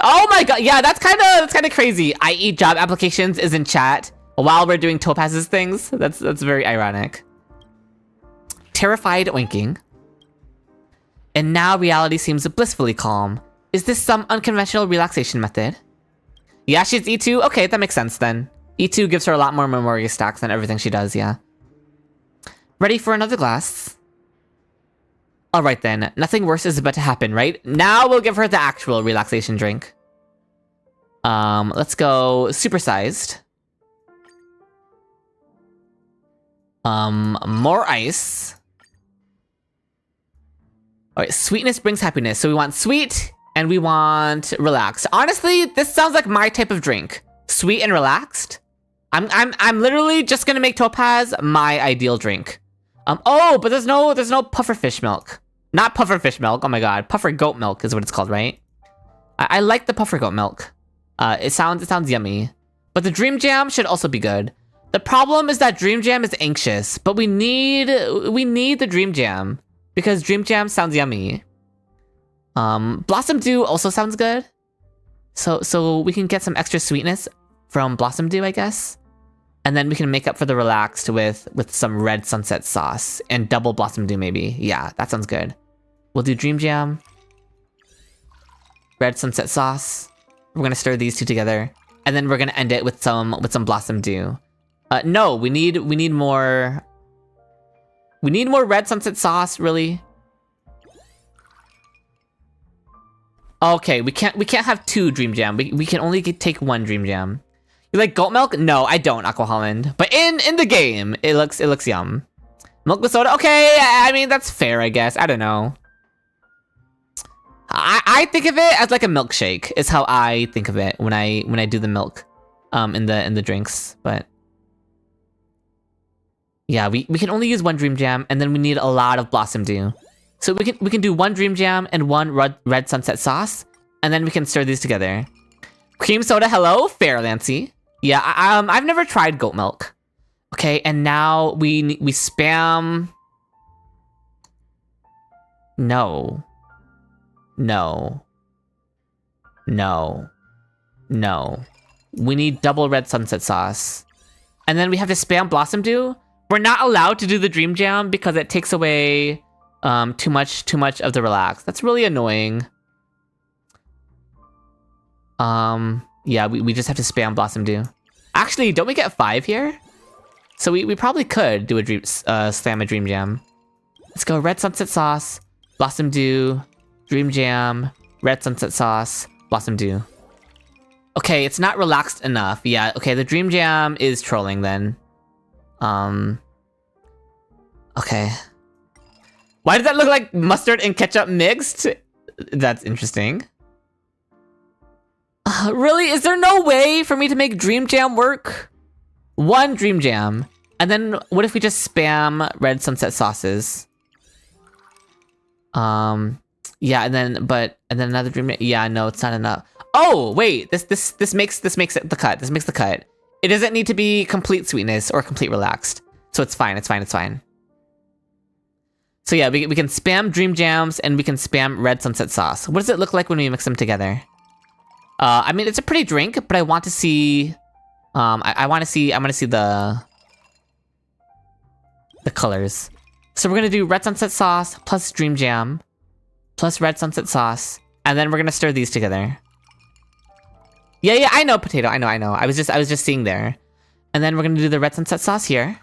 Oh my god, yeah, that's kind of crazy. I eat job applications is in chat while we're doing Topaz's things. That's very ironic. Terrified winking. And now reality seems blissfully calm. Is this some unconventional relaxation method? Yeah, she's E2. Okay, that makes sense then. E2 gives her a lot more Memoria stacks than everything she does, yeah. Ready for another glass? All right then, nothing worse is about to happen, right? Now we'll give her the actual relaxation drink. Let's go supersized. More ice. All right, sweetness brings happiness. So we want sweet and we want relaxed. Honestly, this sounds like my type of drink. Sweet and relaxed. I'm literally just gonna make Topaz my ideal drink. Oh, but there's no pufferfish milk. Not pufferfish milk. Oh my god, puffer goat milk is what it's called, right? I like the puffer goat milk. It sounds yummy. But the dream jam should also be good. The problem is that dream jam is anxious, but we need the dream jam because dream jam sounds yummy. Blossom Dew also sounds good. So we can get some extra sweetness from Blossom Dew, I guess. And then we can make up for the relaxed with some red sunset sauce and double Blossom Dew maybe. Yeah, that sounds good. We'll do dream jam. Red sunset sauce. We're gonna stir these two together. And then we're gonna end it with some Blossom Dew. No, we need more. We need more red sunset sauce, really. Okay, we can't have two dream jam. We can only take one dream jam. You like goat milk? No, I don't, Aqua Holland. But in the game, it looks yum. Milk with soda? Okay, I mean that's fair, I guess. I don't know. I think of it as like a milkshake. Is how I think of it when I do the milk, in the drinks. But yeah, we can only use one dream jam, and then we need a lot of Blossom Dew. So we can do one dream jam and one red sunset sauce, and then we can stir these together. Cream soda, hello, fair, Lancy. Yeah, I've never tried goat milk. Okay, and now we spam. No. We need double red sunset sauce, and then we have to spam Blossom Dew. We're not allowed to do the dream jam because it takes away too much of the relax. That's really annoying. Yeah, we just have to spam Blossom Dew. Actually, don't we get 5 here? So we probably could do a slam a dream jam. Let's go red sunset sauce, Blossom Dew, dream jam, red sunset sauce, Blossom Dew. Okay, it's not relaxed enough. Yeah, okay, the dream jam is trolling then. Okay. Why does that look like mustard and ketchup mixed? That's interesting. Really? Is there no way for me to make dream jam work? One dream jam. And then what if we just spam red sunset sauces? Yeah, and then another dream. Yeah, no, it's not enough. Oh, wait. This makes it the cut. This makes the cut. It doesn't need to be complete sweetness or complete relaxed. So it's fine. It's fine. So yeah, we can spam dream jams and we can spam red sunset sauce. What does it look like when we mix them together? I mean, it's a pretty drink, but I want to see. I want to see the colors. So we're gonna do red sunset sauce plus dream jam, plus red sunset sauce, and then we're gonna stir these together. Yeah, I know potato. I know. I was just seeing there, and then we're gonna do the red sunset sauce here,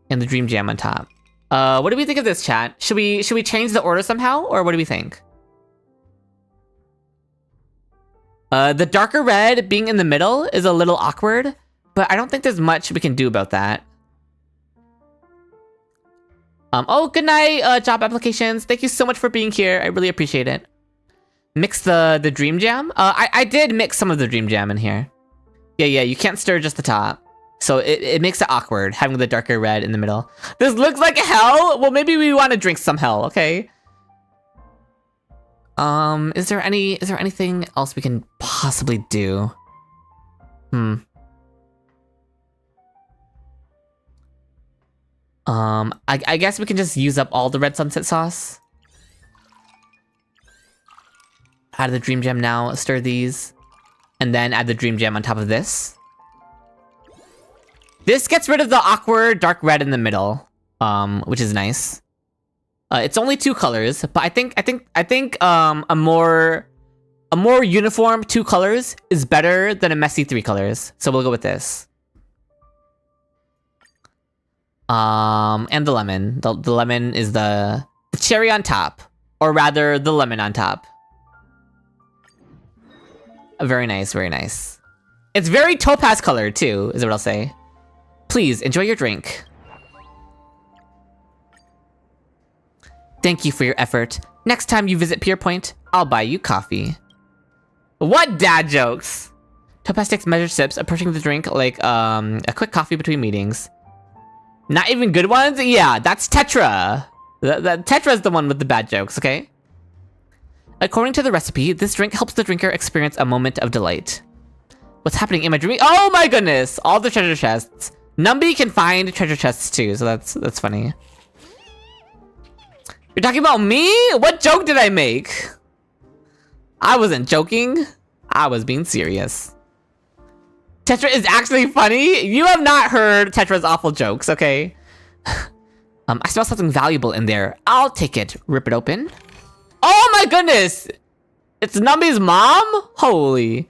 and the dream jam on top. What do we think of this, chat? Should we change the order somehow, or what do we think? The darker red being in the middle is a little awkward, but I don't think there's much we can do about that. Oh, good night, job applications. Thank you so much for being here. I really appreciate it. Mix the dream jam. I did mix some of the dream jam in here. Yeah, you can't stir just the top. So it makes it awkward having the darker red in the middle. This looks like hell. Well, maybe we want to drink some hell, okay? Is there anything else we can possibly do? I guess we can just use up all the red sunset sauce. Add the dream jam now, stir these, and then add the dream jam on top of this. This gets rid of the awkward dark red in the middle, which is nice. It's only 2 colors, but I think a more uniform 2 colors is better than a messy 3 colors. So we'll go with this. And the lemon. The lemon is the the cherry on top. Or rather, the lemon on top. Very nice, very nice. It's very topaz colored too, is what I'll say. Please, enjoy your drink. Thank you for your effort. Next time you visit Pier Point, I'll buy you coffee. What dad jokes? Topaz takes measured sips, approaching the drink like a quick coffee between meetings. Not even good ones? Yeah, that's Tetra. Tetra's the one with the bad jokes, okay? According to the recipe, this drink helps the drinker experience a moment of delight. What's happening in my dream? Oh my goodness! All the treasure chests. Numby can find treasure chests too, so that's funny. You're talking about me? What joke did I make? I wasn't joking. I was being serious. Tetra is actually funny? You have not heard Tetra's awful jokes, okay? I smell something valuable in there. I'll take it. Rip it open. Oh my goodness! It's Numby's mom? Holy.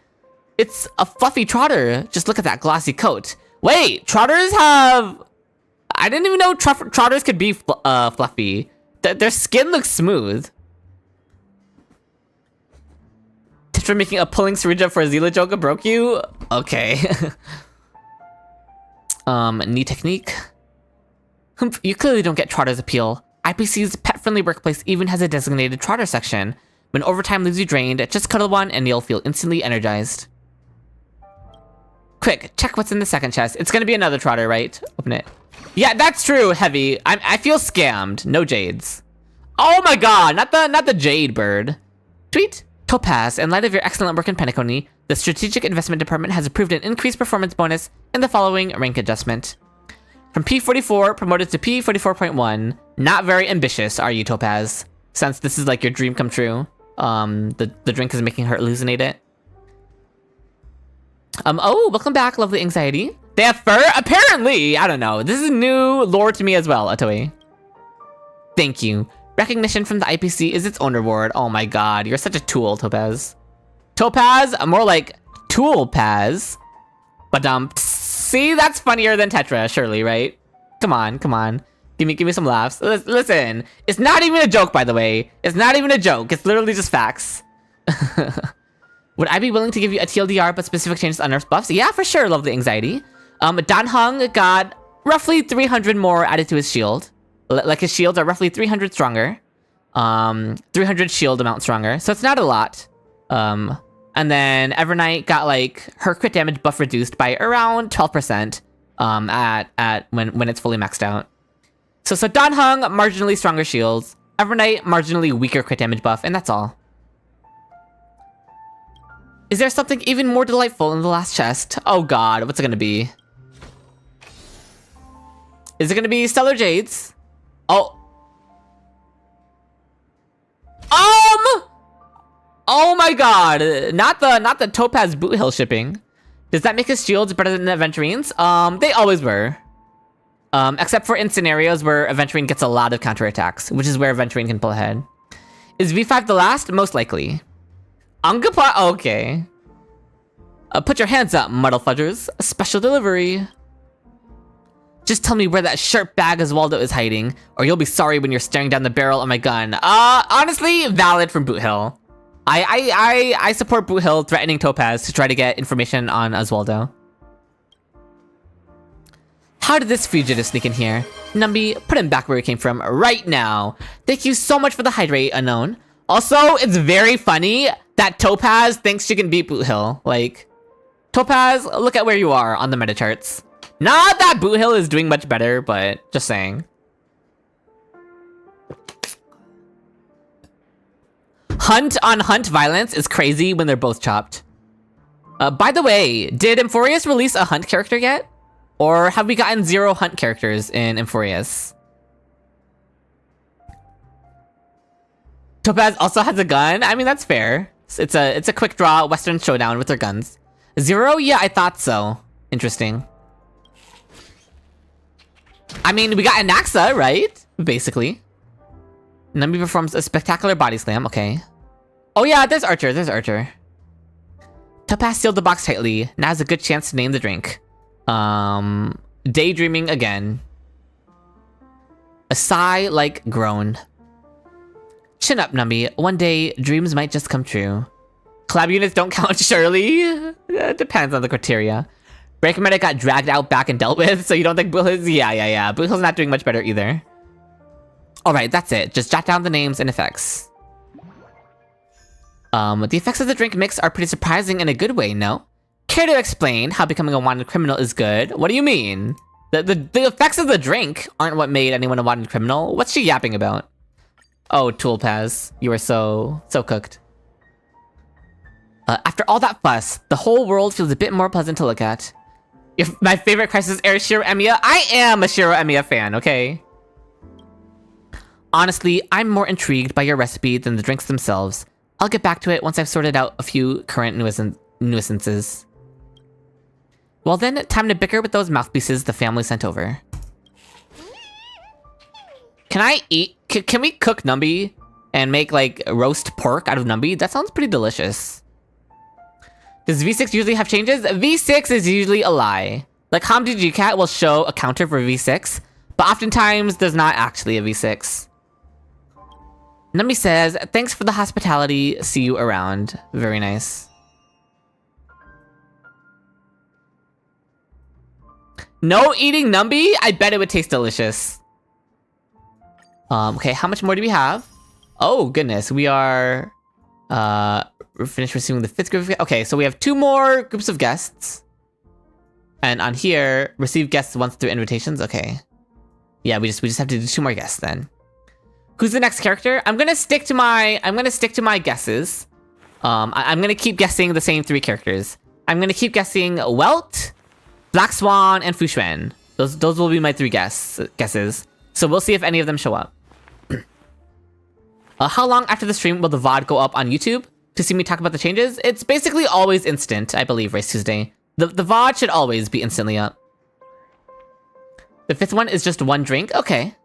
It's a fluffy trotter. Just look at that glossy coat. Wait, trotters have... I didn't even know trotters could be fluffy. Their skin looks smooth. Tetra making a pulling syringe for a Zila joke broke you? Okay. Knee technique. You clearly don't get Trotter's appeal. IPC's pet-friendly workplace even has a designated Trotter section. When overtime leaves you drained, just cuddle one and you'll feel instantly energized. Quick, check what's in the second chest. It's gonna be another Trotter, right? Open it. Yeah, that's true, Heavy. I feel scammed. No jades. Oh my god, not the jade bird. Tweet. Topaz, in light of your excellent work in Penacony, the Strategic Investment Department has approved an increased performance bonus in the following rank adjustment. From P44, promoted to P44.1. Not very ambitious, are you, Topaz? Since this is like your dream come true. The drink is making her hallucinate it. Oh, welcome back, lovely anxiety. They have fur? Apparently! I don't know. This is new lore to me as well, Atoe. Thank you. Recognition from the IPC is its own reward. Oh my god, you're such a tool, Topaz. Topaz? More like Tool-paz. But see, that's funnier than Tetra, surely, right? Come on, come on. Give me some laughs. Listen, it's not even a joke, by the way. It's not even a joke. It's literally just facts. Would I be willing to give you a TLDR but specific changes on nerfs buffs? Yeah, for sure, lovely anxiety. Dan Heng got roughly 300 more added to his shield. Like his shields are roughly 300 stronger. 300 shield amount stronger. So it's not a lot. And then Evernight got like her crit damage buff reduced by around 12% at when it's fully maxed out. So Dan Heng, marginally stronger shields. Evernight, marginally weaker crit damage buff, and that's all. Is there something even more delightful in the last chest? Oh god, what's it gonna be? Is it gonna be Stellar Jades? Oh. Oh my god, not the Topaz Boot Hill shipping. Does that make his shields better than the Aventurines? They always were. Except for in scenarios where Aventurine gets a lot of counterattacks, which is where Aventurine can pull ahead. Is V5 the last? Most likely. Angapla? Okay. Put your hands up, muddle fudgers. A special delivery. Just tell me where that sharp bag Oswaldo is hiding, or you'll be sorry when you're staring down the barrel of my gun. Honestly, valid from Boot Hill. I support Boot Hill threatening Topaz to try to get information on Oswaldo. How did this fugitive sneak in here? Numby, put him back where he came from right now. Thank you so much for the hydrate, unknown. Also, it's very funny that Topaz thinks she can beat Boot Hill. Like, Topaz, look at where you are on the meta charts. Not that Boot Hill is doing much better, but just saying. Hunt on Hunt violence is crazy when they're both chopped. By the way, did Emphorius release a Hunt character yet? Or have we gotten 0 Hunt characters in Emphorius? Topaz also has a gun? I mean, that's fair. It's a quick draw Western showdown with their guns. 0? Yeah, I thought so. Interesting. I mean, we got Anaxa, right? Basically. Numby performs a spectacular body slam, okay. Oh yeah, there's Archer. Topaz sealed the box tightly. Now's a good chance to name the drink. Daydreaming again. A sigh like groan. Chin up, Numby. One day, dreams might just come true. Collab units don't count, surely? Depends on the criteria. Breaker Medic got dragged out back and dealt with, so you don't think Blue Hill's... Yeah. Blue Hill's not doing much better either. Alright, that's it. Just jot down the names and effects. The effects of the drink mix are pretty surprising in a good way, no? Care to explain how becoming a wanted criminal is good? What do you mean? The effects of the drink aren't what made anyone a wanted criminal. What's she yapping about? Oh, Toolpaz, you are so cooked. After all that fuss, the whole world feels a bit more pleasant to look at. My favorite crisis era is Shiro Emiya. I am a Shiro Emiya fan, okay? Honestly, I'm more intrigued by your recipe than the drinks themselves. I'll get back to it once I've sorted out a few current nuisances. Well then, time to bicker with those mouthpieces the family sent over. Can I eat? Can we cook Numby and make like roast pork out of Numby? That sounds pretty delicious. Does V6 usually have changes? V6 is usually a lie. Like Hamdi Gcat will show a counter for V6, but oftentimes there's not actually a V6. Numby says, thanks for the hospitality, see you around. Very nice. No eating Numby? I bet it would taste delicious. Okay, how much more do we have? Oh, goodness, we are... we're finished receiving the 5th group of... Okay, so we have 2 more groups of guests. And on here, receive guests once through invitations. Okay. Yeah, we just have to do 2 more guests then. Who's the next character? I'm gonna stick to my guesses. I'm gonna keep guessing the same 3 characters. I'm gonna keep guessing Welt, Black Swan, and Fu Xuan. Those will be my 3 guesses. So we'll see if any of them show up. How long after the stream will the VOD go up on YouTube to see me talk about the changes? It's basically always instant, I believe, Race Tuesday. The VOD should always be instantly up. The 5th one is just 1 drink? Okay.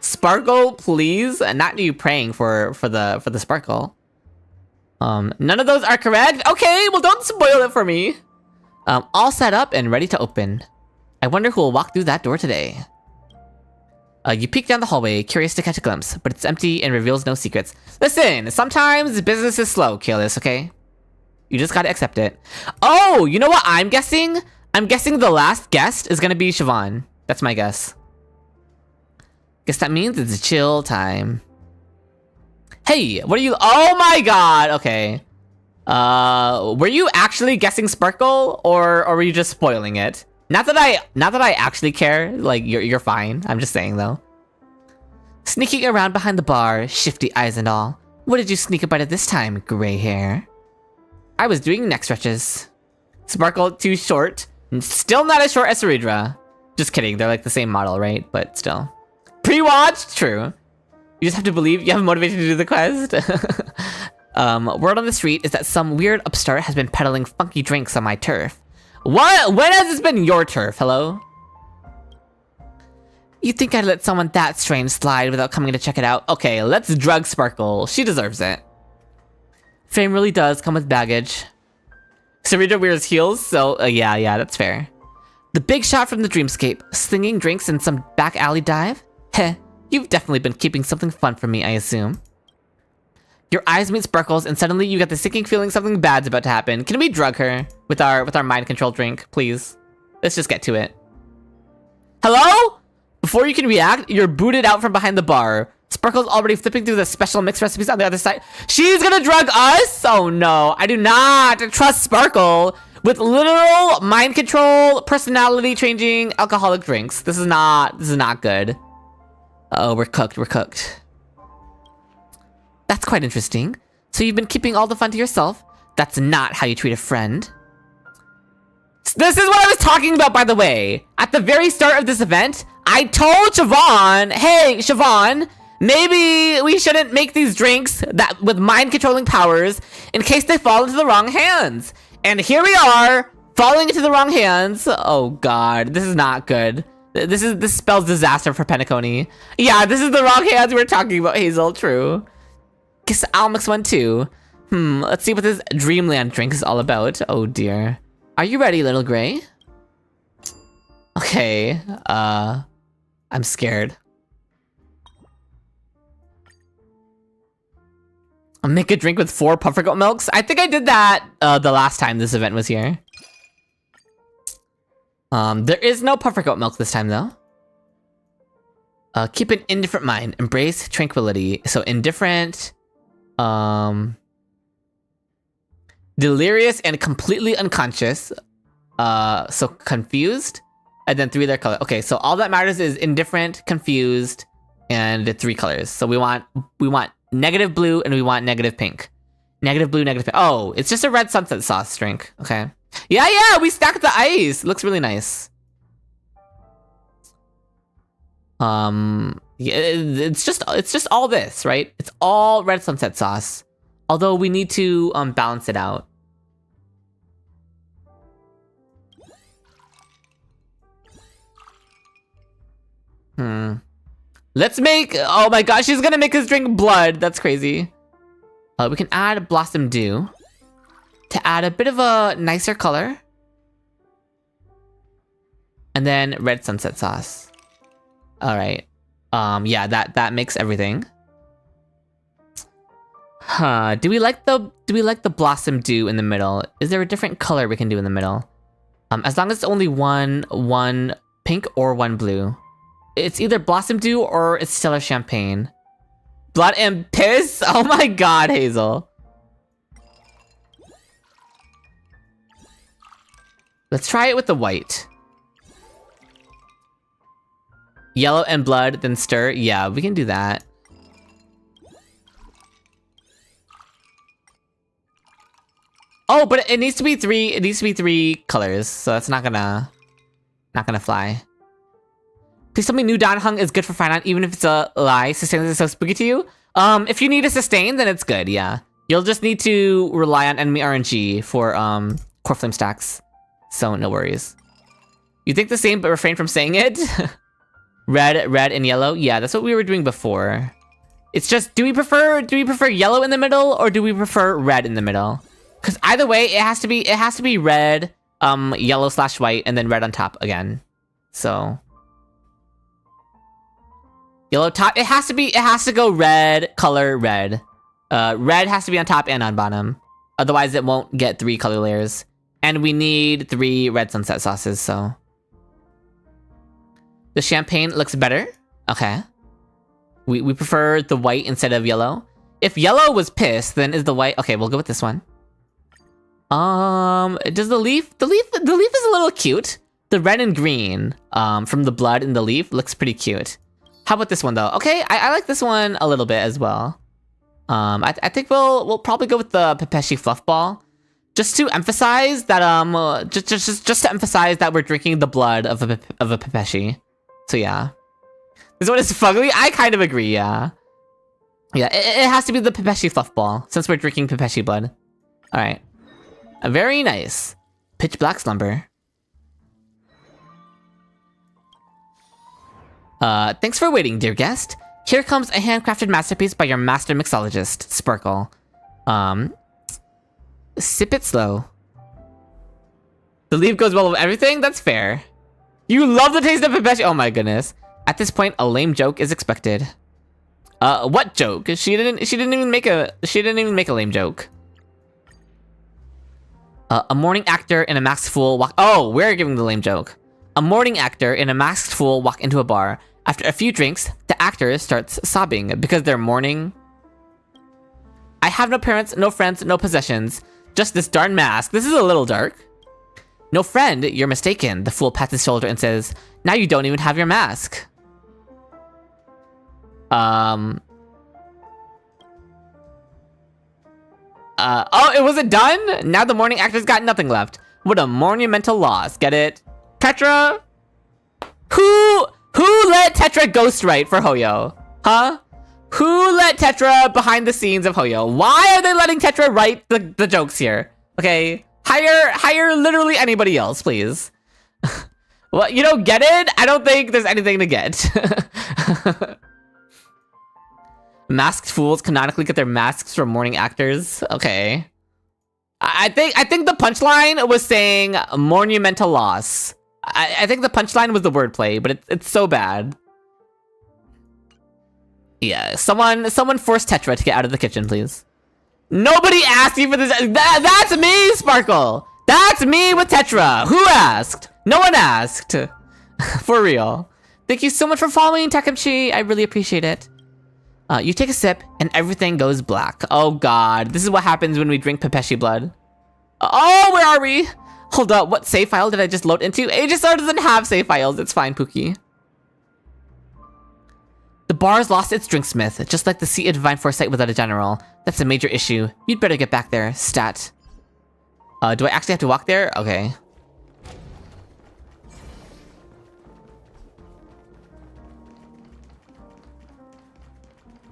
Sparkle, please. Not you praying for the sparkle. None of those are correct. Okay, well don't spoil it for me. All set up and ready to open. I wonder who will walk through that door today. You peek down the hallway, curious to catch a glimpse, but it's empty and reveals no secrets. Listen, sometimes business is slow, Kalis, okay? You just gotta accept it. Oh, you know what I'm guessing? I'm guessing the last guest is gonna be Siobhan. That's my guess. Guess that means it's chill time. Hey, what are you? Oh my god, okay. Were you actually guessing Sparkle, or were you just spoiling it? Not that I actually care, like, you're fine. I'm just saying, though. Sneaking around behind the bar, shifty eyes and all. What did you sneak about it this time, gray hair? I was doing neck stretches. Sparkle, too short. Still not as short as Saridra. Just kidding, they're like the same model, right? But still. Pre-watch? True. You just have to believe you have motivation to do the quest. Word on the street is that some weird upstart has been peddling funky drinks on my turf. What? When has this been your turf? Hello? You think I'd let someone that strange slide without coming to check it out? Okay, let's drug Sparkle. She deserves it. Fame really does come with baggage. Sarita wears heels, so yeah, that's fair. The big shot from the dreamscape, slinging drinks in some back alley dive? Heh, you've definitely been keeping something fun from me, I assume. Your eyes meet Sparkle's, and suddenly you get the sinking feeling something bad's about to happen. Can we drug her with our mind control drink, please? Let's just get to it. Hello? Before you can react, you're booted out from behind the bar. Sparkle's already flipping through the special mix recipes on the other side. She's gonna drug us? Oh no, I do not trust Sparkle with literal mind control, personality changing alcoholic drinks. This is not good. Oh, we're cooked. That's quite interesting. So you've been keeping all the fun to yourself? That's not how you treat a friend. This is what I was talking about, by the way. At the very start of this event, I told Siobhan, hey, Siobhan, maybe we shouldn't make these drinks that with mind-controlling powers in case they fall into the wrong hands. And here we are, falling into the wrong hands. Oh god, this is not good. This spells disaster for Penacony. Yeah, this is the wrong hands we're talking about, Hazel, true. Guess I'll mix one too. Let's see what this Dreamland drink is all about. Oh dear. Are you ready, little gray? Okay, I'm scared. Make a drink with 4 puffer goat milks. I think I did that the last time this event was here. There is no puffer goat milk this time though. Keep an indifferent mind. Embrace tranquility. So indifferent, delirious and completely unconscious. So confused, and then 3 of their color. Okay, so all that matters is indifferent, confused, and the 3 colors. So we want negative blue and we want negative pink. Negative blue, negative pink. Oh, it's just a red sunset sauce drink. Okay. Yeah, we stacked the ice. It looks really nice. Yeah, it's just all this, right? It's all red sunset sauce. Although we need to balance it out. Let's make, oh my gosh, she's gonna make us drink blood. That's crazy. We can add Blossom Dew to add a bit of a nicer color. And then red sunset sauce. All right. Yeah, that makes everything. Huh, do we like the Blossom Dew in the middle? Is there a different color we can do in the middle? As long as it's only one pink or 1 blue. It's either Blossom Dew or it's Stellar Champagne. Blood and piss? Oh my god, Hazel. Let's try it with the white. Yellow and blood, then stir. Yeah, we can do that. Oh, but it needs to be 3. It needs to be 3 colors, so that's not gonna fly. Please tell me new Dan Heng is good for Finite, even if it's a lie. Sustain is so spooky to you. If you need a sustain, then it's good. Yeah, you'll just need to rely on enemy RNG for core flame stacks. So no worries. You think the same, but refrain from saying it. Red, and yellow. Yeah, that's what we were doing before. It's just, do we prefer yellow in the middle or do we prefer red in the middle? Because either way, it has to be red, yellow / white, and then red on top again. So yellow top. It has to go red, color red. Red has to be on top and on bottom. Otherwise, it won't get 3 color layers. And we need 3 red sunset sauces. So the champagne looks better. Okay. We prefer the white instead of yellow. If yellow was piss, then is the white. Okay, we'll go with this one. Does the leaf is a little cute. The red and green from the blood in the leaf looks pretty cute. How about this one though? Okay, I like this one a little bit as well. I think we'll probably go with the Pepeshi Fluff Ball, just to emphasize that just to emphasize that we're drinking the blood of a Pepeshi. So yeah, this one is fugly. I kind of agree. Yeah, it has to be the Pepeshi Fluff Ball since we're drinking Pepeshi blood. All right, very nice. Pitch Black Slumber. Thanks for waiting, dear guest. Here comes a handcrafted masterpiece by your master mixologist, Sparkle. Sip it slow. The leaf goes well with everything? That's fair. You love the taste of Pepeshi. Oh my goodness. At this point, a lame joke is expected. What joke? She didn't even make a lame joke. A morning actor in a masked fool walk. Oh, we're giving the lame joke. A morning actor in a masked fool walk into a bar. After a few drinks, the actor starts sobbing because they're mourning. I have no parents, no friends, no possessions. Just this darn mask. This is a little dark. No friend, you're mistaken. The fool pats his shoulder and says, now you don't even have your mask. Oh, it wasn't done? Now the morning actor's got nothing left. What a monumental loss. Get it? Tetra? Who let Tetra ghostwrite for Hoyo? Huh? Who let Tetra behind the scenes of Hoyo? Why are they letting Tetra write the jokes here? Okay, hire literally anybody else, please. Well, you don't get it? I don't think there's anything to get. Masked fools canonically get their masks from morning actors. Okay. I think the punchline was saying monumental loss. I think the punchline was the wordplay, but it's so bad. Yeah, someone force Tetra to get out of the kitchen, please. Nobody asked you for this. That's me, Sparkle. That's me with Tetra. Who asked? No one asked. For real. Thank you so much for following, Takemchi. I really appreciate it. You take a sip and everything goes black. Oh god, this is what happens when we drink Pepeshi blood. Oh, where are we? Hold up, what save file did I just load into? HSR doesn't have save files. It's fine, Pookie. The bar's lost its drinksmith, just like the seat of divine foresight without a general. That's a major issue. You'd better get back there, stat. Do I actually have to walk there? Okay.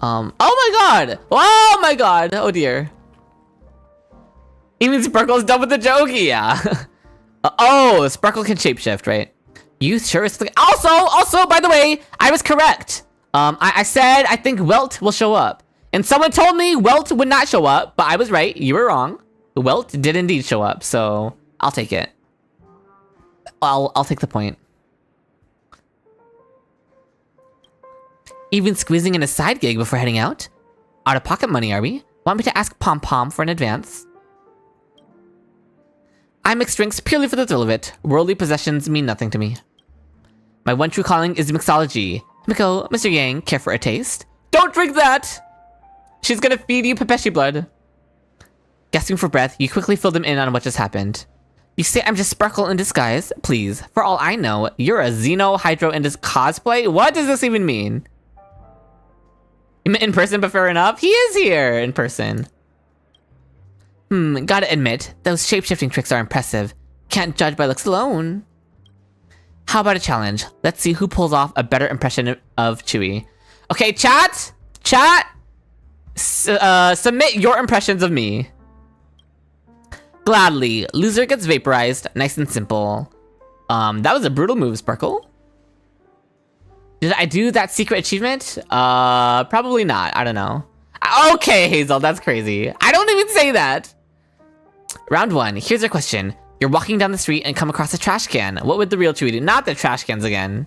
Oh my god! Oh my god! Oh dear. Even Sparkle's done with the joke, yeah. Oh, Sparkle can shapeshift, right? You sure is... Also, by the way, I was correct. I said I think Welt will show up. And someone told me Welt would not show up, but I was right. You were wrong. Welt did indeed show up, so I'll take it. I'll take the point. Even squeezing in a side gig before heading out? Out of pocket money, are we? Want me to ask Pom Pom for an advance? I mix drinks purely for the thrill of it. Worldly possessions mean nothing to me. My one true calling is mixology. Miko, Mr. Yang, care for a taste? Don't drink that! She's gonna feed you Pepeshi blood. Gasping for breath, you quickly fill them in on what just happened. You say I'm just Sparkle in disguise? Please, for all I know, you're a Xeno Hydro in this cosplay? What does this even mean? In person, but fair enough. He is here in person. Gotta admit, those shape-shifting tricks are impressive. Can't judge by looks alone. How about a challenge? Let's see who pulls off a better impression of Chewie. Okay, chat! Chat! Submit your impressions of me. Gladly. Loser gets vaporized. Nice and simple. That was a brutal move, Sparkle. Did I do that secret achievement? Probably not. I don't know. Okay, Hazel, that's crazy. I don't even say that. Round 1. Here's your question. You're walking down the street and come across a trash can. What would the real Chewie do? Not the trash cans again.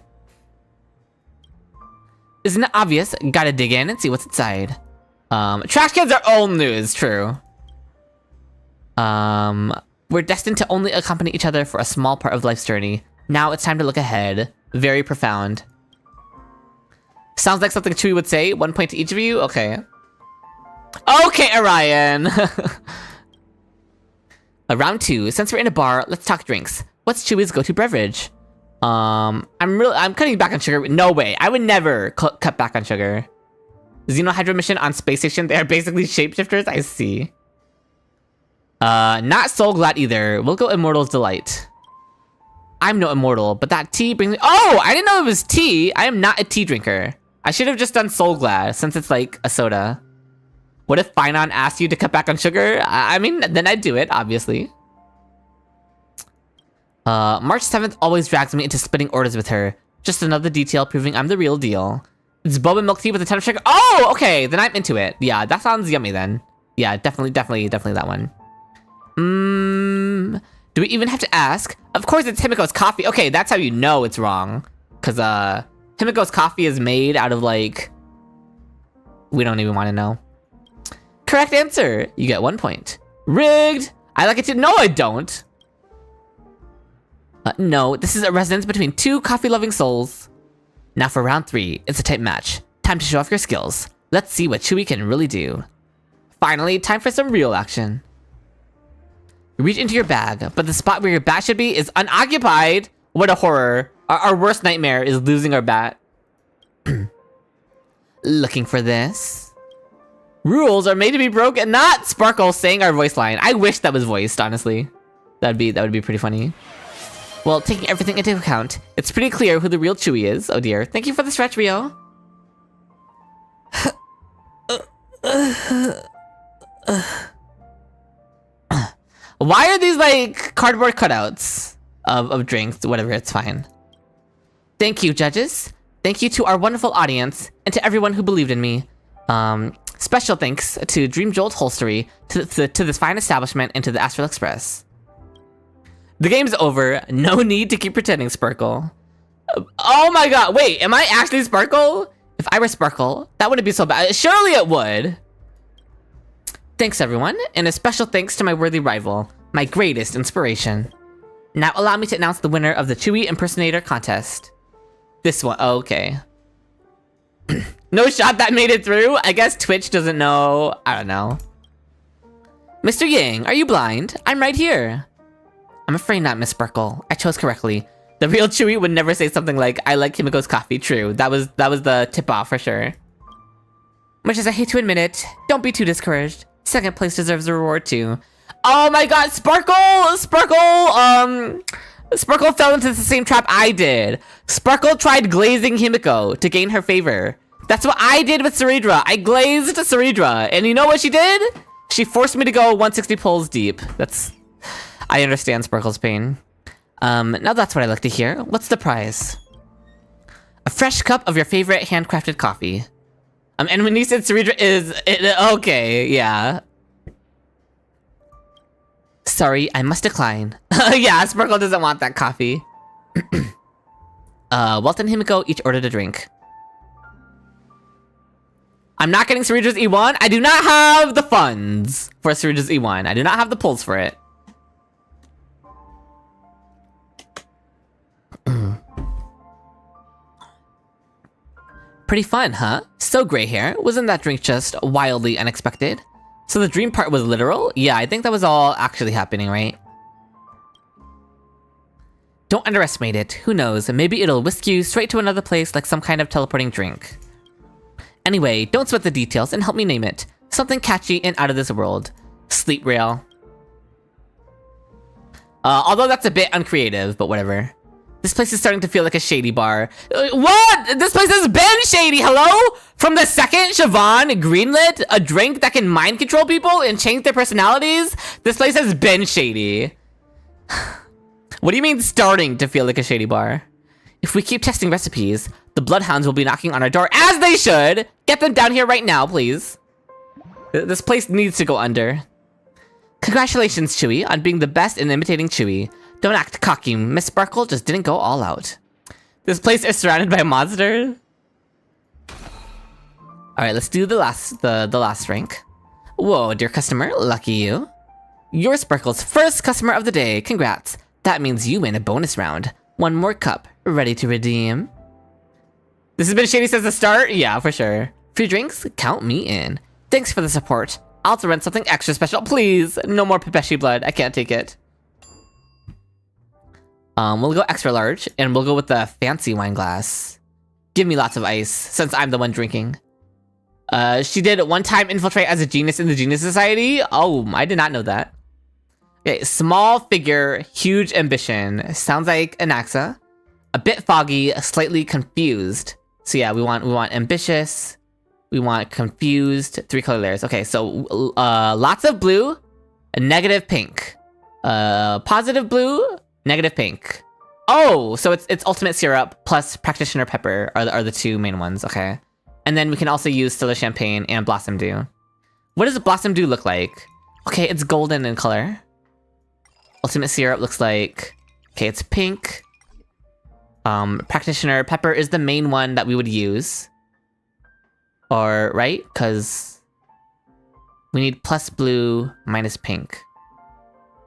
Isn't it obvious? Gotta dig in and see what's inside. Trash cans are old news, true. We're destined to only accompany each other for a small part of life's journey. Now it's time to look ahead. Very profound. Sounds like something Chewie would say. 1 point to each of you? Okay. Okay, Orion! Round 2. Since we're in a bar, let's talk drinks. What's Chewie's go-to beverage? I'm cutting back on sugar. No way. I would never cut back on sugar. Xenohydra mission on space station. They are basically shapeshifters. I see. Not Soul Glad either. We'll go Immortal's Delight. I'm no immortal, but that tea brings me... Oh, I didn't know it was tea. I am not a tea drinker. I should have just done Soul Glad since it's like a soda. What if Finon asked you to cut back on sugar? I mean, then I'd do it, obviously. March 7th always drags me into splitting orders with her. Just another detail proving I'm the real deal. It's boba milk tea with a ton of sugar. Oh, okay, then I'm into it. Yeah, that sounds yummy then. Yeah, definitely that one. Do we even have to ask? Of course it's Himiko's coffee. Okay, that's how you know it's wrong. Cause Himiko's coffee is made out of like... We don't even want to know. Correct answer. You get 1 point. Rigged. I like it too. No, I don't. No, this is a resonance between two coffee-loving souls. Now for round 3. It's a tight match. Time to show off your skills. Let's see what Chewie can really do. Finally, time for some real action. You reach into your bag, but the spot where your bat should be is unoccupied. What a horror. Our worst nightmare is losing our bat. Looking for this? Rules are made to be broken. Not Sparkle saying our voice line. I wish that was voiced, honestly. That would be pretty funny. Well, taking everything into account, it's pretty clear who the real Chewie is. Oh dear. Thank you for the stretch, Rio. Why are these like cardboard cutouts of drinks? Whatever, it's fine. Thank you, judges. Thank you to our wonderful audience and to everyone who believed in me. Special thanks to Dream Jolt Holstery, to this fine establishment, and to the Astral Express. The game's over. No need to keep pretending, Sparkle. Oh my god, wait, am I actually Sparkle? If I were Sparkle, that wouldn't be so bad. Surely it would. Thanks everyone, and a special thanks to my worthy rival, my greatest inspiration. Now allow me to announce the winner of the Chewy Impersonator contest. This one, okay. No shot that made it through? I guess Twitch doesn't know, I don't know. Mr. Yang, are you blind? I'm right here. I'm afraid not, Miss Sparkle. I chose correctly. The real Chewy would never say something like, I like Himiko's coffee. True, that was the tip-off for sure. Much as I hate to admit it, don't be too discouraged. Second place deserves a reward too. Oh my god, Sparkle! Sparkle fell into the same trap I did. Sparkle tried glazing Himiko to gain her favor. That's what I did with Ceridra. I glazed Ceridra, and you know what she did? She forced me to go 160 pulls deep. I understand Sparkle's pain. Now that's what I like to hear. What's the prize? A fresh cup of your favorite handcrafted coffee. And when you said Ceridra okay, yeah. Sorry, I must decline. Yeah, Sparkle doesn't want that coffee. Walt and Himiko each ordered a drink. I'm not getting Ceridra's E1. I do not have the funds for Ceridra's E1. I do not have the pulls for it. Pretty fun, huh? So gray hair. Wasn't that drink just wildly unexpected? So the dream part was literal? Yeah, I think that was all actually happening, right? Don't underestimate it. Who knows? Maybe it'll whisk you straight to another place like some kind of teleporting drink. Anyway, don't sweat the details and help me name it. Something catchy and out of this world. Sleep rail. Although that's a bit uncreative, but whatever. This place is starting to feel like a shady bar. What? This place has been shady, hello? From the second Siobhan greenlit a drink that can mind control people and change their personalities, this place has been shady. What do you mean starting to feel like a shady bar? If we keep testing recipes, the bloodhounds will be knocking on our door, as they should! Get them down here right now, please. This place needs to go under. Congratulations, Chewy, on being the best in imitating Chewy. Don't act cocky, Miss Sparkle just didn't go all out. This place is surrounded by monsters. Alright, let's do the last rank. Whoa, dear customer, lucky you. You're Sparkle's first customer of the day, congrats. That means you win a bonus round. One more cup, ready to redeem. This has been shady since the start? Yeah, for sure. Free drinks? Count me in. Thanks for the support. I'll have to rent something extra special, please. No more Pepeshi blood, I can't take it. We'll go extra large, and we'll go with the fancy wine glass. Give me lots of ice, since I'm the one drinking. She did one time infiltrate as a genius in the Genius Society. Oh, I did not know that. Okay, small figure, huge ambition. Sounds like Anaxa. A bit foggy, slightly confused. So yeah, we want ambitious. We want confused. 3 color layers. Okay, so lots of blue, a negative pink. Positive blue, negative pink. Oh, so it's ultimate syrup plus practitioner pepper are the 2 main ones. Okay, and then we can also use Stilla Champagne and Blossom Dew. What does Blossom Dew look like? Okay, it's golden in color. Ultimate syrup looks like, okay, it's pink. Practitioner pepper is the main one that we would use. Or, right? Because we need plus blue minus pink.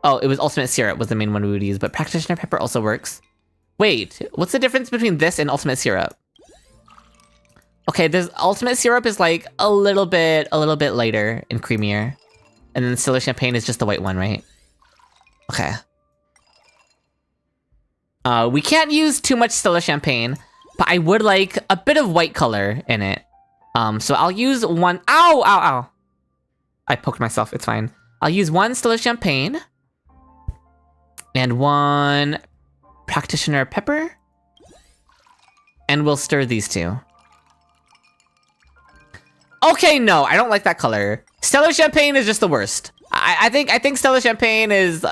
Oh, it was ultimate syrup was the main one we would use, but practitioner pepper also works. Wait, what's the difference between this and ultimate syrup? Okay, this ultimate syrup is like a little bit lighter and creamier. And then Stilla Champagne is just the white one, right? Okay. We can't use too much Stilla Champagne, but I would like a bit of white color in it. So I'll use one. Ow, ow, ow. I poked myself, it's fine. I'll use one Stilla Champagne. And one practitioner pepper. And we'll stir these 2. Okay, no, I don't like that color. Stilla Champagne is just the worst. I think Stilla Champagne is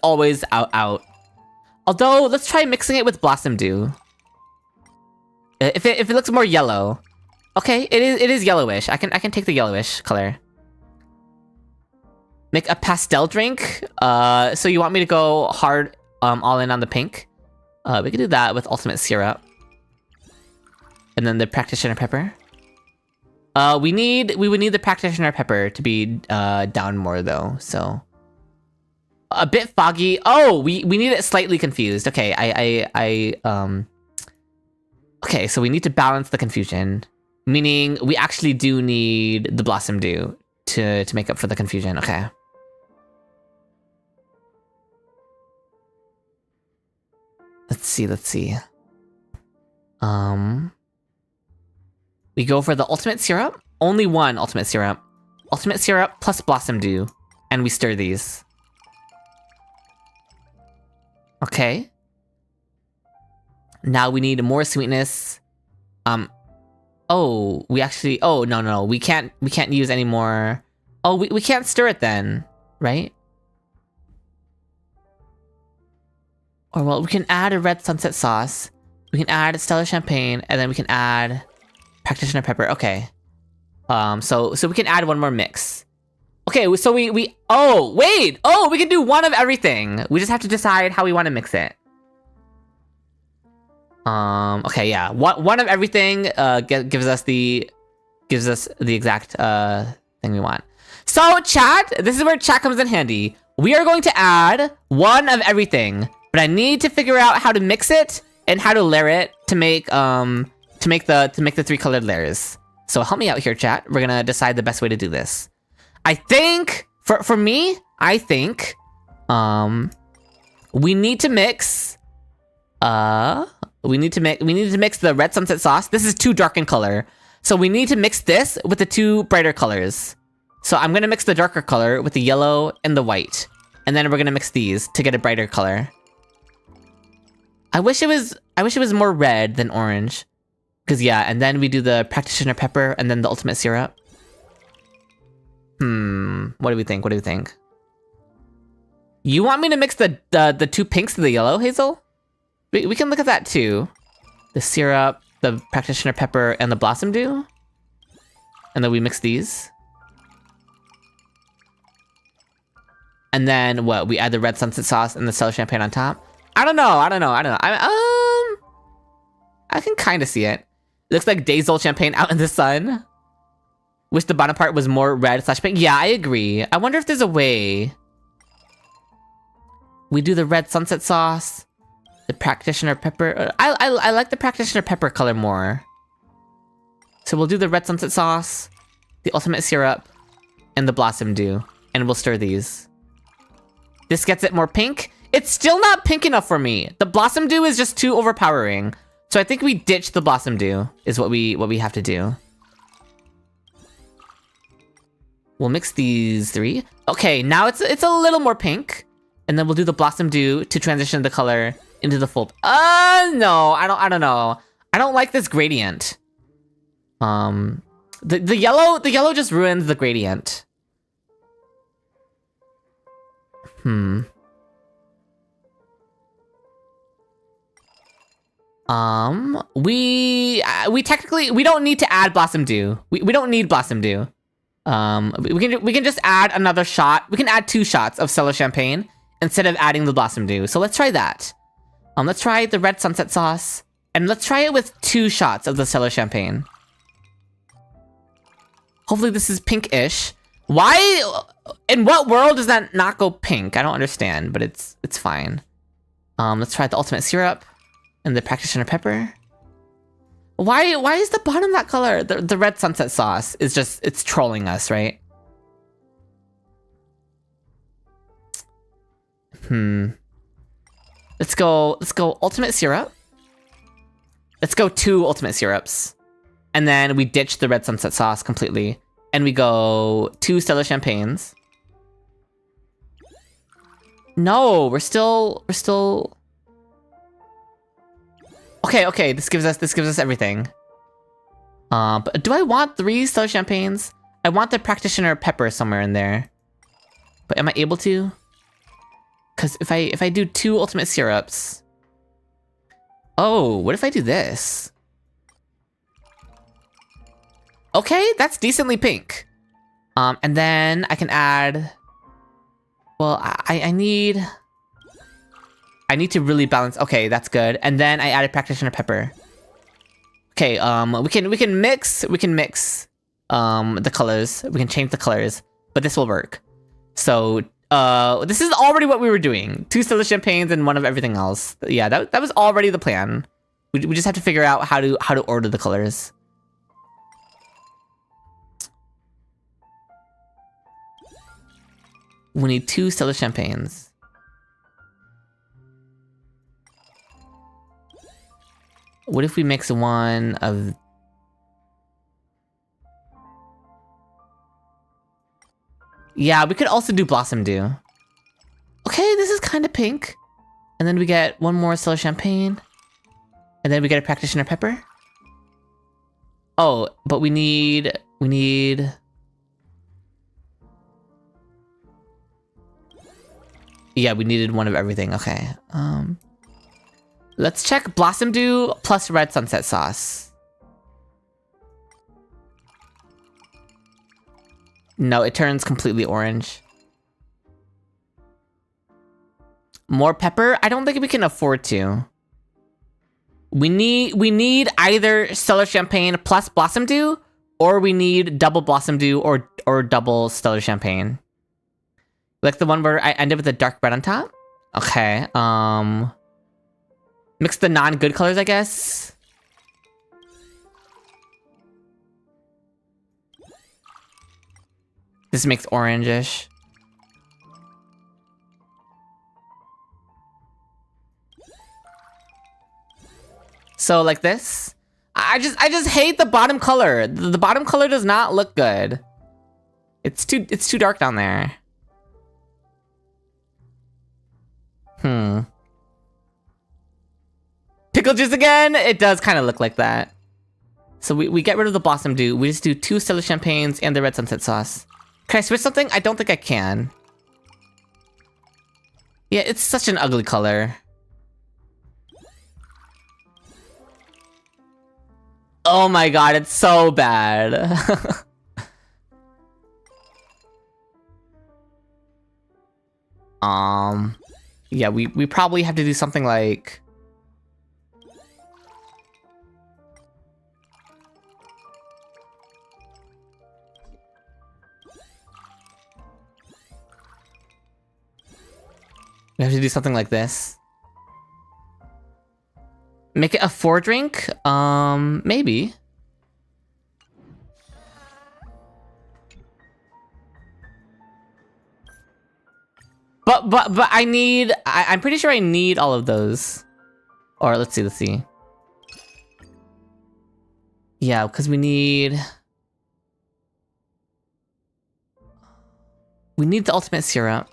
always out. Although, let's try mixing it with Blossom Dew. If it looks more yellow. Okay, it is yellowish. I can take the yellowish color. Make a pastel drink. So you want me to go hard all in on the pink? We can do that with ultimate syrup. And then the practitioner pepper. We would need the practitioner pepper to be down more though, so a bit foggy. Oh, we need it slightly confused. Okay, okay, so we need to balance the confusion, meaning we actually do need the Blossom Dew to make up for the confusion. Okay. Let's see. We go for the ultimate syrup. Only one ultimate syrup. Ultimate syrup plus Blossom Dew. And we stir these. Okay. Now we need more sweetness. Oh, we actually... Oh, no. We can't use any more... Oh, we can't stir it then, right? Or, well, we can add a red sunset sauce. We can add stellar champagne, and then we can add practitioner pepper. Okay. So we can add one more mix. Okay, so we oh, wait! Oh, we can do one of everything. We just have to decide how we want to mix it. Okay, yeah. One of everything gives us the exact thing we want. So, chat, this is where chat comes in handy. We are going to add one of everything, but I need to figure out how to mix it and how to layer it to make the 3 colored layers. So help me out here, chat. We're gonna decide the best way to do this. I think for me, I think we need to mix the red sunset sauce. This is too dark in color. So we need to mix this with the 2 brighter colors. So I'm gonna mix the darker color with the yellow and the white. And then we're gonna mix these to get a brighter color. I wish it was more red than orange. Cause yeah, and then we do the practitioner pepper and then the ultimate syrup. What do we think? You want me to mix the 2 pinks to the yellow, Hazel? We can look at that too. The syrup, the practitioner pepper, and the Blossom Dew. And then we mix these. And then what? We add the red sunset sauce and the stellar champagne on top. I don't know. I can kind of see it. It looks like Dazel champagne out in the sun. Wish the bottom part was more red / pink. Yeah, I agree. I wonder if there's a way. We do the red sunset sauce, the practitioner pepper. I like the practitioner pepper color more. So we'll do the red sunset sauce, the ultimate syrup, and the Blossom Dew, and we'll stir these. This gets it more pink. It's still not pink enough for me. The Blossom Dew is just too overpowering. So I think we ditch the Blossom Dew is what we have to do. We'll mix these 3. Okay, now it's a little more pink. And then we'll do the Blossom Dew to transition the color into the full... no, I don't know. I don't like this gradient. The yellow just ruins the gradient. We technically, we don't need to add Blossom Dew. We don't need Blossom Dew. We can just add another shot. We can add 2 shots of stellar champagne instead of adding the Blossom Dew. So let's try that. Let's try the red sunset sauce, and let's try it with 2 shots of the stellar champagne. Hopefully this is pink-ish. Why? In what world does that not go pink? I don't understand, but it's fine. Let's try the ultimate syrup and the practitioner pepper. Why is the bottom that color? The red sunset sauce is just, it's trolling us, right? Let's go ultimate syrup. Let's go 2 ultimate syrups. And then we ditch the red sunset sauce completely. And we go 2 stellar champagnes. No, we're still... Okay, this gives us everything. But do I want 3 stellar champagnes? I want the practitioner pepper somewhere in there. But am I able to? Because if I do 2 ultimate syrups... Oh, what if I do this? Okay, that's decently pink. And then I can add... Well, I need to really balance. Okay, that's good. And then I added practitioner pepper. Okay, we can mix the colors. We can change the colors, but this will work. So this is already what we were doing. 2 stellar champagnes and 1 of everything else. Yeah, that was already the plan. We just have to figure out how to order the colors. We need 2 stellar champagnes. What if we mix 1 of... Yeah, we could also do Blossom Dew. Okay, this is kind of pink. And then we get 1 more stellar champagne. And then we get a practitioner pepper. Oh, but we need... Yeah, we needed 1 of everything. Okay. Let's check Blossom Dew plus red sunset sauce. No, it turns completely orange. More pepper? I don't think we can afford to. We need either stellar champagne plus Blossom Dew, or we need double Blossom Dew or double stellar champagne. Like the one where I ended with the dark red on top? Okay, mix the non-good colors, I guess. This makes orange-ish. So like this. I just hate the bottom color. The bottom color does not look good. It's too dark down there. Pickle juice again? It does kind of look like that. So we get rid of the Blossom Dew. We just do 2 stellar champagnes and the red sunset sauce. Can I switch something? I don't think I can. Yeah, it's such an ugly color. Oh my god, it's so bad. Yeah, we probably have to do something like... We have to do something like this. Make it a 4 drink? Maybe. But I'm pretty sure I need all of those. Or let's see. Yeah, because we need the ultimate syrup.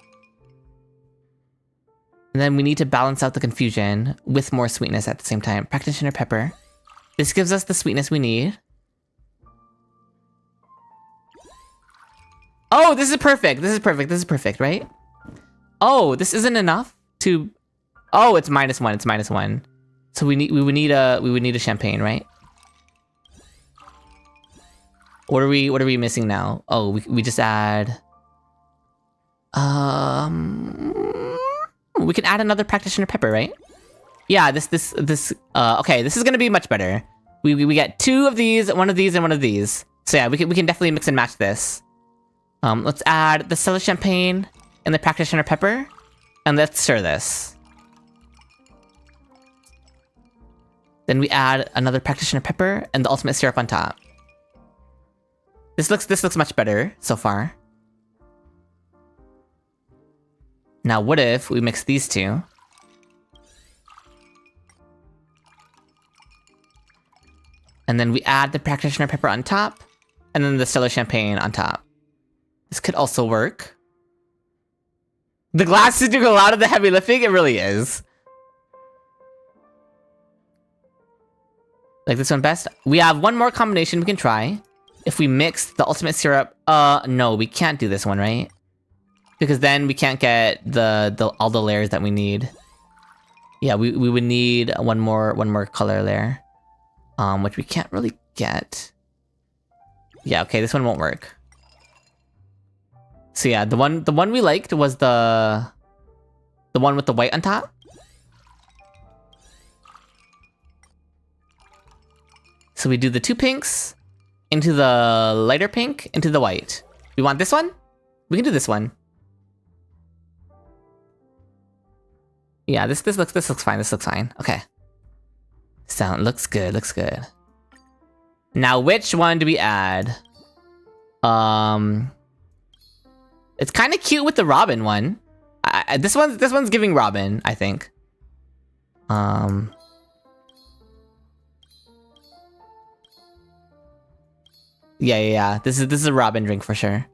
And then we need to balance out the confusion with more sweetness at the same time. Practitioner pepper. This gives us the sweetness we need. Oh, this is perfect. This is perfect, right? Oh, this isn't enough to... Oh, it's -1. It's -1. So we would need a champagne, right? What are we missing now? Oh, we just add... We can add another practitioner pepper, right? Yeah, okay, this is gonna be much better. We get 2 of these, 1 of these, and 1 of these. So yeah, we can definitely mix and match this. Let's add the stellar champagne and the practitioner pepper, and let's stir this. Then we add another practitioner pepper and the ultimate syrup on top. This looks much better so far. Now, what if we mix these 2? And then we add the practitioner pepper on top, and then the stellar champagne on top. This could also work. The glass is doing a lot of the heavy lifting, it really is. Like this one best? We have 1 more combination we can try. If we mix the ultimate syrup, no, we can't do this one, right? Because then we can't get all the layers that we need. Yeah, we would need one more color layer, which we can't really get. Yeah, okay, this one won't work. So yeah, the one we liked was the one with the white on top. So we do the 2 pinks, into the lighter pink, into the white. We want this one? We can do this one. Yeah, this looks fine. This looks fine. Okay. Looks good. Looks good. Now, which one do we add? It's kind of cute with the Robin one. This one's giving Robin, I think. Yeah. This is a Robin drink for sure.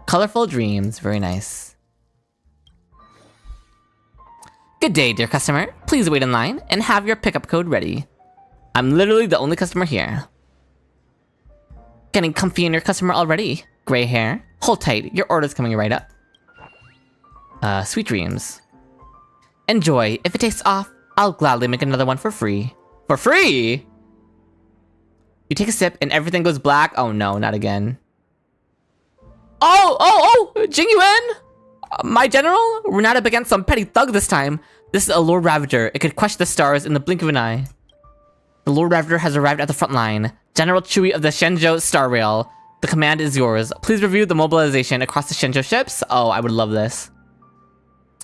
Colorful dreams, very nice. Good day, dear customer. Please wait in line and have your pickup code ready. I'm literally the only customer here. Getting comfy in your customer already. Gray hair. Hold tight, your order's coming right up. Sweet dreams. Enjoy. If it tastes off, I'll gladly make another one for free. For free? You take a sip and everything goes black? Oh no, not again. Oh! Jingyuan! My general? We're not up against some petty thug this time. This is a Lord Ravager. It could crush the stars in the blink of an eye. The Lord Ravager has arrived at the front line. General Chewie of the Shenzhou Star Rail. The command is yours. Please review the mobilization across the Shenzhou ships. Oh, I would love this.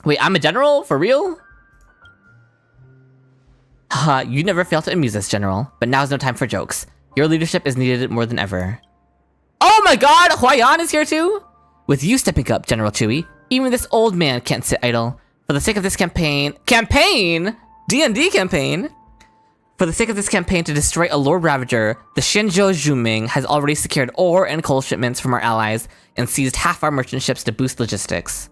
Wait, I'm a general? For real? Haha, you never fail to amuse us, General. But now's no time for jokes. Your leadership is needed more than ever. Oh my god! Huayan is here too? With you stepping up, General Chewie, even this old man can't sit idle. For the sake of this campaign... Campaign?! D&D campaign? For the sake of this campaign to destroy a Lord Ravager, the Shenzhou Zhuming has already secured ore and coal shipments from our allies and seized half our merchant ships to boost logistics.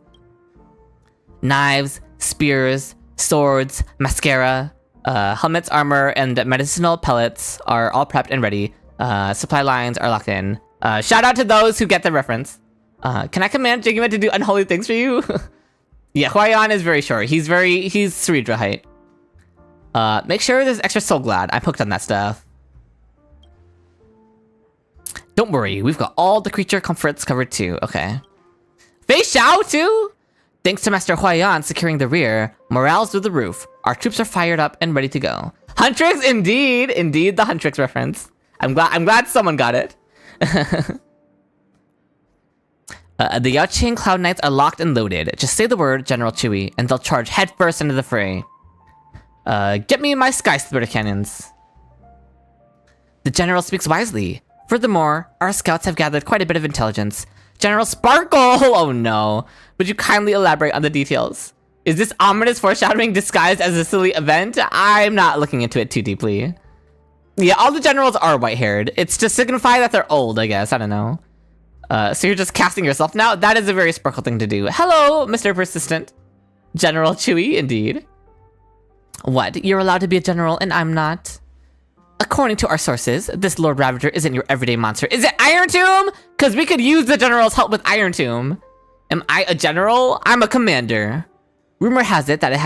Knives, spears, swords, mascara, helmets, armor, and medicinal pellets are all prepped and ready. Supply lines are locked in. Shout out to those who get the reference. Can I command Jiggyman to do unholy things for you? Yeah, Huayan is very short. He's Cerebra height. Make sure there's extra soul glad. I'm hooked on that stuff. Don't worry, we've got all the creature comforts covered too. Okay. Fei Xiao too? Thanks to Master Huayan securing the rear, morale's through the roof. Our troops are fired up and ready to go. Huntrix, indeed the Huntrix reference. I'm glad someone got it. The Yaoqing Cloud Knights are locked and loaded. Just say the word, General Chewie, and they'll charge headfirst into the fray. Get me my Sky Splitter cannons. The General speaks wisely. Furthermore, our scouts have gathered quite a bit of intelligence. General Sparkle! Oh no. Would you kindly elaborate on the details? Is this ominous foreshadowing disguised as a silly event? I'm not looking into it too deeply. Yeah, all the generals are white-haired. It's to signify that they're old, I guess. I don't know. So you're just casting yourself now? That is a very Sparkle thing to do. Hello, Mr. Persistent. General Chewie, indeed. What? You're allowed to be a general and I'm not? According to our sources, this Lord Ravager isn't your everyday monster. Is it Iron Tomb? Because we could use the general's help with Iron Tomb. Am I a general? I'm a commander. Rumor has it that it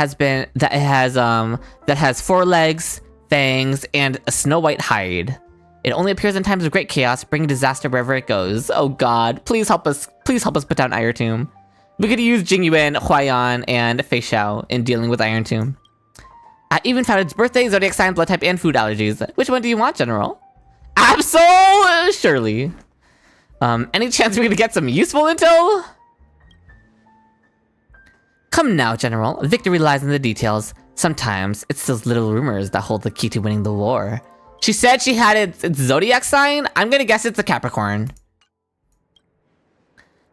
has 4 legs, fangs, and a snow white hide. It only appears in times of great chaos, bringing disaster wherever it goes. Oh god, please help us put down Iron Tomb. We could use Jingyuan, Huayan, and Fei Xiao in dealing with Iron Tomb. I even found its birthday, zodiac sign, blood type, and food allergies. Which one do you want, General? Absol! Surely. Any chance we could get some useful intel? Come now, General. Victory lies in the details. Sometimes, it's those little rumors that hold the key to winning the war. She said she had its zodiac sign? I'm gonna guess it's a Capricorn.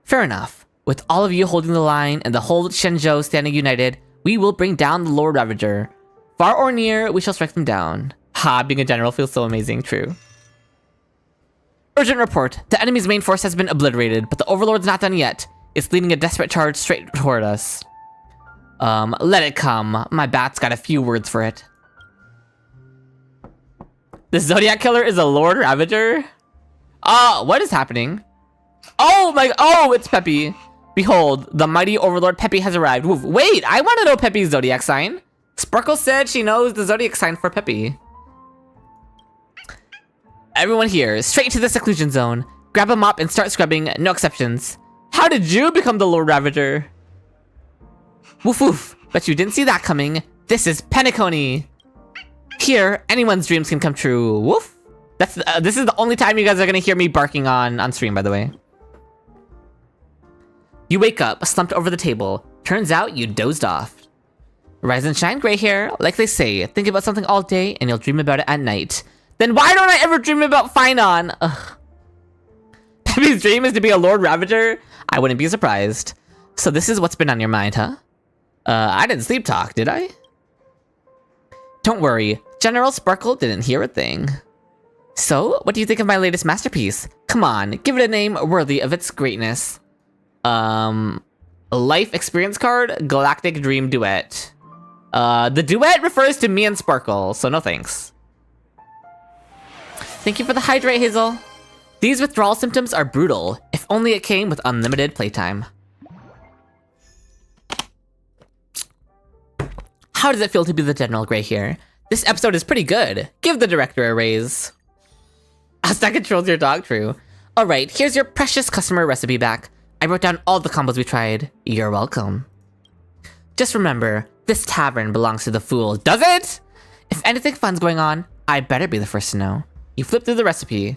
Fair enough. With all of you holding the line and the whole Shenzhou standing united, we will bring down the Lord Ravager. Far or near, we shall strike them down. Ha, being a general feels so amazing, true. Urgent report. The enemy's main force has been obliterated, but the Overlord's not done yet. It's leading a desperate charge straight toward us. Let it come. My bat's got a few words for it. The Zodiac Killer is a Lord Ravager? What is happening? Oh, it's Peppy. Behold, the mighty Overlord Peppy has arrived. Wait, I want to know Peppy's zodiac sign. Sparkle said she knows the zodiac sign for Peppy. Everyone here, straight to the seclusion zone. Grab a mop and start scrubbing, no exceptions. How did you become the Lord Ravager? Woof woof, bet you didn't see that coming. This is Penacony. Here, anyone's dreams can come true. Woof. This is the only time you guys are gonna hear me barking on stream, by the way. You wake up, slumped over the table. Turns out you dozed off. Rise and shine, gray hair. Like they say, think about something all day and you'll dream about it at night. Then why don't I ever dream about Finon? Ugh. Peppy's dream is to be a Lord Ravager? I wouldn't be surprised. So this is what's been on your mind, huh? I didn't sleep talk, did I? Don't worry, General Sparkle didn't hear a thing. So, what do you think of my latest masterpiece? Come on, give it a name worthy of its greatness. Life experience card, Galactic Dream Duet. The duet refers to me and Sparkle, so no thanks. Thank you for the hydrate, Hazel. These withdrawal symptoms are brutal. If only it came with unlimited playtime. How does it feel to be the General Gray here? This episode is pretty good. Give the director a raise. Asta controls your dog, true. Alright, here's your precious customer recipe back. I wrote down all the combos we tried. You're welcome. Just remember, this tavern belongs to the fool. Does it? If anything fun's going on, I better be the first to know. You flip through the recipe.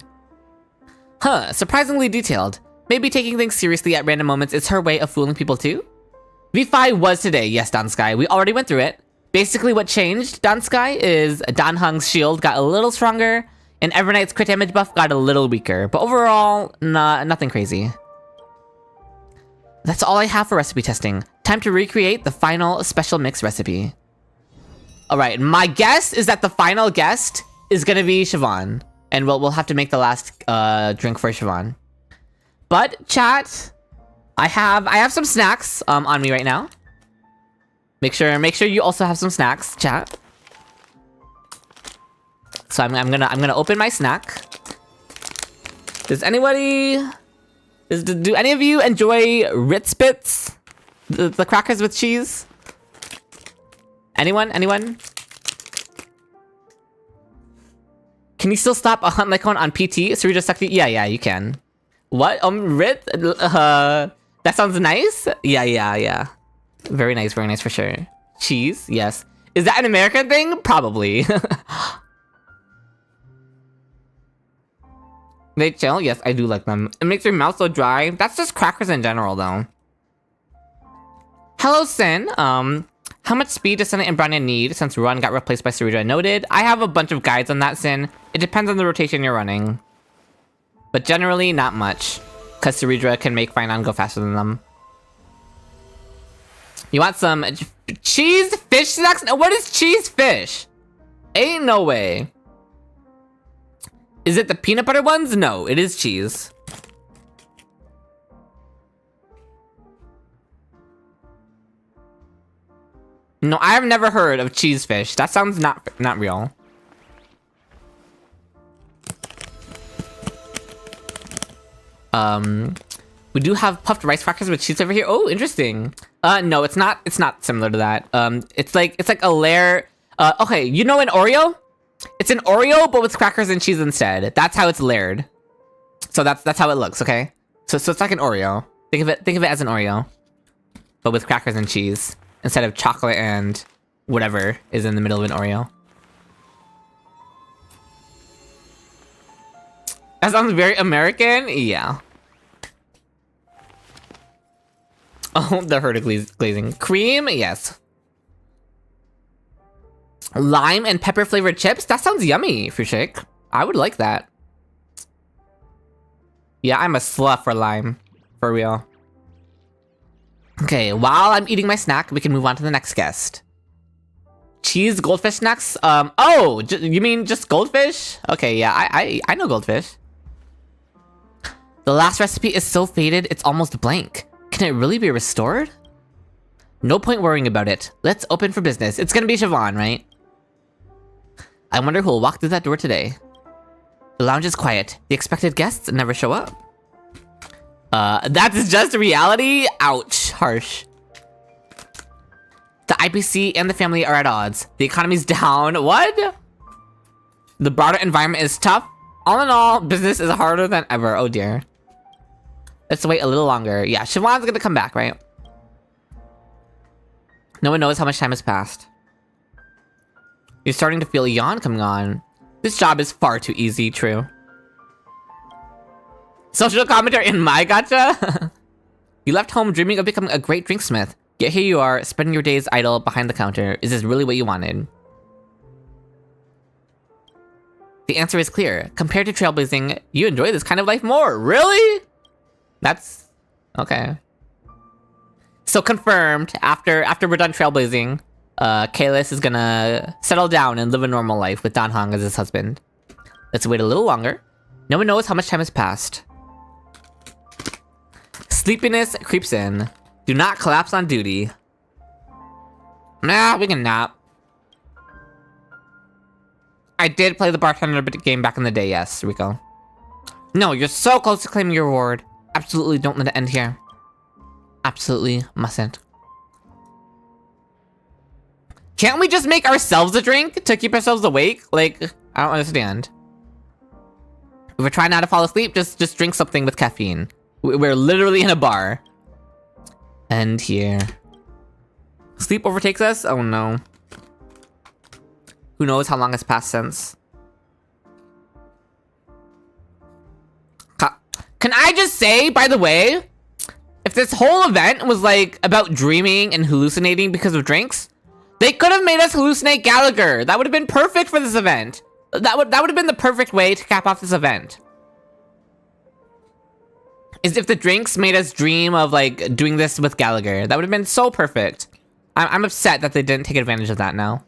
Huh, surprisingly detailed. Maybe taking things seriously at random moments is her way of fooling people too? V5 was today, yes, Dan Sky. We already went through it. Basically what changed, Dan Sky, is Dan Heng's shield got a little stronger, and Evernight's crit damage buff got a little weaker. But overall, nothing crazy. That's all I have for recipe testing. Time to recreate the final special mix recipe. Alright, my guess is that the final guest is gonna be Siobhan. And we'll have to make the last drink for Siobhan. But, chat, I have some snacks on me right now. Make sure you also have some snacks, chat. So I'm gonna open my snack. Does anybody... Do any of you enjoy Ritz Bits? The crackers with cheese? Anyone? Can you still stop a hunt lycone on PT? So we just sucked it? Yeah, you can. What? Ritz? That sounds nice? Yeah. Very nice for sure. Cheese? Yes. Is that an American thing? Probably. They chill? Yes, I do like them. It makes your mouth so dry. That's just crackers in general, though. Hello, Sin. How much speed does Senna and Branya need since Run got replaced by Sarita? Noted. I have a bunch of guides on that, Sin. It depends on the rotation you're running. But generally, not much. Because Saridra can make Finon go faster than them. You want some cheese fish snacks? What is cheese fish? Ain't no way. Is it the peanut butter ones? No, it is cheese. No, I have never heard of cheese fish. That sounds not real. We do have puffed rice crackers with cheese over here. Oh, interesting. No, it's not similar to that. It's like a layer. Okay, you know an Oreo? It's an Oreo, but with crackers and cheese instead. That's how it's layered. So that's how it looks, okay? So it's like an Oreo. Think of it as an Oreo, but with crackers and cheese instead of chocolate and whatever is in the middle of an Oreo. That sounds very American. Yeah. Oh, the herd glazing. Cream, yes. Lime and pepper flavored chips? That sounds yummy, Fushik. I would like that. Yeah, I'm a slut for lime. For real. Okay, while I'm eating my snack, we can move on to the next guest. Cheese goldfish snacks? Oh, you mean just goldfish? Okay, yeah, I know goldfish. The last recipe is so faded, it's almost blank. Can it really be restored? No point worrying about it. Let's open for business. It's gonna be Siobhan, right? I wonder who'll walk through that door today. The lounge is quiet. The expected guests never show up. That's just reality? Ouch. Harsh. The IPC and the family are at odds. The economy's down. What? The broader environment is tough. All in all, business is harder than ever. Oh dear. Let's wait a little longer. Yeah, Siobhan's gonna come back, right? No one knows how much time has passed. You're starting to feel a yawn coming on. This job is far too easy, true. Social commentary in my gacha? You left home dreaming of becoming a great drinksmith. Yet here you are, spending your days idle behind the counter. Is this really what you wanted? The answer is clear. Compared to trailblazing, you enjoy this kind of life more. Really? That's... okay. So confirmed, after we're done trailblazing, Kalis is gonna settle down and live a normal life with Dan Heng as his husband. Let's wait a little longer. No one knows how much time has passed. Sleepiness creeps in. Do not collapse on duty. Nah, we can nap. I did play the bartender game back in the day, yes, Rico. No, you're so close to claiming your reward. Absolutely don't let it end here. Absolutely mustn't. Can't we just make ourselves a drink to keep ourselves awake? Like, I don't understand. If we're trying not to fall asleep, just drink something with caffeine. We're literally in a bar. End here. Sleep overtakes us? Oh no. Who knows how long has passed since? Can I just say, by the way, if this whole event was like about dreaming and hallucinating because of drinks, they could have made us hallucinate Gallagher. That would have been perfect for this event. That would have been the perfect way to cap off this event. Is if the drinks made us dream of like doing this with Gallagher. That would have been so perfect. I'm upset that they didn't take advantage of that now.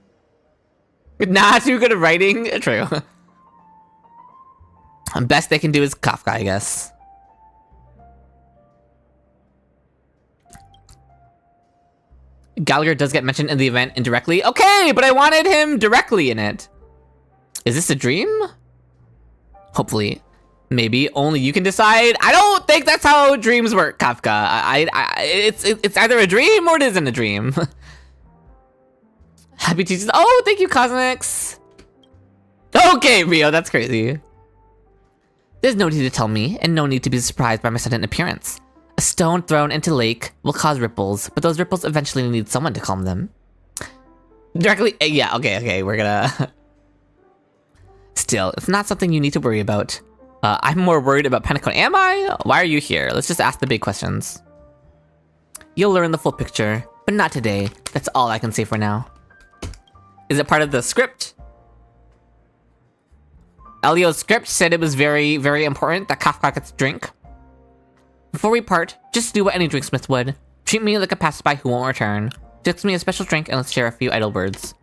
Not too good at writing. True. Best they can do is Kafka, I guess. Gallagher does get mentioned in the event indirectly. Okay, but I wanted him directly in it. Is this a dream? Hopefully. Maybe only you can decide. I don't think that's how dreams work, Kafka. It's either a dream or it isn't a dream. Happy teachers. Oh, thank you, Cosmix. Okay, Rio, that's crazy. There's no need to tell me, and no need to be surprised by my sudden appearance. A stone thrown into lake will cause ripples, but those ripples eventually need someone to calm them. Directly, yeah, okay, we're gonna... Still, it's not something you need to worry about. I'm more worried about Pentacon. Am I? Why are you here? Let's just ask the big questions. You'll learn the full picture, but not today. That's all I can say for now. Is it part of the script? Elio's script said it was very, very important that Kafka gets a drink. Before we part, just do what any drinksmith would. Treat me like a passerby who won't return. Fix me a special drink and let's share a few idle words.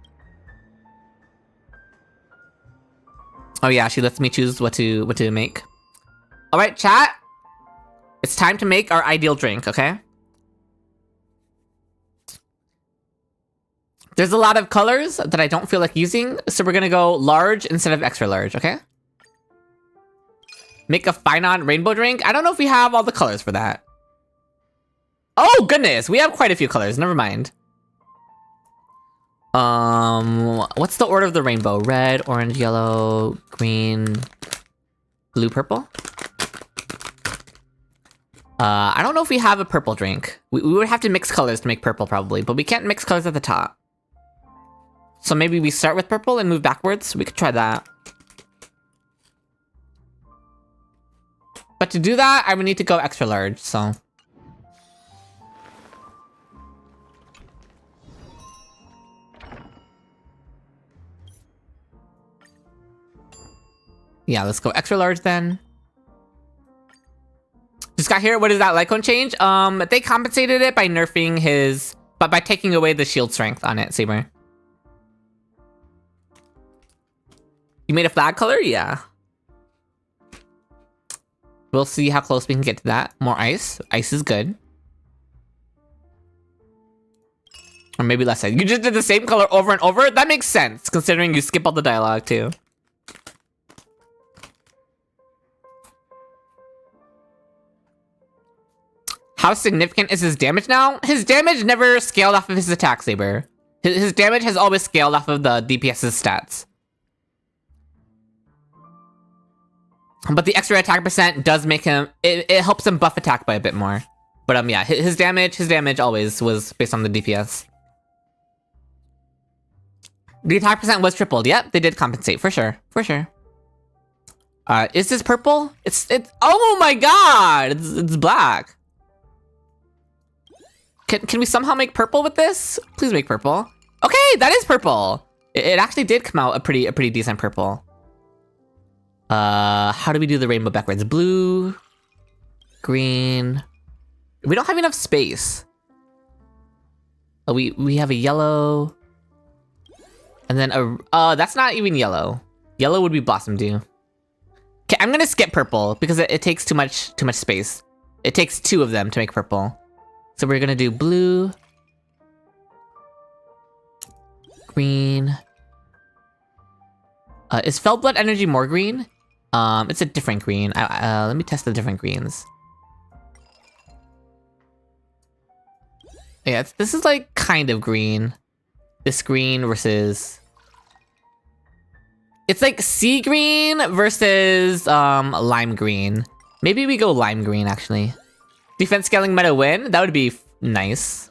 Oh yeah, she lets me choose what to make. Alright, chat. It's time to make our ideal drink, okay? There's a lot of colors that I don't feel like using, so we're gonna go large instead of extra large, okay? Make a Finon rainbow drink? I don't know if we have all the colors for that. Oh goodness, we have quite a few colors, never mind. What's the order of the rainbow? Red, orange, yellow, green, blue, purple? I don't know if we have a purple drink. We would have to mix colors to make purple probably, but we can't mix colors at the top. So maybe we start with purple and move backwards. We could try that. But to do that, I would need to go extra large, so. Yeah, let's go extra large then. Just got here, what is that Lycone change? They compensated it by nerfing his, but by taking away the shield strength on it, Saber. You made a flag color? Yeah. We'll see how close we can get to that. More ice. Ice is good. Or maybe less ice. You just did the same color over and over? That makes sense, considering you skip all the dialogue too. How significant is his damage now? His damage never scaled off of his attack, Saber. His damage has always scaled off of the DPS's stats. But the extra attack percent does make him, it helps him buff attack by a bit more. But yeah, his damage always was based on the DPS. The attack percent was tripled. Yep, they did compensate for sure. For sure. Is this purple? It's oh my god! It's black. Can we somehow make purple with this? Please make purple. Okay, that is purple. It actually did come out a pretty decent purple. How do we do the rainbow backwards? Blue, green. We don't have enough space. Oh, we have a yellow, and then that's not even yellow. Yellow would be Blossom Dew. Okay, I'm gonna skip purple because it takes too much space. It takes 2 of them to make purple. So we're gonna do blue, green. Is Feldblood Energy more green? It's a different green. Let me test the different greens. Yeah, this is like kind of green. This green versus... It's like sea green versus lime green. Maybe we go lime green actually. Defense scaling meta win? That would be nice.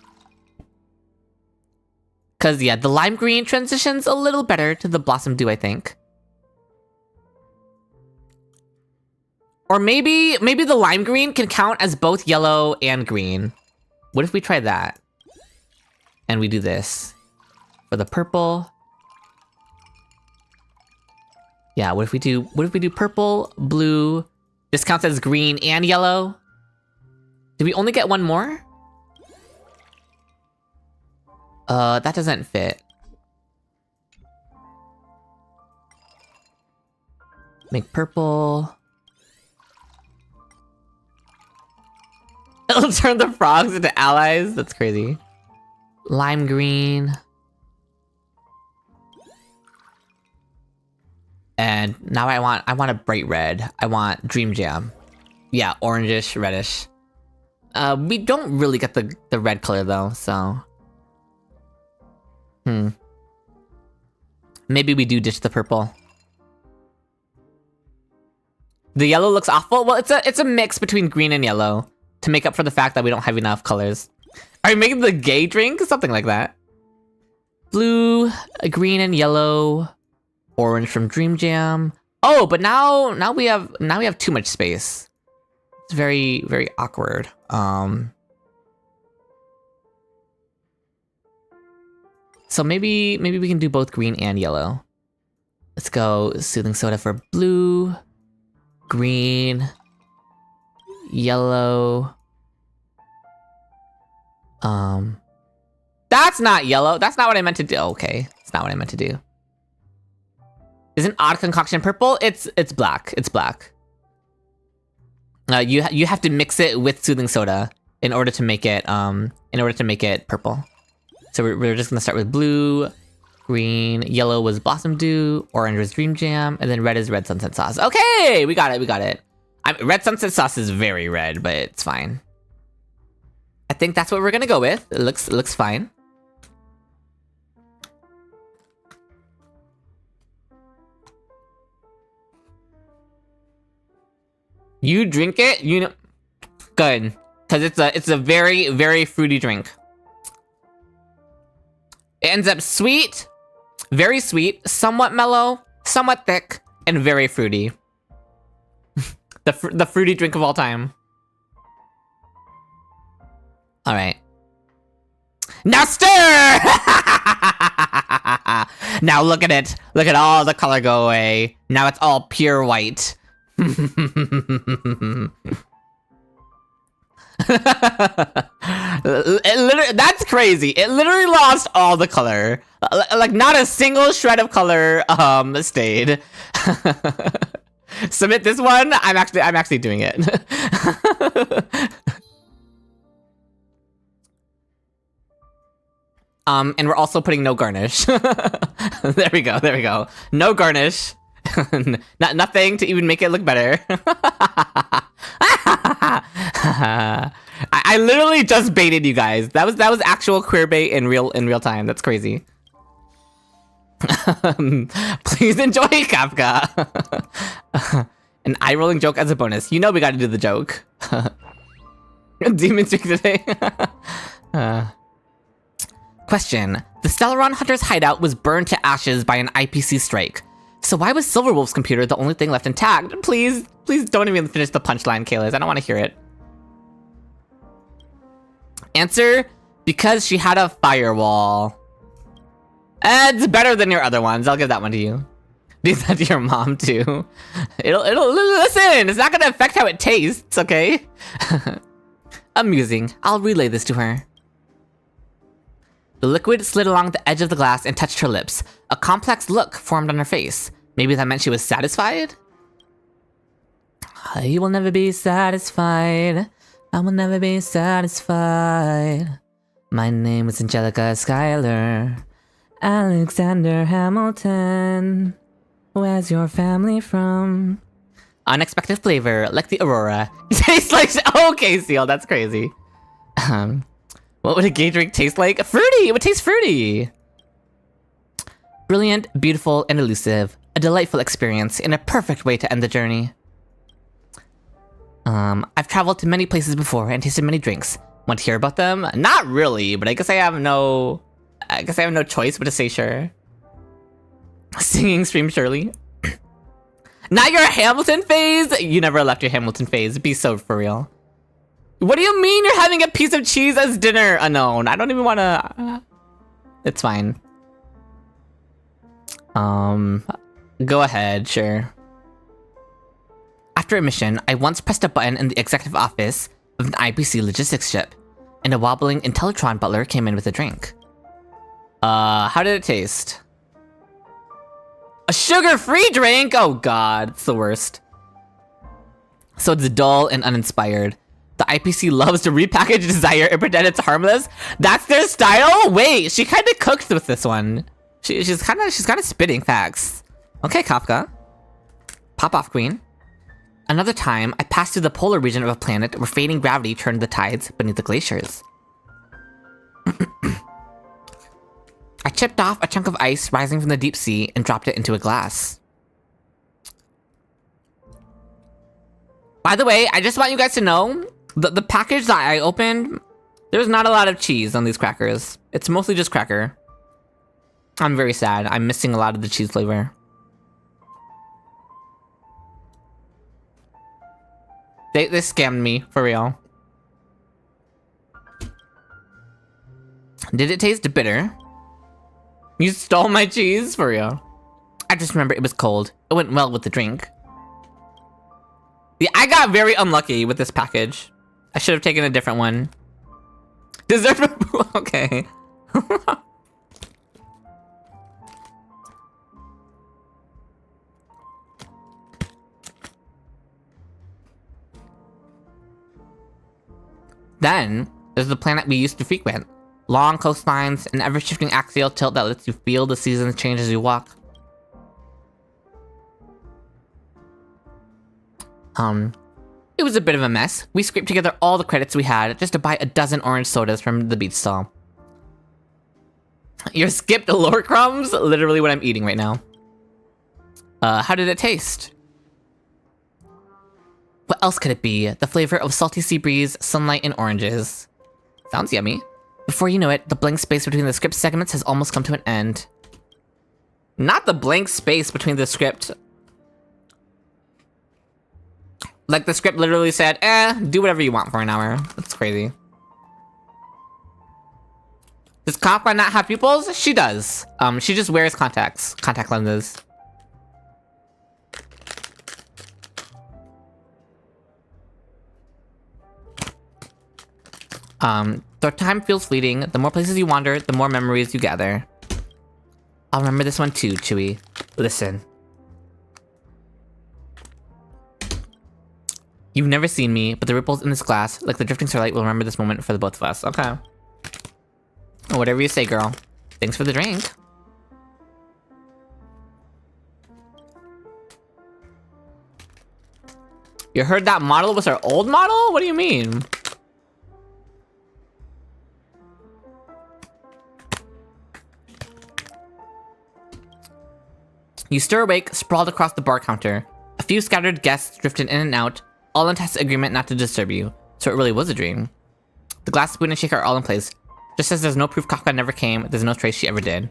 Cause yeah, the lime green transitions a little better to the Blossom Dew, I think. Or maybe the lime green can count as both yellow and green. What if we try that? And we do this. For the purple. Yeah, what if we do purple, blue? This counts as green and yellow. Did we only get 1 more? That doesn't fit. Make purple. It'll turn the frogs into allies? That's crazy. Lime green. And now I want a bright red. I want Dream Jam. Yeah, orangish, reddish. We don't really get the red color though, so... Maybe we do ditch the purple. The yellow looks awful? Well, it's a mix between green and yellow to make up for the fact that we don't have enough colors. Are you making the gay drink? Something like that. Blue, green and yellow, orange from Dream Jam. Oh, but now we have too much space. It's very, very awkward. So maybe we can do both green and yellow. Let's go Soothing Soda for blue, green, yellow. That's not yellow. That's not what I meant to do. Okay, it's not what I meant to do. Isn't Odd Concoction purple? It's black. It's black. You have to mix it with Soothing Soda in order to make it purple. So we're just gonna start with blue, green, yellow was Blossom Dew, orange was Dream Jam, and then red is Red Sunset Sauce. Okay, we got it. Red Sunset Sauce is very red, but it's fine. I think that's what we're gonna go with. It looks fine. You drink it, you know, good, because it's a very, very fruity drink. It ends up sweet, very sweet, somewhat mellow, somewhat thick, and very fruity. the fruity drink of all time. All right. Now stir! Now look at it. Look at all the color go away. Now it's all pure white. That's crazy. It literally lost all the color. Like not a single shred of color stayed. Submit this one. I'm actually doing it. And we're also putting no garnish. There we go. No garnish. Nothing to even make it look better. I literally just baited you guys. That was actual queer bait in real time. That's crazy. Please enjoy Kafka. An eye rolling joke as a bonus. You know we gotta do the joke. Demon streak today. Question. The Stellaron Hunter's hideout was burned to ashes by an IPC strike. So why was Silverwolf's computer the only thing left intact? Please don't even finish the punchline, Kalis. I don't want to hear it. Answer, because she had a firewall. It's better than your other ones. I'll give that one to you. Do that to your mom too. It'll listen, it's not gonna affect how it tastes, okay? Amusing. I'll relay this to her. The liquid slid along the edge of the glass and touched her lips. A complex look formed on her face. Maybe that meant she was satisfied? You will never be satisfied. I will never be satisfied. My name is Angelica Schuyler. Alexander Hamilton. Where's your family from? Unexpected flavor, like the Aurora. Tastes like... Okay, Seal, that's crazy. What would a gay drink taste like? Fruity! It would taste fruity! Brilliant, beautiful, and elusive. A delightful experience, and a perfect way to end the journey. I've traveled to many places before and tasted many drinks. Want to hear about them? Not really, but I guess I have no choice but to say sure. Singing Stream Shirley. Not your Hamilton phase? You never left your Hamilton phase. Be so for real. What do you mean you're having a piece of cheese as dinner? Unknown. I don't even want to... It's fine. Go ahead, sure. After a mission, I once pressed a button in the executive office of an IPC logistics ship, and a wobbling Intellitron butler came in with a drink. How did it taste? A sugar-free drink? Oh god, it's the worst. So it's dull and uninspired. The IPC loves to repackage desire and pretend it's harmless. That's their style? Wait, she kind of cooked with this one. She's kind of spitting facts. Okay, Kafka. Pop off, queen. Another time, I passed through the polar region of a planet where fading gravity turned the tides beneath the glaciers. I chipped off a chunk of ice rising from the deep sea and dropped it into a glass. By the way, I just want you guys to know, the package that I opened, there's not a lot of cheese on these crackers. It's mostly just cracker. I'm very sad. I'm missing a lot of the cheese flavor. They scammed me, for real. Did it taste bitter? You stole my cheese? For real. I just remember it was cold. It went well with the drink. Yeah, I got very unlucky with this package. I should have taken a different one. Dessert. Okay. Then, there's the planet we used to frequent. Long coastlines, an ever-shifting axial tilt that lets you feel the seasons change as you walk. It was a bit of a mess. We scraped together all the credits we had just to buy a dozen orange sodas from the beach stall. You're skipped lore crumbs? Literally what I'm eating right now. How did it taste? What else could it be? The flavor of salty sea breeze, sunlight, and oranges. Sounds yummy. Before you know it, the blank space between the script segments has almost come to an end. Not the blank space between the script. Like the script literally said, do whatever you want for an hour. That's crazy. Does Kafka not have pupils? She does. She just wears contact lenses. The time feels fleeting. The more places you wander, the more memories you gather. I'll remember this one too, Chewie. Listen. You've never seen me, but the ripples in this glass, like the drifting starlight, will remember this moment for the both of us. Okay. Whatever you say, girl. Thanks for the drink. You heard that model was our old model? What do you mean? You stir awake, sprawled across the bar counter. A few scattered guests drifted in and out, all in tacit agreement not to disturb you, so it really was a dream. The glass, spoon, and shaker are all in place. Just as there's no proof Kafka never came, there's no trace she ever did.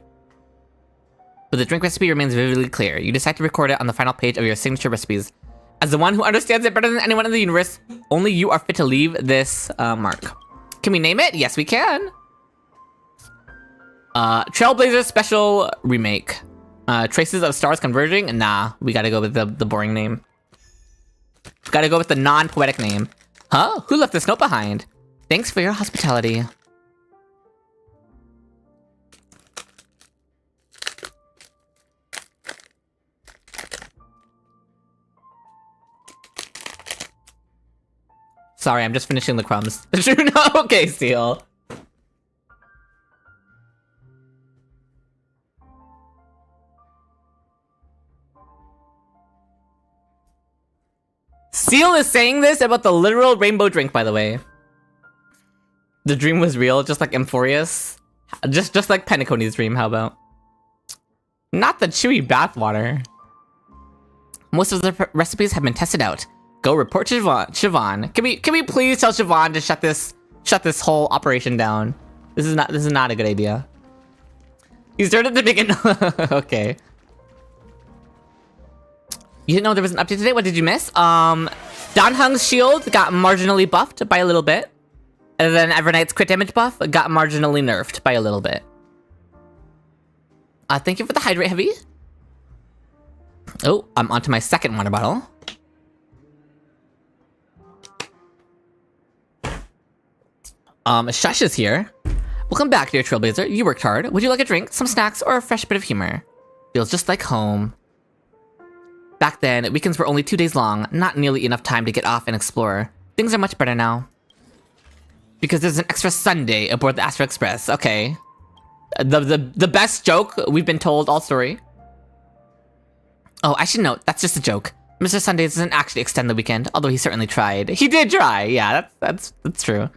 But the drink recipe remains vividly clear. You decide to record it on the final page of your signature recipes. As the one who understands it better than anyone in the universe, only you are fit to leave this mark. Can we name it? Yes, we can. Trailblazer Special Remake. Traces of Stars Converging? Nah, we gotta go with the boring name. Gotta go with the non-poetic name. Huh? Who left this note behind? Thanks for your hospitality. Sorry, I'm just finishing the crumbs. Okay, Seal. Seal is saying this about the literal rainbow drink, by the way. The dream was real, just like Emphorius. Just like Penacony's dream, how about? Not the chewy bathwater. Most of the recipes have been tested out. Go report to Siobhan. Can we please tell Siobhan to shut this whole operation down? This is not a good idea. You started to begin. Okay. You didn't know there was an update today? What did you miss? Dan Heng's shield got marginally buffed by a little bit. And then Evernight's crit damage buff got marginally nerfed by a little bit. Thank you for the hydrate, Heavy. Oh, I'm onto my second water bottle. Shush is here. Welcome back, dear Trailblazer. You worked hard. Would you like a drink, some snacks, or a fresh bit of humor? Feels just like home. Back then, weekends were only 2 days long, not nearly enough time to get off and explore. Things are much better now. Because there's an extra Sunday aboard the Astro Express. Okay. The best joke we've been told all story. Oh, I should note, that's just a joke. Mr. Sunday doesn't actually extend the weekend, although he certainly tried. He did try, yeah, that's true.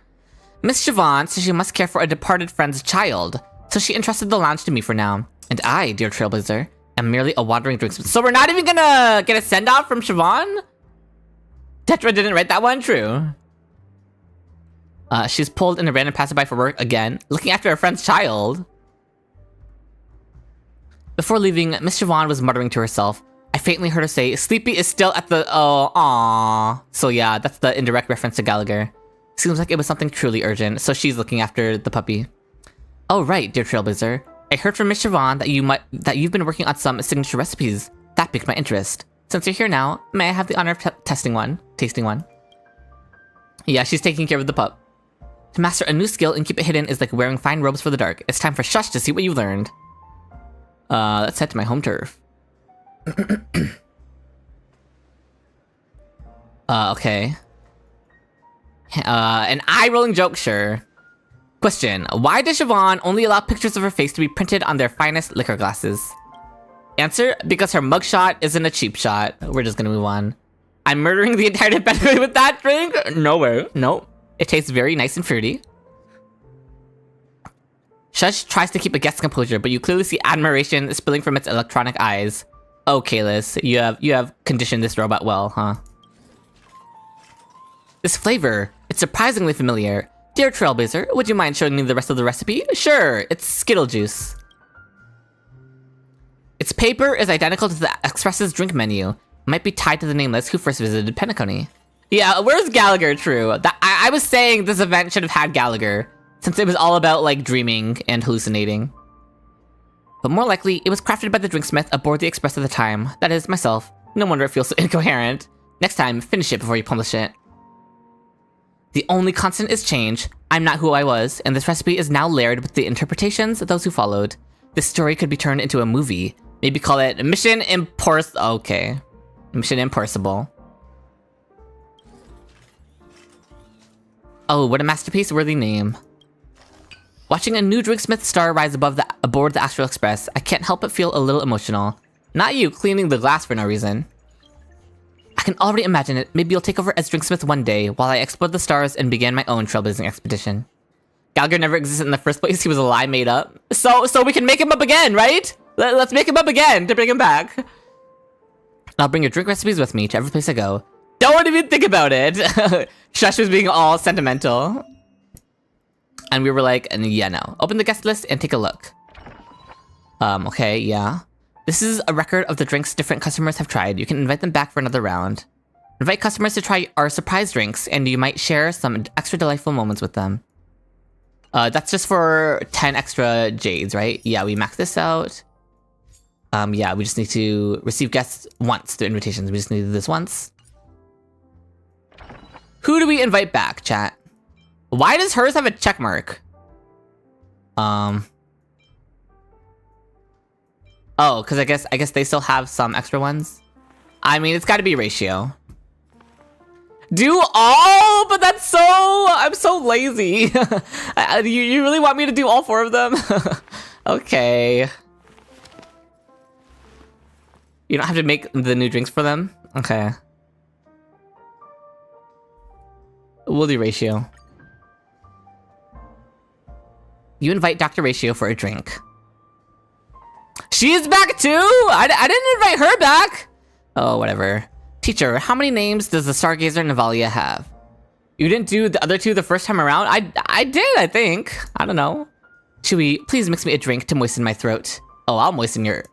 Miss Siobhan says she must care for a departed friend's child, so she entrusted the lounge to me for now. And I, dear Trailblazer, am merely a wandering drinksmith. So we're not even gonna get a send-off from Siobhan? Tetra didn't write that one? True. She's pulled in a random passerby for work again, looking after her friend's child. Before leaving, Miss Siobhan was muttering to herself. I faintly heard her say, Sleepy is still at the... Oh, aww. So yeah, that's the indirect reference to Gallagher. Seems like it was something truly urgent, so she's looking after the puppy. Oh right, dear Trailblazer. I heard from Miss Siobhan that you've been working on some signature recipes. That piqued my interest. Since you're here now, may I have the honor of tasting one? Yeah, she's taking care of the pup. To master a new skill and keep it hidden is like wearing fine robes for the dark. It's time for Shush to see what you learned. Let's head to my home turf. Okay. An eye-rolling joke, sure. Question, why does Siobhan only allow pictures of her face to be printed on their finest liquor glasses? Answer, because her mugshot isn't a cheap shot. We're just gonna move on. I'm murdering the entire family with that drink? No way, nope. It tastes very nice and fruity. Shush tries to keep a guest's composure, but you clearly see admiration spilling from its electronic eyes. Oh, Kalis, you have conditioned this robot well, huh? This flavor, it's surprisingly familiar. Dear Trailblazer, would you mind showing me the rest of the recipe? Sure, it's Skittle Juice. Its paper is identical to the Express's drink menu. It might be tied to the nameless who first visited Penacony. Yeah, where's Gallagher, true? I was saying this event should have had Gallagher, since it was all about, like, dreaming and hallucinating. But more likely, it was crafted by the drinksmith aboard the Express at the time. That is, myself. No wonder it feels so incoherent. Next time, finish it before you publish it. The only constant is change. I'm not who I was, and this recipe is now layered with the interpretations of those who followed. This story could be turned into a movie. Maybe call it Mission Impossible. Okay. Mission Impossible. Oh, what a masterpiece-worthy name. Watching a new drinksmith star rise aboard the Astral Express, I can't help but feel a little emotional. Not you cleaning the glass for no reason. I can already imagine it. Maybe you'll take over as drinksmith one day while I explore the stars and begin my own trailblazing expedition. Gallagher never existed in the first place. He was a lie made up. So we can make him up again, right? Let's make him up again to bring him back. I'll bring your drink recipes with me to every place I go. Don't even think about it. Shush was being all sentimental. And we were like, yeah, no. Open the guest list and take a look. Okay, yeah. This is a record of the drinks different customers have tried. You can invite them back for another round. Invite customers to try our surprise drinks, and you might share some extra delightful moments with them. That's just for 10 extra jades, right? Yeah, we maxed this out. Yeah, we just need to receive guests once through invitations. We just need to do this once. Who do we invite back, chat? Why does hers have a check mark? Oh, because I guess they still have some extra ones. I mean, it's got to be Ratio. Do all, but that's I'm so lazy. You really want me to do all 4 of them? Okay. You don't have to make the new drinks for them? Okay. We'll do Ratio. You invite Dr. Ratio for a drink. She is back too? I didn't invite her back. Oh, whatever. Teacher, how many names does the Stargazer Navalia have? You didn't do the other 2 the first time around? I did, I think. I don't know. Chewie, please mix me a drink to moisten my throat. Oh, I'll moisten your...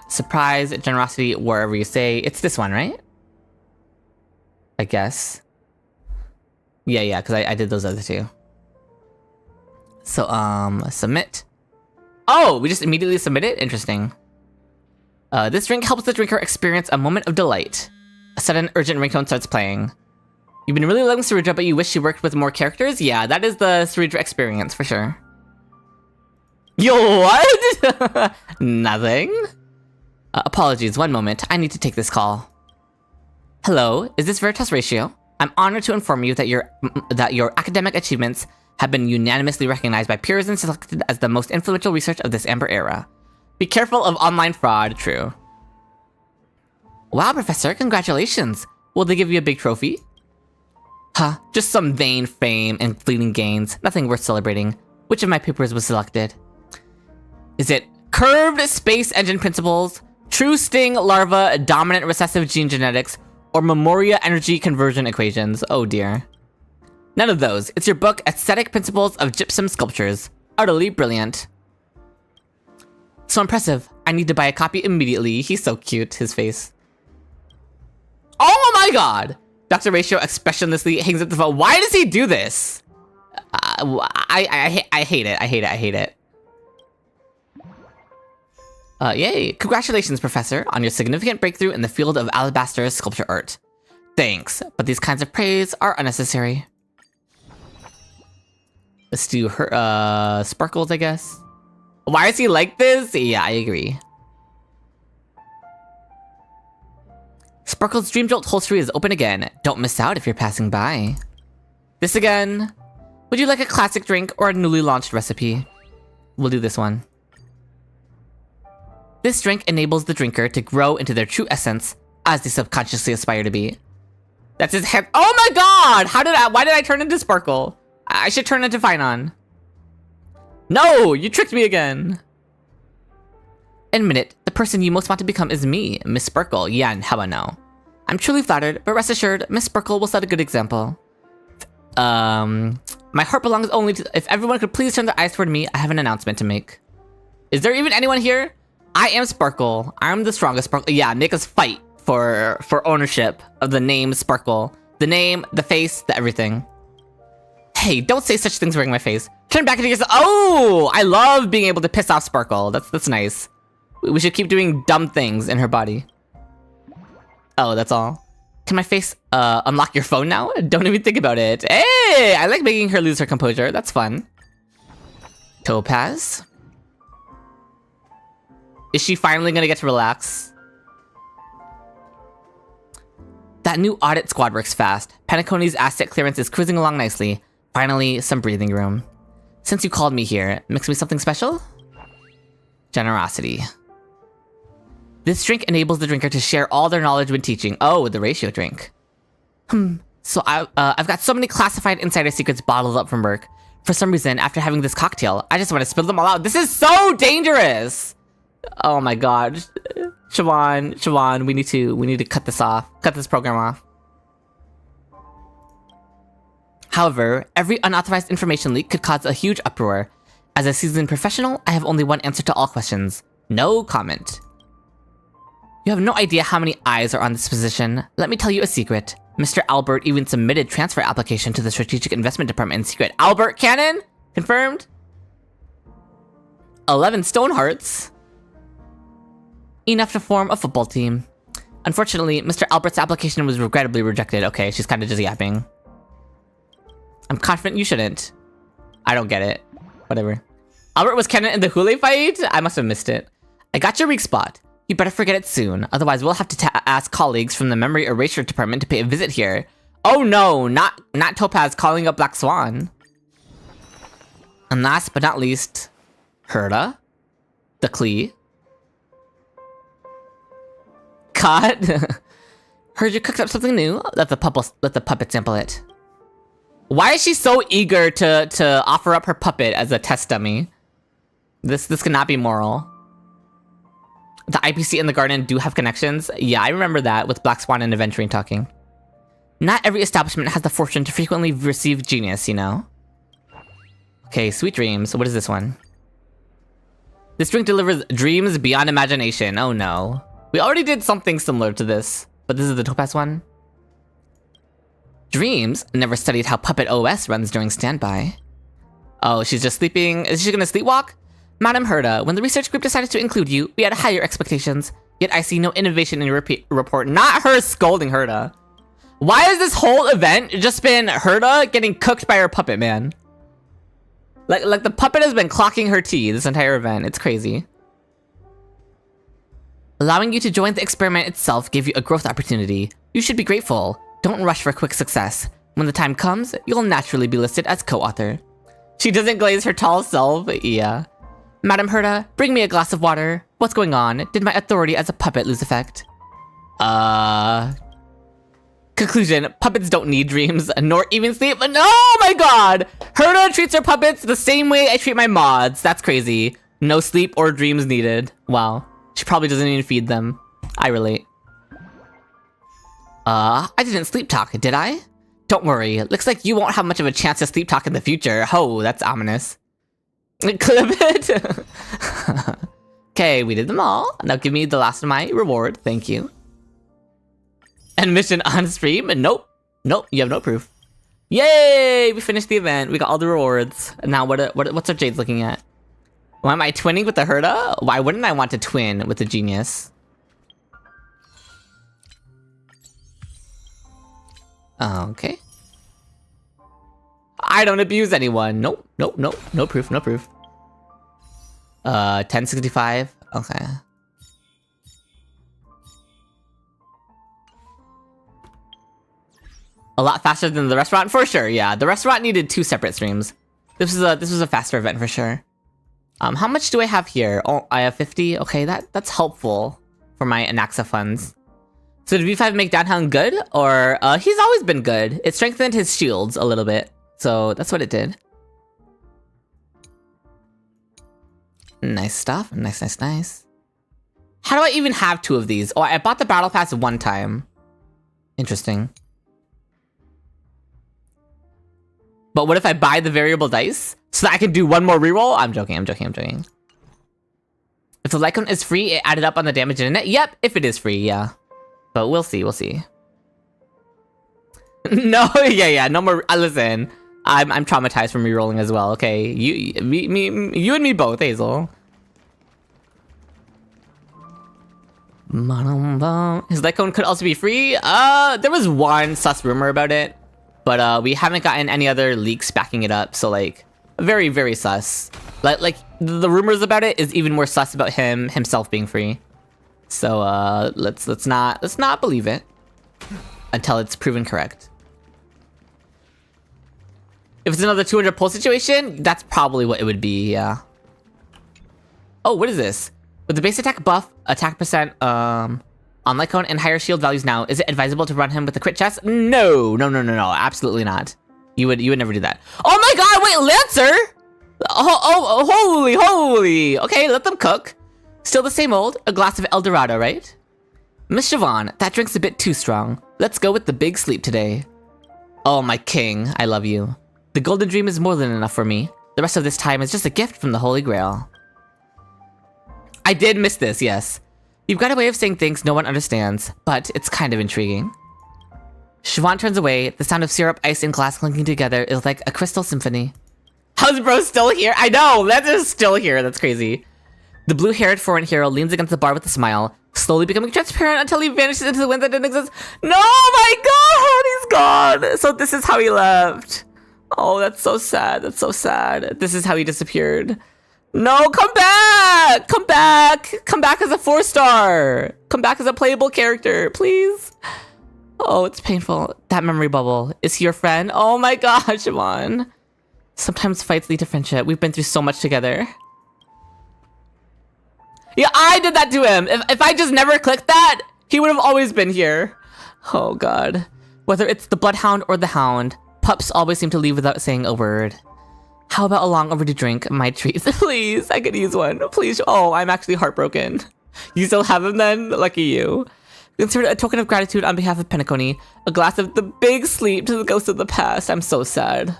surprise, generosity, wherever you say. It's this one, right? I guess. Yeah, because I did those other 2. So, submit. Oh, we just immediately submit it? Interesting. This drink helps the drinker experience a moment of delight. A sudden urgent ringtone starts playing. You've been really loving Sarudra, but you wish you worked with more characters? Yeah, that is the Sarudra experience, for sure. Yo, what? Nothing? Apologies, one moment. I need to take this call. Hello, is this Veritas Ratio? I'm honored to inform you that your academic achievements have been unanimously recognized by peers and selected as the most influential research of this Amber era. Be careful of online fraud, true. Wow, Professor, congratulations. Will they give you a big trophy? Huh, just some vain fame and fleeting gains. Nothing worth celebrating. Which of my papers was selected? Is it Curved Space Engine Principles, True Sting Larva Dominant Recessive Gene Genetics, or Memoria Energy Conversion Equations? Oh dear. None of those. It's your book, Aesthetic Principles of Gypsum Sculptures. Utterly brilliant. So impressive. I need to buy a copy immediately. He's so cute, his face. Oh my god! Dr. Ratio expressionlessly hangs up the phone. Why does he do this? I hate it. I hate it. Yay. Congratulations, Professor, on your significant breakthrough in the field of alabaster sculpture art. Thanks, but these kinds of praise are unnecessary. Let's do her, Sparkles, I guess. Why is he like this? Yeah, I agree. Sparkle's Dream Jolt holstery is open again. Don't miss out if you're passing by. This again. Would you like a classic drink or a newly launched recipe? We'll do this one. This drink enables the drinker to grow into their true essence as they subconsciously aspire to be. That's his head. Oh my god! Why did I turn into Sparkle? I should turn into Finon. No! You tricked me again! Admit it, the person you most want to become is me, Miss Sparkle. Yeah, and how about no? I'm truly flattered, but rest assured, Miss Sparkle will set a good example. My heart belongs only to... If everyone could please turn their eyes toward me, I have an announcement to make. Is there even anyone here? I am Sparkle. I'm the strongest Sparkle. Yeah, make us fight for ownership of the name Sparkle. The name, the face, the everything. Hey, don't say such things wearing my face. Turn back into yourself. Oh, I love being able to piss off Sparkle. That's nice. We should keep doing dumb things in her body. Oh, that's all. Can my face unlock your phone now? Don't even think about it. Hey, I like making her lose her composure. That's fun. Topaz. Is she finally gonna get to relax? That new audit squad works fast. Penaconi's asset clearance is cruising along nicely. Finally, some breathing room. Since you called me here, mix me something special? Generosity. This drink enables the drinker to share all their knowledge when teaching. Oh, the Ratio drink. So I've got so many classified insider secrets bottled up from work. For some reason, after having this cocktail, I just want to spill them all out. This is so dangerous! Oh my god. Siobhan, we need to cut this off. Cut this program off. However, every unauthorized information leak could cause a huge uproar. As a seasoned professional, I have only one answer to all questions. No comment. You have no idea how many eyes are on this position. Let me tell you a secret. Mr. Albert even submitted transfer application to the Strategic Investment Department in secret. Albert Cannon? Confirmed? 11 stone hearts. Enough to form a football team. Unfortunately, Mr. Albert's application was regrettably rejected. Okay, she's kind of just yapping. I'm confident you shouldn't. I don't get it. Whatever. Albert was canon in the Hule fight? I must have missed it. I got your weak spot. You better forget it soon. Otherwise, we'll have to ask colleagues from the Memory Erasure Department to pay a visit here. Oh no, not Topaz calling up Black Swan. And last but not least, Herda. The Klee. Cut. Heard you cooked up something new. Let the puppet sample it. Why is she so eager to offer up her puppet as a test dummy? This cannot be moral. The IPC and the garden do have connections. Yeah, I remember that with Black Swan and Aventurine talking. Not every establishment has the fortune to frequently receive genius, you know? Okay, sweet dreams. What is this one? This drink delivers dreams beyond imagination. Oh no. We already did something similar to this, but this is the Topaz one. Dreams never studied how Puppet OS runs during standby. Oh, she's just sleeping. Is she gonna sleepwalk? Madam Herda, when the research group decided to include you, we had higher expectations. Yet I see no innovation in your report. Not her scolding Herda. Why has this whole event just been Herda getting cooked by her puppet, man? Like the puppet has been clocking her tea this entire event. It's crazy. Allowing you to join the experiment itself gave you a growth opportunity. You should be grateful. Don't rush for quick success. When the time comes, you'll naturally be listed as co-author. She doesn't glaze her tall self, yeah. Madam Herda, bring me a glass of water. What's going on? Did my authority as a puppet lose effect? Conclusion, puppets don't need dreams, nor even sleep. Oh my god! Herda treats her puppets the same way I treat my mods. That's crazy. No sleep or dreams needed. Wow. She probably doesn't even feed them. I relate. I didn't sleep talk, did I? Don't worry, looks like you won't have much of a chance to sleep talk in the future. Ho, that's ominous. Clip it! Okay, we did them all. Now give me the last of my reward, thank you. And mission on stream, and nope, you have no proof. Yay, we finished the event, we got all the rewards. And now what's our Jade's looking at? Why am I twinning with the Herda? Why wouldn't I want to twin with the genius? Okay. I don't abuse anyone. Nope. No proof. 1065. Okay. A lot faster than the restaurant for sure. Yeah, the restaurant needed 2 separate streams. This was a faster event for sure. How much do I have here? Oh, I have 50. Okay, that's helpful for my Anaxa funds. So did V5 make Dan Heng good? Or, he's always been good. It strengthened his shields a little bit. So that's what it did. Nice stuff. Nice. How do I even have 2 of these? Oh, I bought the battle pass 1 time. Interesting. But what if I buy the variable dice? So that I can do 1 more reroll? I'm joking. If the Lycon is free, it added up on the damage in it? Yep, if it is free, yeah. But we'll see. No, yeah, no more. Listen, I'm traumatized from rerolling as well. Okay, you and me both, Hazel. His Lycon could also be free. There was 1 sus rumor about it, but we haven't gotten any other leaks backing it up. So like, very, very sus. Like the rumors about it is even more sus about himself being free. So let's not believe it until it's proven correct. If it's another 200 pull situation, that's probably what it would be, yeah. Oh, what is this? With the base attack buff, attack percent on Lycon and higher shield values now, is it advisable to run him with the crit chest? No, absolutely not. You would never do that. Oh my god, wait, Lancer! Holy. Okay, let them cook. Still the same old, a glass of El Dorado, right? Miss Siobhan, that drink's a bit too strong. Let's go with the big sleep today. Oh, my king, I love you. The golden dream is more than enough for me. The rest of this time is just a gift from the Holy Grail. I did miss this, yes. You've got a way of saying things no one understands, but it's kind of intriguing. Siobhan turns away. The sound of syrup, ice, and glass clinking together is like a crystal symphony. How's bro still here? I know, that is still here. That's crazy. The blue-haired foreign hero leans against the bar with a smile, slowly becoming transparent until he vanishes into the wind that didn't exist. No, my god, he's gone. So this is how he left. Oh, that's so sad. That's so sad. This is how he disappeared. No, come back! Come back! Come back as a 4-star! Come back as a playable character, please. Oh, it's painful. That memory bubble. Is he your friend? Oh my gosh, Siobhan. Sometimes fights lead to friendship. We've been through so much together. Yeah, I did that to him. If I just never clicked that, he would have always been here. Oh god. Whether it's the bloodhound or the hound, pups always seem to leave without saying a word. How about a long overdue drink? My treat. Please, I could use one. Please. Oh, I'm actually heartbroken. You still have him then? Lucky you. Consider a token of gratitude on behalf of Penacony. A glass of the big sleep to the ghost of the past. I'm so sad.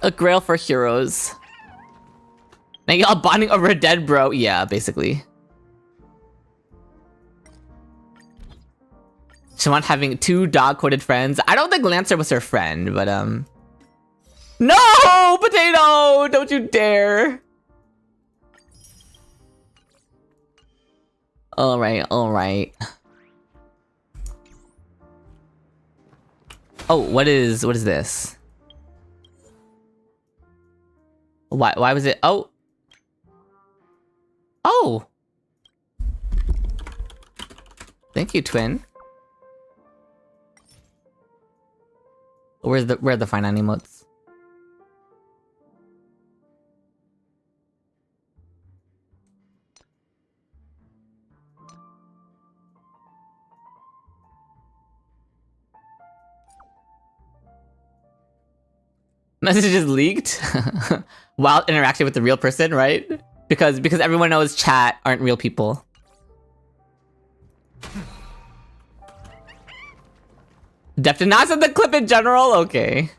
A grail for heroes. Now y'all bonding over a dead bro. Yeah, basically. Siobhan having 2 dog-coded friends. I don't think Lancer was her friend, but no! Potato! Don't you dare! Alright, alright. Oh, what is this? Why was it? Oh! Oh! Thank you, twin. Where are the fine emotes? Messages leaked while interacting with the real person, right? Because everyone knows chat aren't real people. Depth to not the clip in general? Okay.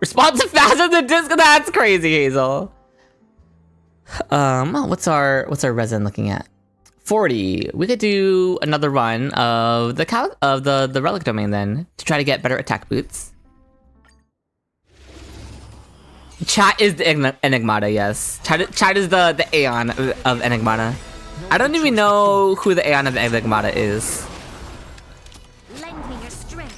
Responsive faster than disc? That's crazy, Hazel. What's our resin looking at? 40. We could do another run of the relic domain then to try to get better attack boots. Chat is the Enigmata, yes. Chat is the Aeon of Enigmata. I don't even know who the Aeon of Enigmata is. Lend me your strength.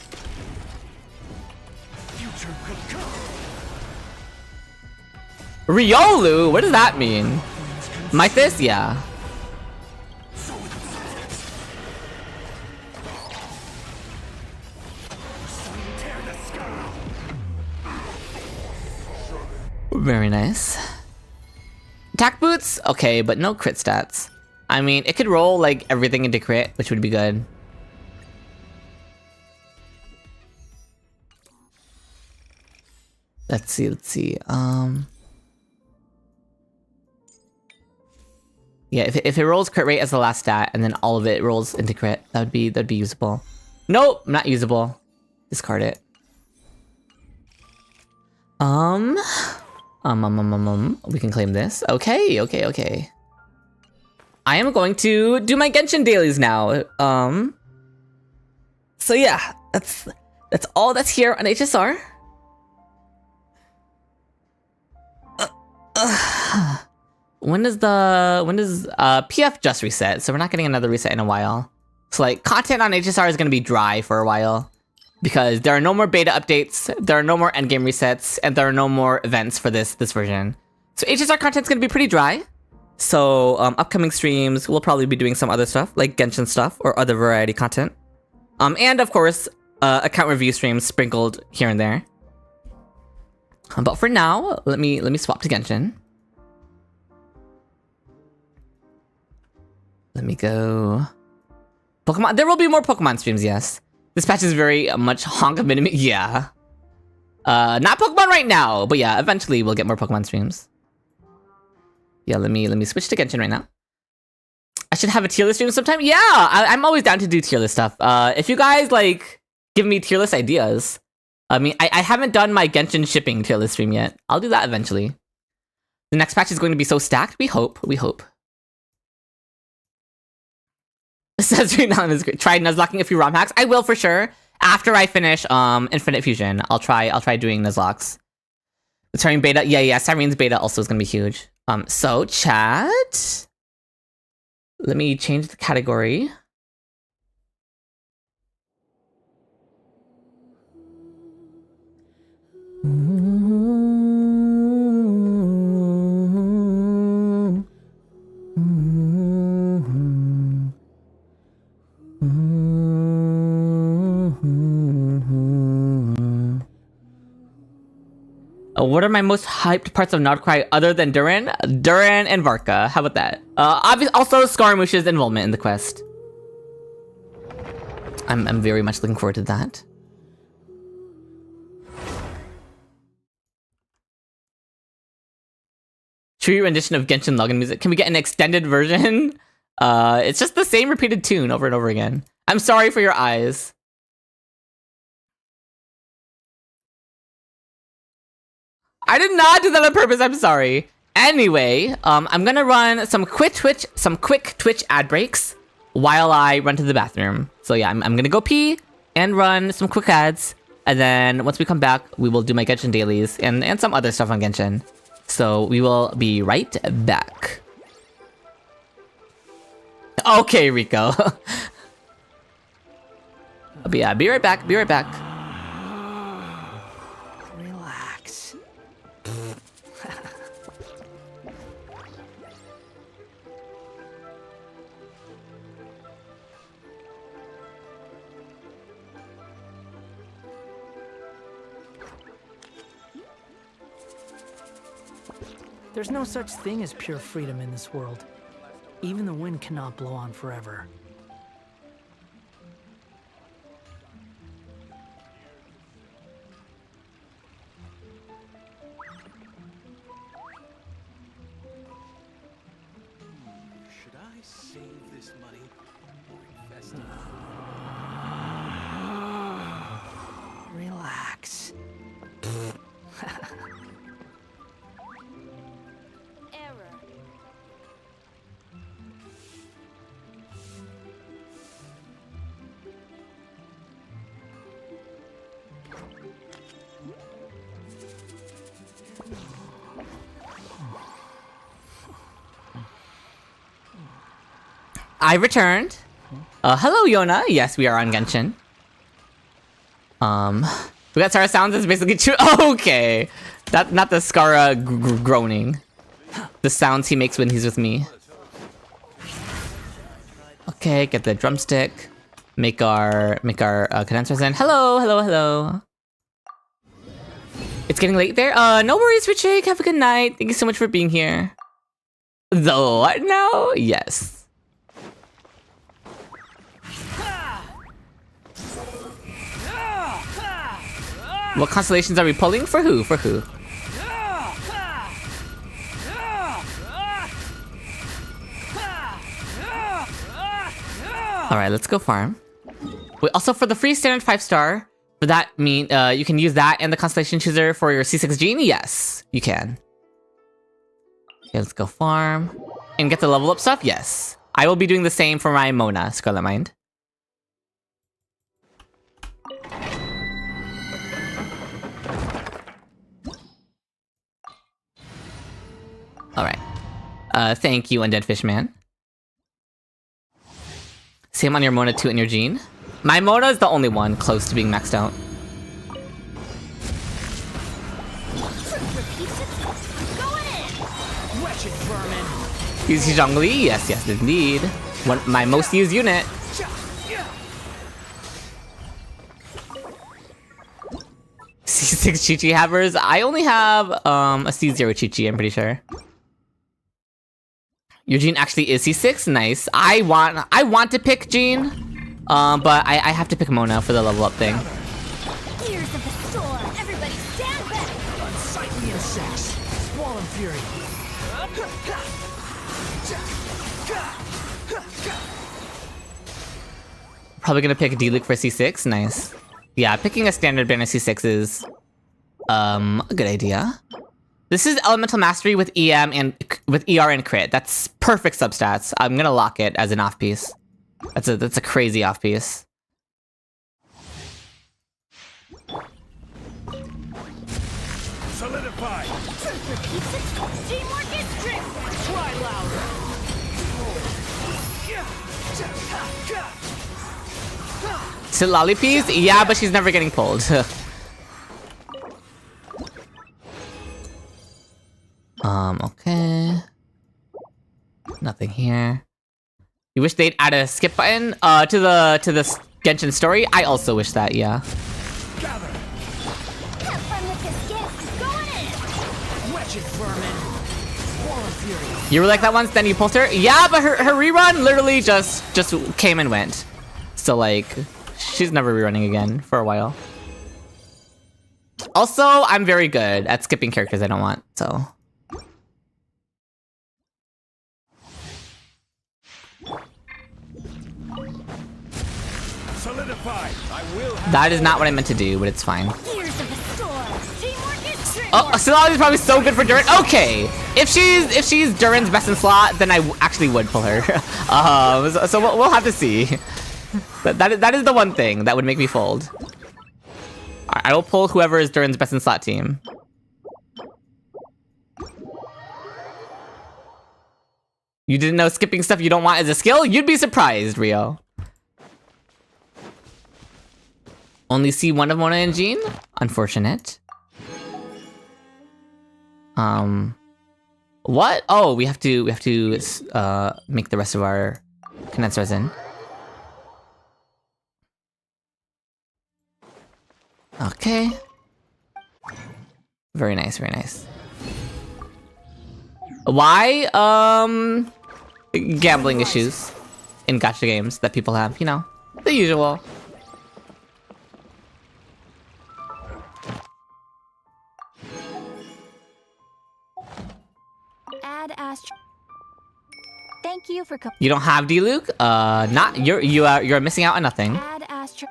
Riolu? What does that mean? Mythis? Yeah. Very nice. Attack boots? Okay, but no crit stats. I mean, it could roll like everything into crit, which would be good. Let's see. Yeah, if it rolls crit rate as the last stat and then all of it rolls into crit, that'd be usable. Nope, not usable. Discard it. We can claim this. Okay. I am going to do my Genshin dailies now. So yeah, that's all that's here on HSR. When does PF just reset? So we're not getting another reset in a while. So like content on HSR is gonna be dry for a while. Because there are no more beta updates, there are no more endgame resets, and there are no more events for this version. So HSR content's gonna be pretty dry. So upcoming streams, we'll probably be doing some other stuff, like Genshin stuff, or other variety content. And of course, account review streams sprinkled here and there. But for now, let me swap to Genshin. Let me go... Pokemon, there will be more Pokemon streams, yes. This patch is very much honk of minimi. Yeah. Not Pokemon right now, but yeah, eventually we'll get more Pokemon streams. Yeah, let me switch to Genshin right now. I should have a tier list stream sometime. Yeah, I'm always down to do tier list stuff. If you guys like give me tier list ideas, I mean, I haven't done my Genshin shipping tier list stream yet. I'll do that eventually. The next patch is going to be so stacked. We hope. We hope. Says right now is great. Try nuzlocking a few ROM hacks. I will for sure. After I finish Infinite Fusion, I'll try doing nuzlocks. The Siren beta, yeah. Siren's beta also is gonna be huge. So chat. Let me change the category. What are my most hyped parts of Nodcry other than Duran? Duran and Varka. How about that? Also Scaramouche's involvement in the quest. I'm very much looking forward to that. True rendition of Genshin login music. Can we get an extended version? It's just the same repeated tune over and over again. I'm sorry for your eyes. I did not do that on purpose, I'm sorry. Anyway, I'm gonna run some quick Twitch ad breaks while I run to the bathroom. So yeah, I'm gonna go pee and run some quick ads. And then once we come back, we will do my Genshin dailies and some other stuff on Genshin. So we will be right back. Okay, Rico. But yeah, be right back, be right back. Relax. There's no such thing as pure freedom in this world. Even the wind cannot blow on forever. Should I save this money or invest it? Relax. Error. I returned. Hello, Yona. Yes, we are on Genshin. We got Sara sounds. That's basically true. Okay, not the Skara groaning. The sounds he makes when he's with me. Okay, get the drumstick. Make our condensers in. Hello. It's getting late there. No worries, Richard. Have a good night. Thank you so much for being here. The what now? Yes. What constellations are we pulling? For who? For who? Alright, let's go farm. Wait, also for the free standard 5-star, for that mean you can use that and the constellation chooser for your C6 genie? Yes, you can. Okay, let's go farm. And get the level up stuff? Yes. I will be doing the same for my Mona, Scarlet Mind. Alright. Thank you, Undead Fishman. Same on your Mona 2 and your Jean. My Mona is the only one close to being maxed out. He's Zhongli? Yes, indeed. My most used unit. C6 Chi-Chi havers? I only have a C0 Chi-Chi, I'm pretty sure. Your Jean actually is C6? Nice. I want to pick Jean, but I have to pick Mona for the level up thing. Ears of the storm. Everybody stand back. Unsightly insects. Wall and fury. Probably gonna pick D-Luke for C6. Nice. Yeah, picking a standard banner C6 is a good idea. This is Elemental Mastery with EM and with ER and crit. That's perfect substats. I'm gonna lock it as an off piece. That's a crazy off piece. Solidify. Teamwork is trick. Try louder. So Lollipies? Yeah, but she's never getting pulled. Okay. Nothing here. You wish they'd add a skip button to the Genshin story? I also wish that, yeah. Gather. Have fun with this gift. Going in. Wretched vermin. Wall of Fury. You were like that once, then you pulled her? Yeah, but her rerun literally just came and went. So like, she's never rerunning again for a while. Also, I'm very good at skipping characters I don't want, so. Solidify. I will have That is not what I meant to do, but it's fine. Gears of the storm. Teamwork is trick. Oh, Silali's probably so good for Duran. Okay, if she's Duran's best in slot, then I actually would pull her. So we'll have to see. But that is the one thing that would make me fold. I will pull whoever is Duran's best in slot team. You didn't know skipping stuff you don't want is a skill? You'd be surprised, Rio. Only see one of Mona and Jean? Unfortunate. What? Oh, we have to make the rest of our condensed resin. Okay. Very nice, very nice. Why? Gambling issues in gacha games that people have, you know, the usual. Add Astro. Thank you for You don't have D-Luke? Not you're missing out on nothing. Add Astro.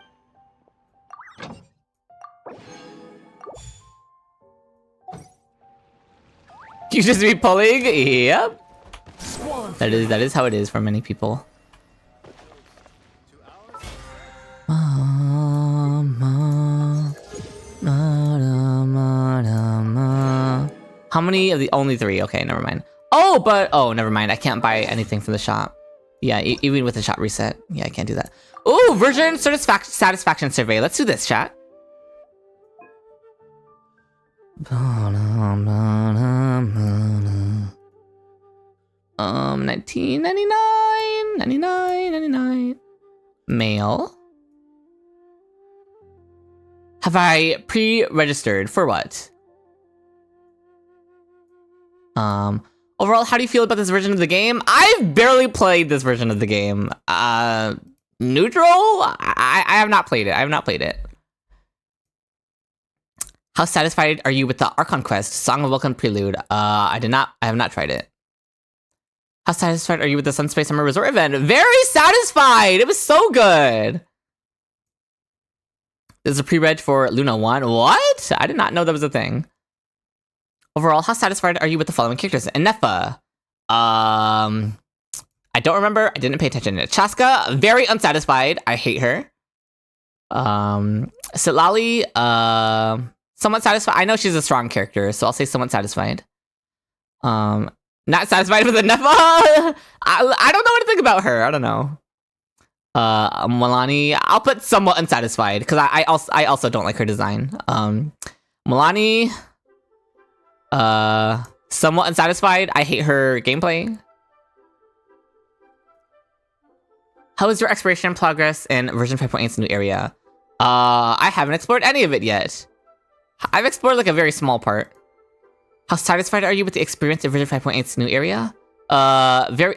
You just be pulling? Yep. That is how it is for many people. How many of the only 3? Okay, never mind. Oh, but never mind. I can't buy anything from the shop. Yeah, even with the shop reset. Yeah, I can't do that. Ooh, version satisfaction survey. Let's do this, chat. 19.99. Mail. Have I pre-registered for what? Overall, how do you feel about this version of the game? I've barely played this version of the game. Neutral? I have not played it. I have not played it. How satisfied are you with the Archon quest, Song of Welcome Prelude? I have not tried it. How satisfied are you with the Sunspace Summer Resort event? Very satisfied! It was so good! There's a pre-reg for Luna 1. What? I did not know that was a thing. Overall, how satisfied are you with the following characters? Enefa. I don't remember. I didn't pay attention. Chaska, very unsatisfied. I hate her. Silali, somewhat satisfied. I know she's a strong character, so I'll say somewhat satisfied. Not satisfied with Enefa. I don't know what to think about her. I don't know. Milani, I'll put somewhat unsatisfied because I also don't like her design. Milani, somewhat unsatisfied. I hate her gameplay. How is your exploration progress in version 5.8's new area? I haven't explored any of it yet. I've explored like a very small part. How satisfied are you with the experience of version 5.8's new area?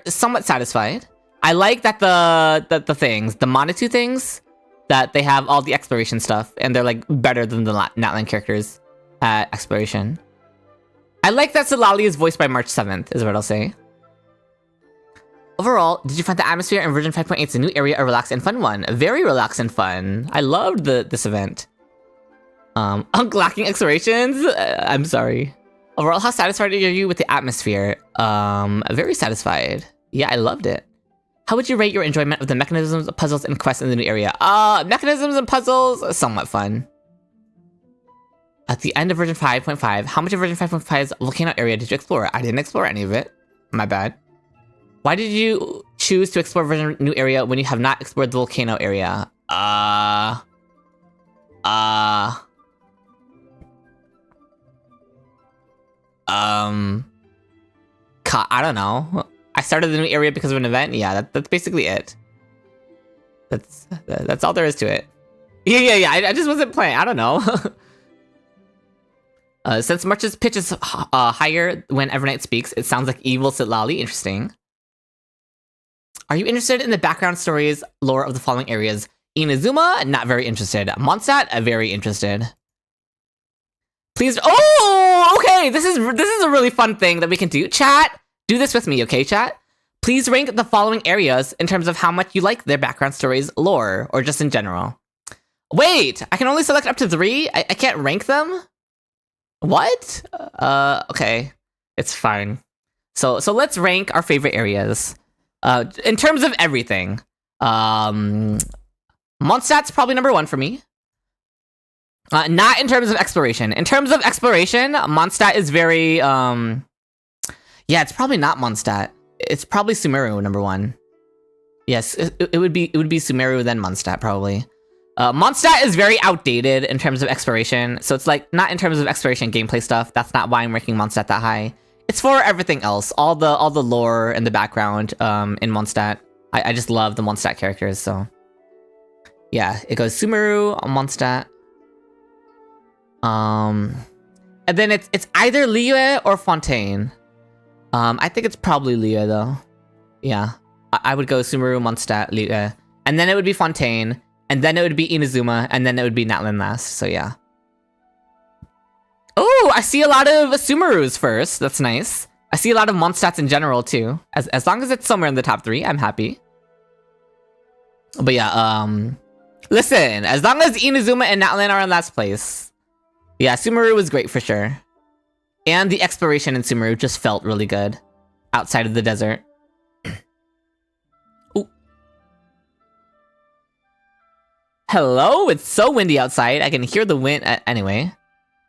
Somewhat satisfied. I like that the things, the Monatu things, that they have all the exploration stuff, and they're like better than the Natlan characters at exploration. I like that Silali is voiced by March 7th, is what I'll say. Overall, did you find the atmosphere in version 5.8's new area a relaxed and fun one? Very relaxed and fun. I loved this event. Lacking explorations? I'm sorry. Overall, how satisfied are you with the atmosphere? Very satisfied. Yeah, I loved it. How would you rate your enjoyment of the mechanisms, puzzles, and quests in the new area? Mechanisms and puzzles, somewhat fun. At the end of version 5.5, how much of version 5.5's volcano area did you explore? I didn't explore any of it. My bad. Why did you choose to explore version new area when you have not explored the volcano area? I don't know. I started the new area because of an event. Yeah, that's basically it. That's all there is to it. Yeah. I just wasn't playing. I don't know. Since March's pitch is higher when Evernight speaks, it sounds like evil Sitlali. Interesting. Are you interested in the background stories, lore of the following areas? Inazuma, not very interested. Mondstadt, very interested. Please. Oh, okay. This is a really fun thing that we can do. Chat, do this with me, okay, chat? Please rank the following areas in terms of how much you like their background stories, lore, or just in general. Wait, I can only select up to 3? I can't rank them? What? Okay. It's fine. So let's rank our favorite areas. In terms of everything. Mondstadt's probably number 1 for me. Not in terms of exploration. In terms of exploration, Mondstadt is very, yeah, it's probably not Mondstadt. It's probably Sumeru, number 1. Yes, it would be Sumeru, then Mondstadt, probably. Mondstadt is very outdated in terms of exploration, so it's like, not in terms of exploration gameplay stuff. That's not why I'm ranking Mondstadt that high. It's for everything else, all the lore and the background in Mondstadt. I just love the Mondstadt characters, so. Yeah, it goes Sumeru, Mondstadt. And then it's either Liyue or Fontaine. I think it's probably Liyue though. Yeah, I would go Sumeru, Mondstadt, Liyue, and then it would be Fontaine, and then it would be Inazuma, and then it would be Natlan last. So yeah. Oh, I see a lot of Sumerus first. That's nice. I see a lot of Mondstadts in general too. As long as it's somewhere in the top 3, I'm happy. But yeah, listen, as long as Inazuma and Natlan are in last place. Yeah, Sumeru was great for sure. And the exploration in Sumeru just felt really good. Outside of the desert. Ooh. Hello? It's so windy outside. I can hear the wind. Anyway.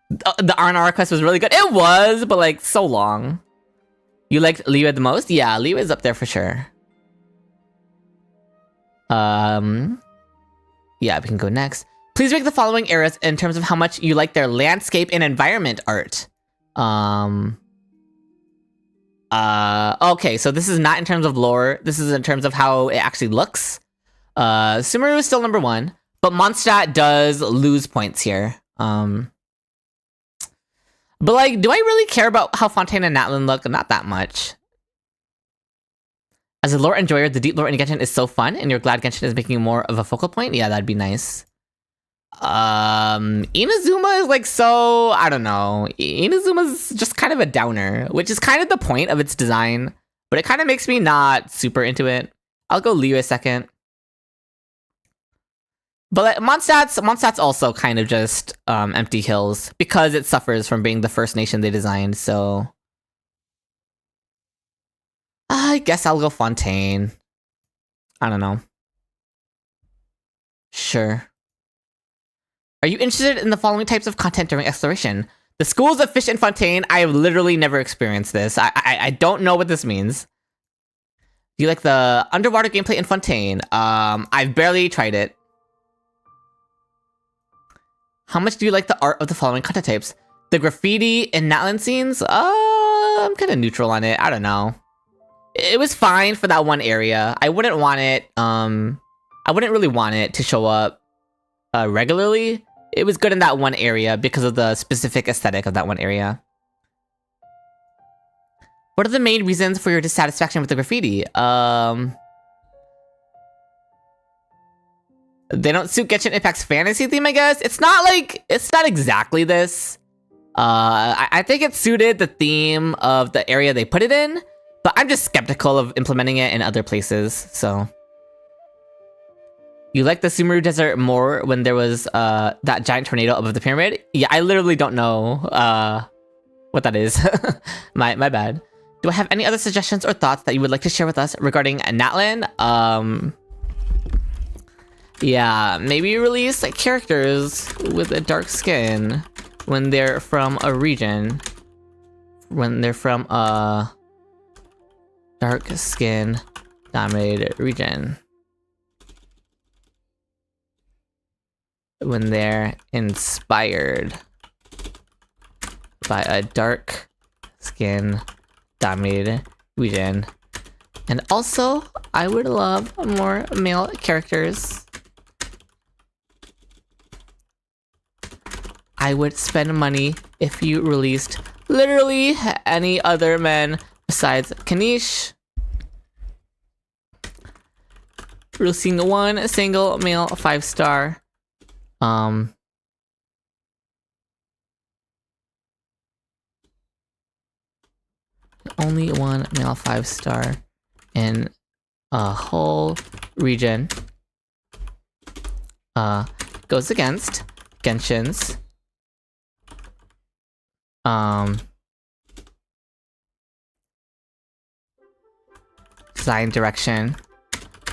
The Arnara quest was really good. It was, but like, so long. You liked Liyue the most? Yeah, Liyue is up there for sure. Yeah, we can go next. Please rank the following areas in terms of how much you like their landscape and environment art. Okay, so this is not in terms of lore. This is in terms of how it actually looks. Sumeru is still number 1, but Mondstadt does lose points here. But like, do I really care about how Fontaine and Natlan look? Not that much. As a lore enjoyer, the deep lore in Genshin is so fun, and you're glad Genshin is making more of a focal point? Yeah, that'd be nice. Inazuma is like so, I don't know. Inazuma's just kind of a downer, which is kind of the point of its design, but it kind of makes me not super into it. I'll go Liyue second. But like, Mondstadt's also kind of just empty hills because it suffers from being the first nation they designed, so I guess I'll go Fontaine. I don't know. Sure. Are you interested in the following types of content during exploration? The schools of Fish and Fontaine, I have literally never experienced this. I don't know what this means. Do you like the underwater gameplay in Fontaine? I've barely tried it. How much do you like the art of the following content types? The graffiti and Natlan scenes? I'm kind of neutral on it. I don't know. It was fine for that one area. I wouldn't want it, I wouldn't really want it to show up regularly. It was good in that one area because of the specific aesthetic of that one area. What are the main reasons for your dissatisfaction with the graffiti? They don't suit Genshin Impact's fantasy theme, I guess. It's not exactly this. I think it suited the theme of the area they put it in, But I'm just skeptical of implementing it in other places, so. You like the Sumeru Desert more when there was that giant tornado above the pyramid? Yeah, I literally don't know what that is. my bad. Do I have any other suggestions or thoughts that you would like to share with us regarding Natlan? Yeah, maybe release like characters with a dark skin when they're from a region. When they're from a dark skin dominated region. When they're inspired by a dark skin dominated region. And also, I would love more male characters. I would spend money if you released literally any other men besides Kanish. Releasing one single male 5-star. Only one male 5-star in a whole region goes against Genshin's design direction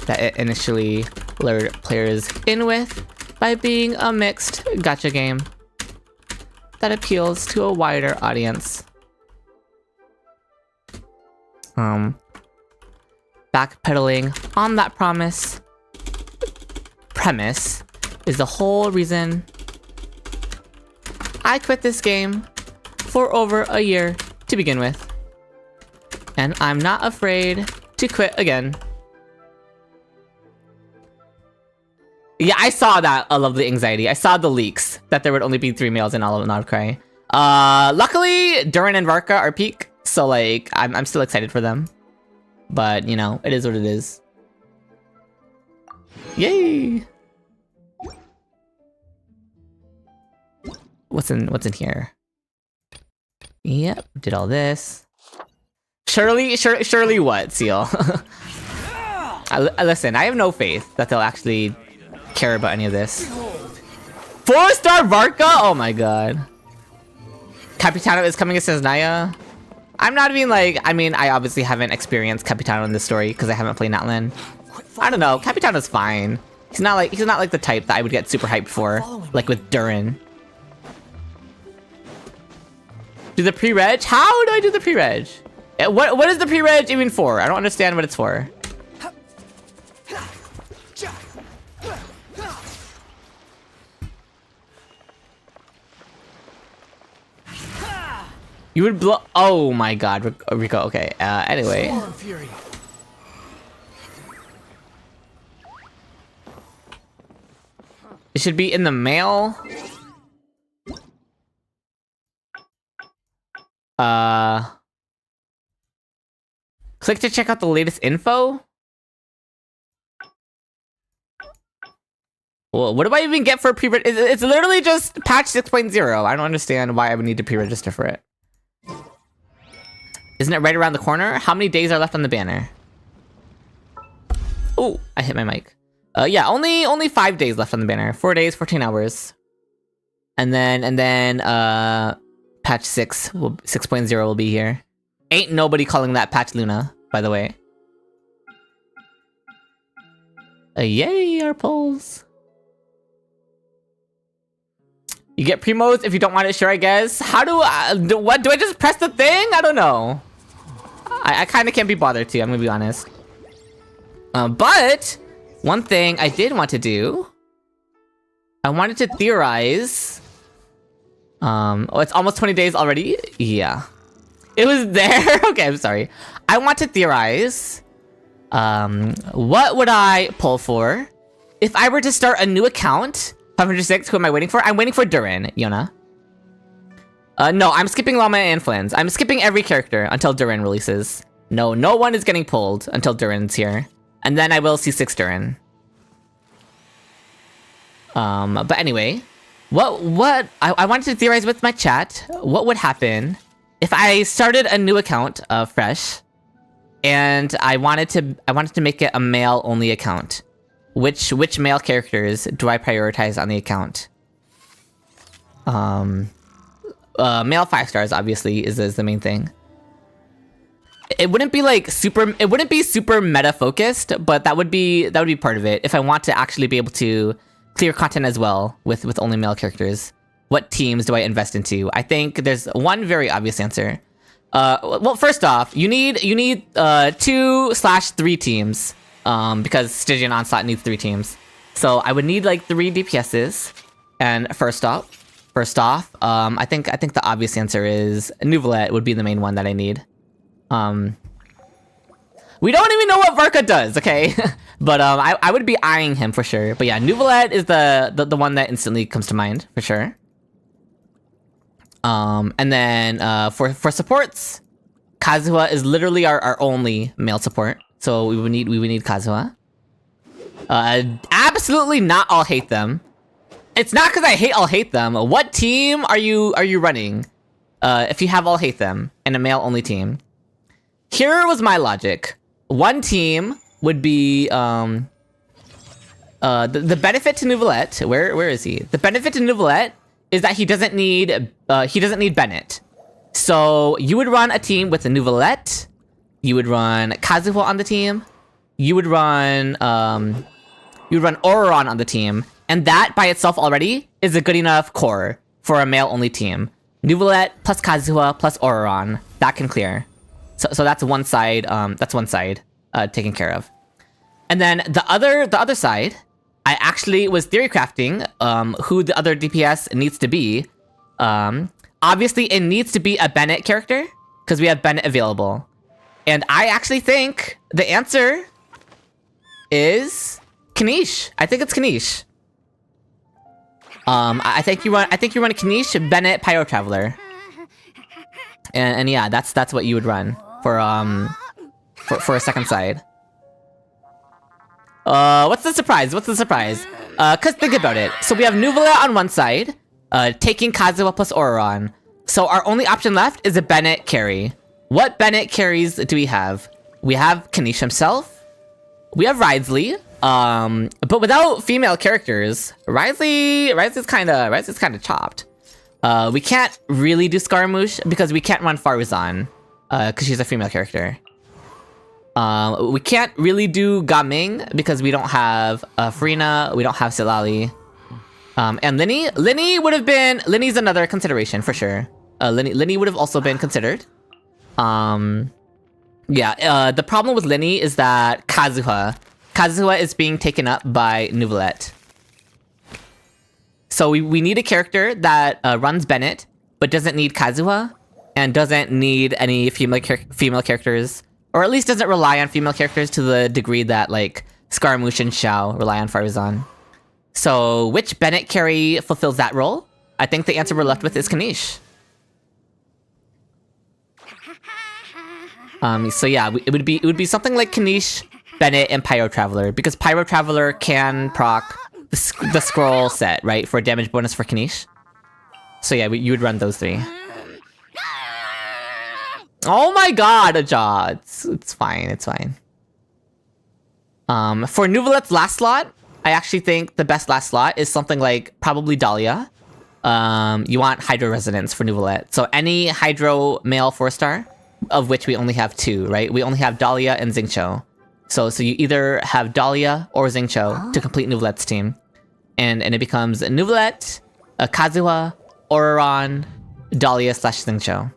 that it initially lured players in with by being a mixed gacha game that appeals to a wider audience. Backpedaling on that premise is the whole reason I quit this game for over a year to begin with. And I'm not afraid to quit again. Yeah, I saw that, a lovely anxiety. I saw the leaks that there would only be 3 males in all of Outcry. Luckily, Durin and Varka are peak, so like, I'm still excited for them. But, you know, it is what it is. Yay! What's in here? Yep, did all this. Surely what, Seal? Listen, I have no faith that they'll actually care about any of this. 4-star Varka? Oh my god. Capitano is coming as Naya. I'm not even like, I mean, I obviously haven't experienced Capitano in this story because I haven't played Natlan. I don't know, Capitano's fine. He's not like the type that I would get super hyped for, like with Durin. Do the pre-reg? How do I do the pre-reg? What is the pre-reg even for? I don't understand what it's for. You would blow. Oh my god, Rico. Okay. Anyway. It should be in the mail. Click to check out the latest info. Well, what do I even get for a pre-reg? It's literally just patch 6.0. I don't understand why I would need to pre-register for it. Isn't it right around the corner? How many days are left on the banner? Oh, I hit my mic. Yeah, only 5 days left on the banner. 4 days, 14 hours. And then patch 6.0 will be here. Ain't nobody calling that patch Luna, by the way. Yay, our polls. You get primos if you don't want it, sure, I guess. How do I... What? Do I just press the thing? I don't know. I kind of can't be bothered to, I'm gonna be honest. But... one thing I did want to do... I wanted to theorize... oh, it's almost 20 days already? Yeah. It was there? Okay, I'm sorry. I want to theorize... what would I pull for... if I were to start a new account... 506, who am I waiting for? I'm waiting for Durin, Yona. No, I'm skipping Llama and Flins. I'm skipping every character until Durin releases. No one is getting pulled until Durin's here. And then I will see 6 Durin. But anyway, what I wanted to theorize with my chat, what would happen if I started a new account, fresh, and I wanted to make it a male only account. Which male characters do I prioritize on the account? Male 5 stars obviously is the main thing. It wouldn't be like super meta focused, but that would be part of it if I want to actually be able to clear content as well with only male characters. What teams do I invest into? I think there's one very obvious answer. Well, first off, you need 2/3 teams, because Stygian Onslaught needs 3 teams. So I would need like 3 DPSs. And first off, I think the obvious answer is Nuvolette would be the main one that I need. We don't even know what Varka does, okay? But I would be eyeing him for sure. But yeah, Nuvolette is the one that instantly comes to mind for sure. And then for supports, Kazuha is literally our only male support. So we would need Kazuha. Absolutely not all hate them. It's not because I hate all hate them. What team are you running? If you have all hate them and a male only team. Here was my logic. One team would be the benefit to Nuvolette. Where is he? The benefit to Nuvolette is that he doesn't need Bennett. So you would run a team with a Nuvolette. You would run Kazuha on the team. You would run Auron on the team, and that by itself already is a good enough core for a male only team. Nuvolette plus Kazuha plus Auron, that can clear. So that's one side. Taken care of. And then the other side, I actually was theory crafting who the other DPS needs to be. Obviously, it needs to be a Bennett character because we have Bennett available, and I actually think the answer is Kanish. I think it's Kanish. I think you run Kanish, Bennett, Pyro Traveler, and yeah, that's what you would run for a second side. What's the surprise? Cause think about it. So we have Nuvolette on one side, taking Kazuha plus Auron. So our only option left is a Bennett carry. What Bennett carries do we have? We have Kanish himself. We have Ridesley. But without female characters, Ridesley's kind of chopped. We can't really do Scaramouche because we can't run Faruzan, because she's a female character. We can't really do Gaming because we don't have Farina, we don't have Silali. And Linny would have been, Linny's another consideration for sure. Linny would have also been considered. The problem with Linny is that Kazuha is being taken up by Nuvolette. So we need a character that runs Bennett, but doesn't need Kazuha, and doesn't need any female characters, or at least doesn't rely on female characters to the degree that like Scaramouche and Xiao rely on Faruzan. So which Bennett carry fulfills that role? I think the answer we're left with is Kanish. So yeah, it would be something like Kanish, Bennett, and Pyro Traveler, because Pyro Traveler can proc the scroll set, right, for damage bonus for Kanish. So yeah, you would run those 3. Oh my god, Aja, it's fine. For Nuvolette's last slot, I actually think the best last slot is something like probably Dahlia. You want Hydro Resonance for Nuvolette. So any Hydro male 4-star, of which we only have 2, right? We only have Dahlia and Xingqiu. So you either have Dahlia or Xingqiu to complete Nuvolette's team. And it becomes Nuvolette, Kazuha, Auron, Dahlia / Xingqiu.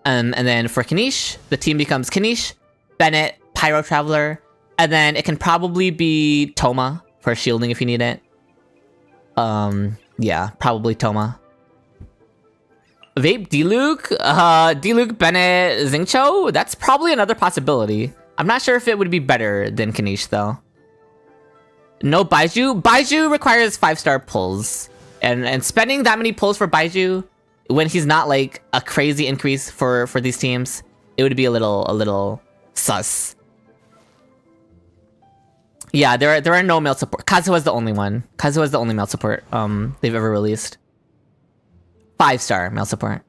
And then for Kanish, the team becomes Kanish, Bennett, Pyro Traveler, and then it can probably be Toma for shielding if you need it. Yeah, probably Toma. Vape Diluc, Bennett, Xingqiu? That's probably another possibility. I'm not sure if it would be better than Kanish though. No Baiju? Baiju requires 5-star pulls. And spending that many pulls for Baiju when he's not like a crazy increase for these teams, it would be a little sus. Yeah, there are no male support. Kazuha is the only one. Kazuha is the only male support they've ever released. 5-star male support.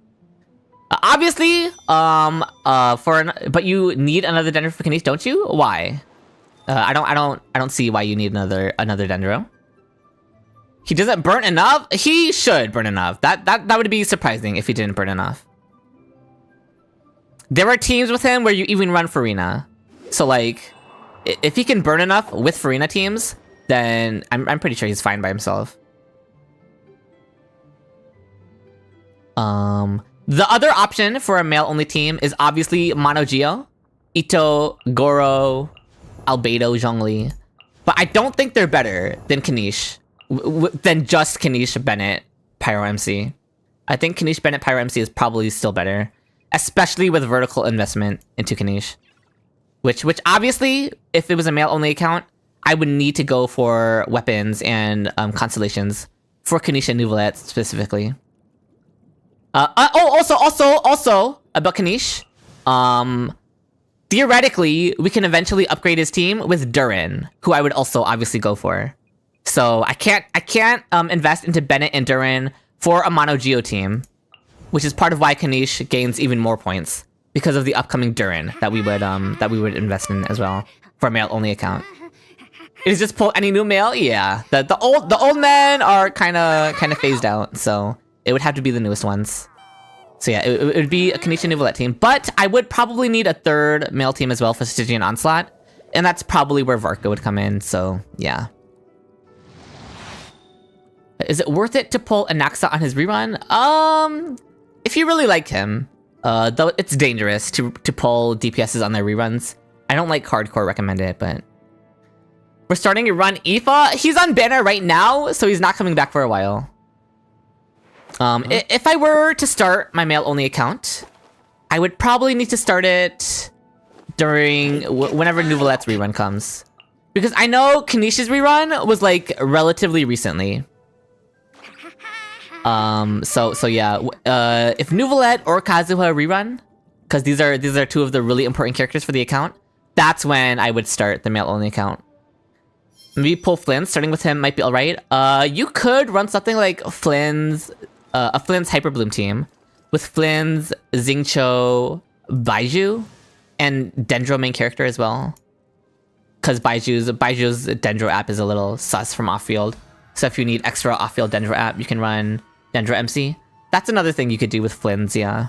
Obviously, but you need another Dendro for Kanish, don't you? Why? I don't see why you need another Dendro. He doesn't burn enough? He should burn enough. That would be surprising if he didn't burn enough. There are teams with him where you even run Farina. So like, if he can burn enough with Farina teams, then I'm pretty sure he's fine by himself. The other option for a male-only team is obviously Mono Geo, Ito, Goro, Albedo, Zhongli. But I don't think they're better than Kanish. Than just Kanish, Bennett, Pyro MC. I think Kanish, Bennett, Pyro MC is probably still better. Especially with vertical investment into Kanish. Which obviously, if it was a male-only account, I would need to go for weapons and constellations. For Kanish and Nouvelette specifically. Also about Kanish. Theoretically, we can eventually upgrade his team with Durin, who I would also obviously go for. So I can't invest into Bennett and Durin for a Mono Geo team, which is part of why Kanish gains even more points because of the upcoming Durin that we would invest in as well for a male only account. Is just pull any new male? Yeah, the old men are kind of phased out, so it would have to be the newest ones. So yeah, it would be a Kanish and Nouvelette team, but I would probably need a third male team as well for Stygian Onslaught, and that's probably where Varka would come in. So yeah. Is it worth it to pull Anaxa on his rerun? If you really like him, though it's dangerous to pull DPSs on their reruns. I don't like hardcore recommend it, but we're starting to run Aoife. He's on banner right now, so he's not coming back for a while. If I were to start my male only account, I would probably need to start it during whenever Nouvelette's rerun comes, because I know Kanish's rerun was like relatively recently. So yeah, if Nouvelette or Kazuha rerun, because these are two of the really important characters for the account, that's when I would start the male-only account. Maybe pull Flynn, starting with him might be alright. You could run something like Flynn's, a Flynn's Hyperbloom team, with Flynn's, Xingqiu, Baizhu, and Dendro main character as well. Because Baiju's Dendro app is a little sus from off-field. So if you need extra off-field Dendro app, you can run Dendro MC. That's another thing you could do with Flynn's, yeah.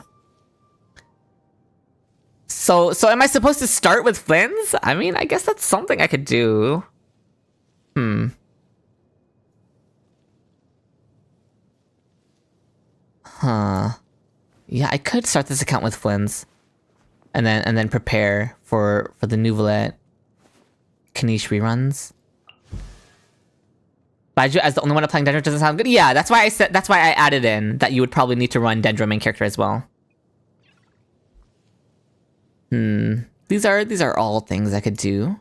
So am I supposed to start with Flynn's? I mean, I guess that's something I could do. Huh. Yeah, I could start this account with Flynn's. And then prepare for the Nouvelette Kanish reruns. Baizhu as the only one applying Dendro doesn't sound good. Yeah, that's why I added in that you would probably need to run Dendro main character as well. These are all things I could do.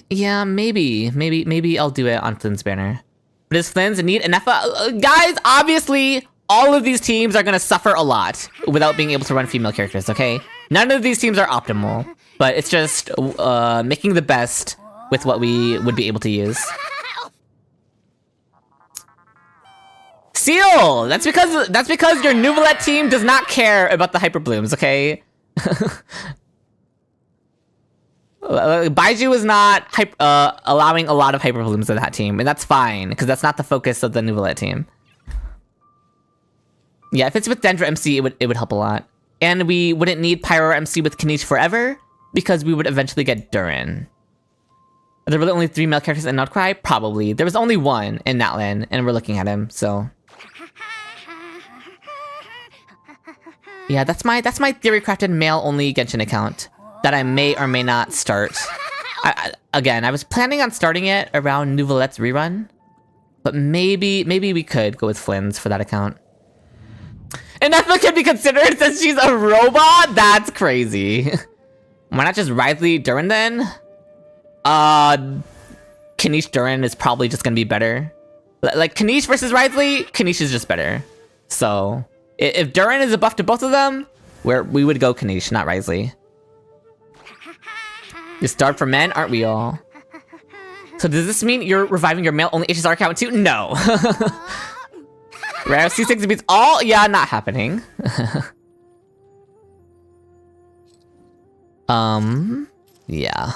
Yeah, maybe I'll do it on Flynn's banner. But does Flynn's need enough? Guys, obviously, all of these teams are gonna suffer a lot without being able to run female characters, okay? None of these teams are optimal, but it's just making the best with what we would be able to use. Seal! That's because your Nouvelette team does not care about the Hyperblooms, okay? Baizhu is not allowing a lot of Hyperblooms in that team, and that's fine, because that's not the focus of the Nouvelette team. Yeah, if it's with Dendro MC, it would help a lot. And we wouldn't need Pyro MC with Kanish forever, because we would eventually get Durin. Are there really only 3 male characters in Outcry? Probably. There was only 1 in Natlan, and we're looking at him, so... Yeah, that's my theory-crafted male-only Genshin account that I may or may not start. Again, I was planning on starting it around Nouvelette's rerun, but maybe we could go with Flynn's for that account. And Ethma can be considered since she's a robot? That's crazy. Why not just Writhely Durin then? Kanish Durin is probably just gonna be better. Like, Kanish versus Writhely, Kanish is just better. So, if Durin is a buff to both of them, we would go Kanish, not Writhely. You starved for men, aren't we all? So does this mean you're reviving your male-only HSR account too? No. Rare C6 beats all? Yeah, not happening. Yeah.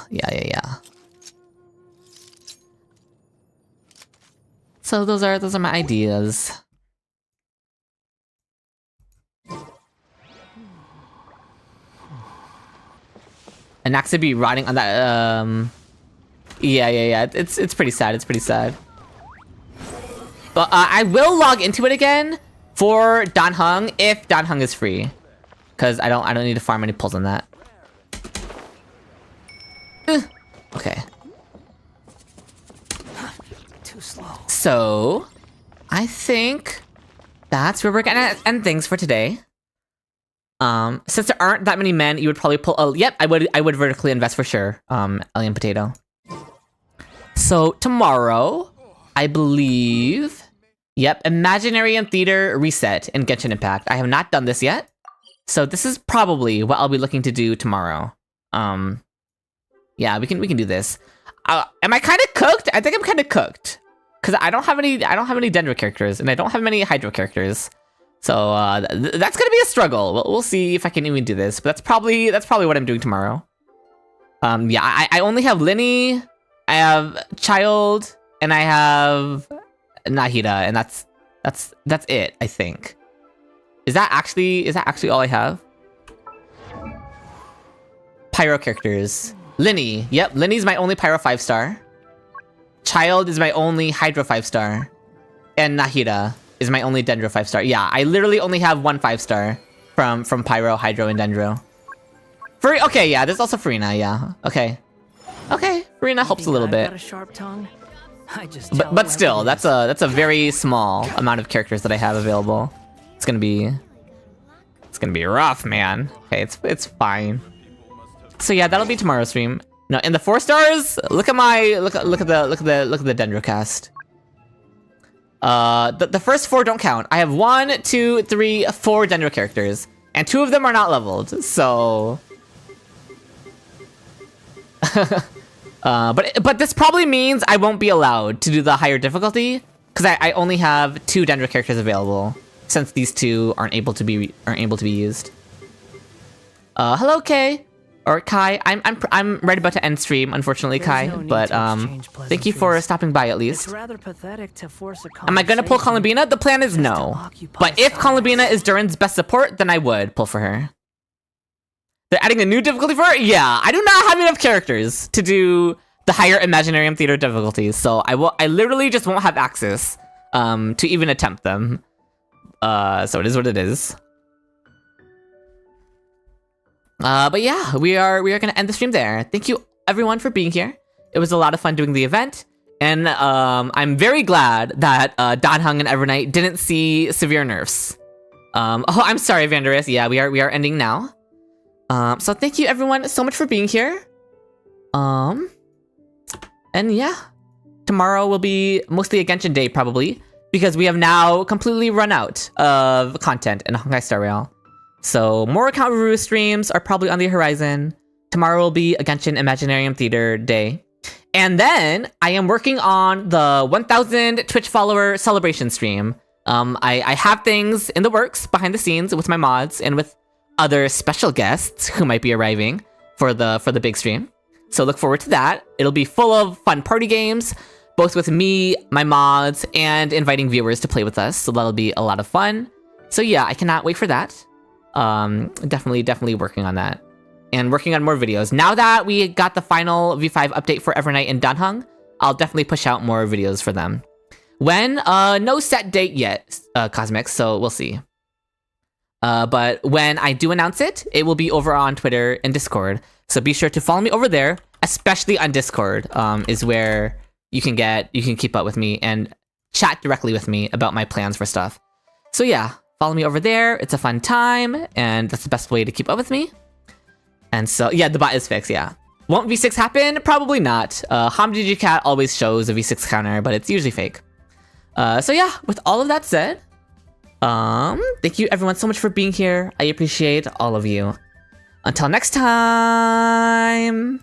So those are my ideas. Anaxa be rotting on that, yeah. It's pretty sad, it's pretty sad. But I will log into it again for Dan Heng if Dan Heng is free. Cause I don't need to farm any pulls on that. Okay. Too slow. So, I think that's where we're gonna end things for today. Since there aren't that many men, you would probably pull. Oh, yep, I would vertically invest for sure. Alien Potato. So tomorrow, I believe. Yep, Imaginary and Theater Reset in Genshin Impact. I have not done this yet, so this is probably what I'll be looking to do tomorrow. Yeah, we can do this. Am I kind of cooked? I think I'm kind of cooked, cause I don't have any Dendro characters and I don't have many Hydro characters, so that's gonna be a struggle. We'll see if I can even do this, but that's probably what I'm doing tomorrow. Yeah, I only have Linny, I have Child, and I have Nahida, and that's it. I think. Is that actually all I have? Pyro characters. Linny. Yep, Linny's my only Pyro 5-star. Child is my only Hydro 5-star. And Nahida is my only Dendro 5-star. Yeah, I literally only have one 5-star from Pyro, Hydro, and Dendro. Okay, yeah, there's also Farina, yeah. Okay, Farina helps a little bit. Got a sharp tongue? But still, that's a very small amount of characters that I have available. It's gonna be rough, man. Okay, it's fine. So yeah, that'll be tomorrow's stream. No, in the 4 stars, look at the Dendro cast. The first 4 don't count. I have 1, 2, 3, 4 Dendro characters, and 2 of them are not leveled. So, but this probably means I won't be allowed to do the higher difficulty because I only have 2 Dendro characters available since these 2 aren't able to be used. Hello, Kay. Or Kai, I'm right about to end stream, unfortunately, Kai. But thank you for stopping by at least. It's rather pathetic to force a Am I gonna pull Columbina? The plan is no. But if Columbina is Durin's best support, then I would pull for her. They're adding a new difficulty for her? Yeah, I do not have enough characters to do the higher Imaginarium Theater difficulties, so I literally just won't have access to even attempt them. So it is what it is. But yeah, we are gonna end the stream there. Thank you everyone for being here. It was a lot of fun doing the event, and I'm very glad that Dan Heng and Evernight didn't see severe nerfs. Oh, I'm sorry, Vanderus. Yeah, we are ending now. So thank you everyone so much for being here. And yeah, tomorrow will be mostly a Genshin day probably because we have now completely run out of content in Honkai Star Rail. So more account review streams are probably on the horizon. Tomorrow will be a Genshin Imaginarium Theater day. And then I am working on the 1000 Twitch follower celebration stream. I have things in the works behind the scenes with my mods and with other special guests who might be arriving for the big stream. So look forward to that. It'll be full of fun party games, both with me, my mods, and inviting viewers to play with us. So that'll be a lot of fun. So yeah, I cannot wait for that. Definitely working on that. And working on more videos. Now that we got the final V5 update for Evernight and Dan Heng, I'll definitely push out more videos for them. When? No set date yet, Cosmics, so we'll see. But when I do announce it, it will be over on Twitter and Discord. So be sure to follow me over there, especially on Discord, is where you can keep up with me and chat directly with me about my plans for stuff. So yeah, follow me over there. It's a fun time, and that's the best way to keep up with me. And so, yeah, the bot is fixed, yeah. Won't V6 happen? Probably not. HomDigiCat always shows a V6 counter, but it's usually fake. So yeah, with all of that said, thank you everyone so much for being here. I appreciate all of you. Until next time!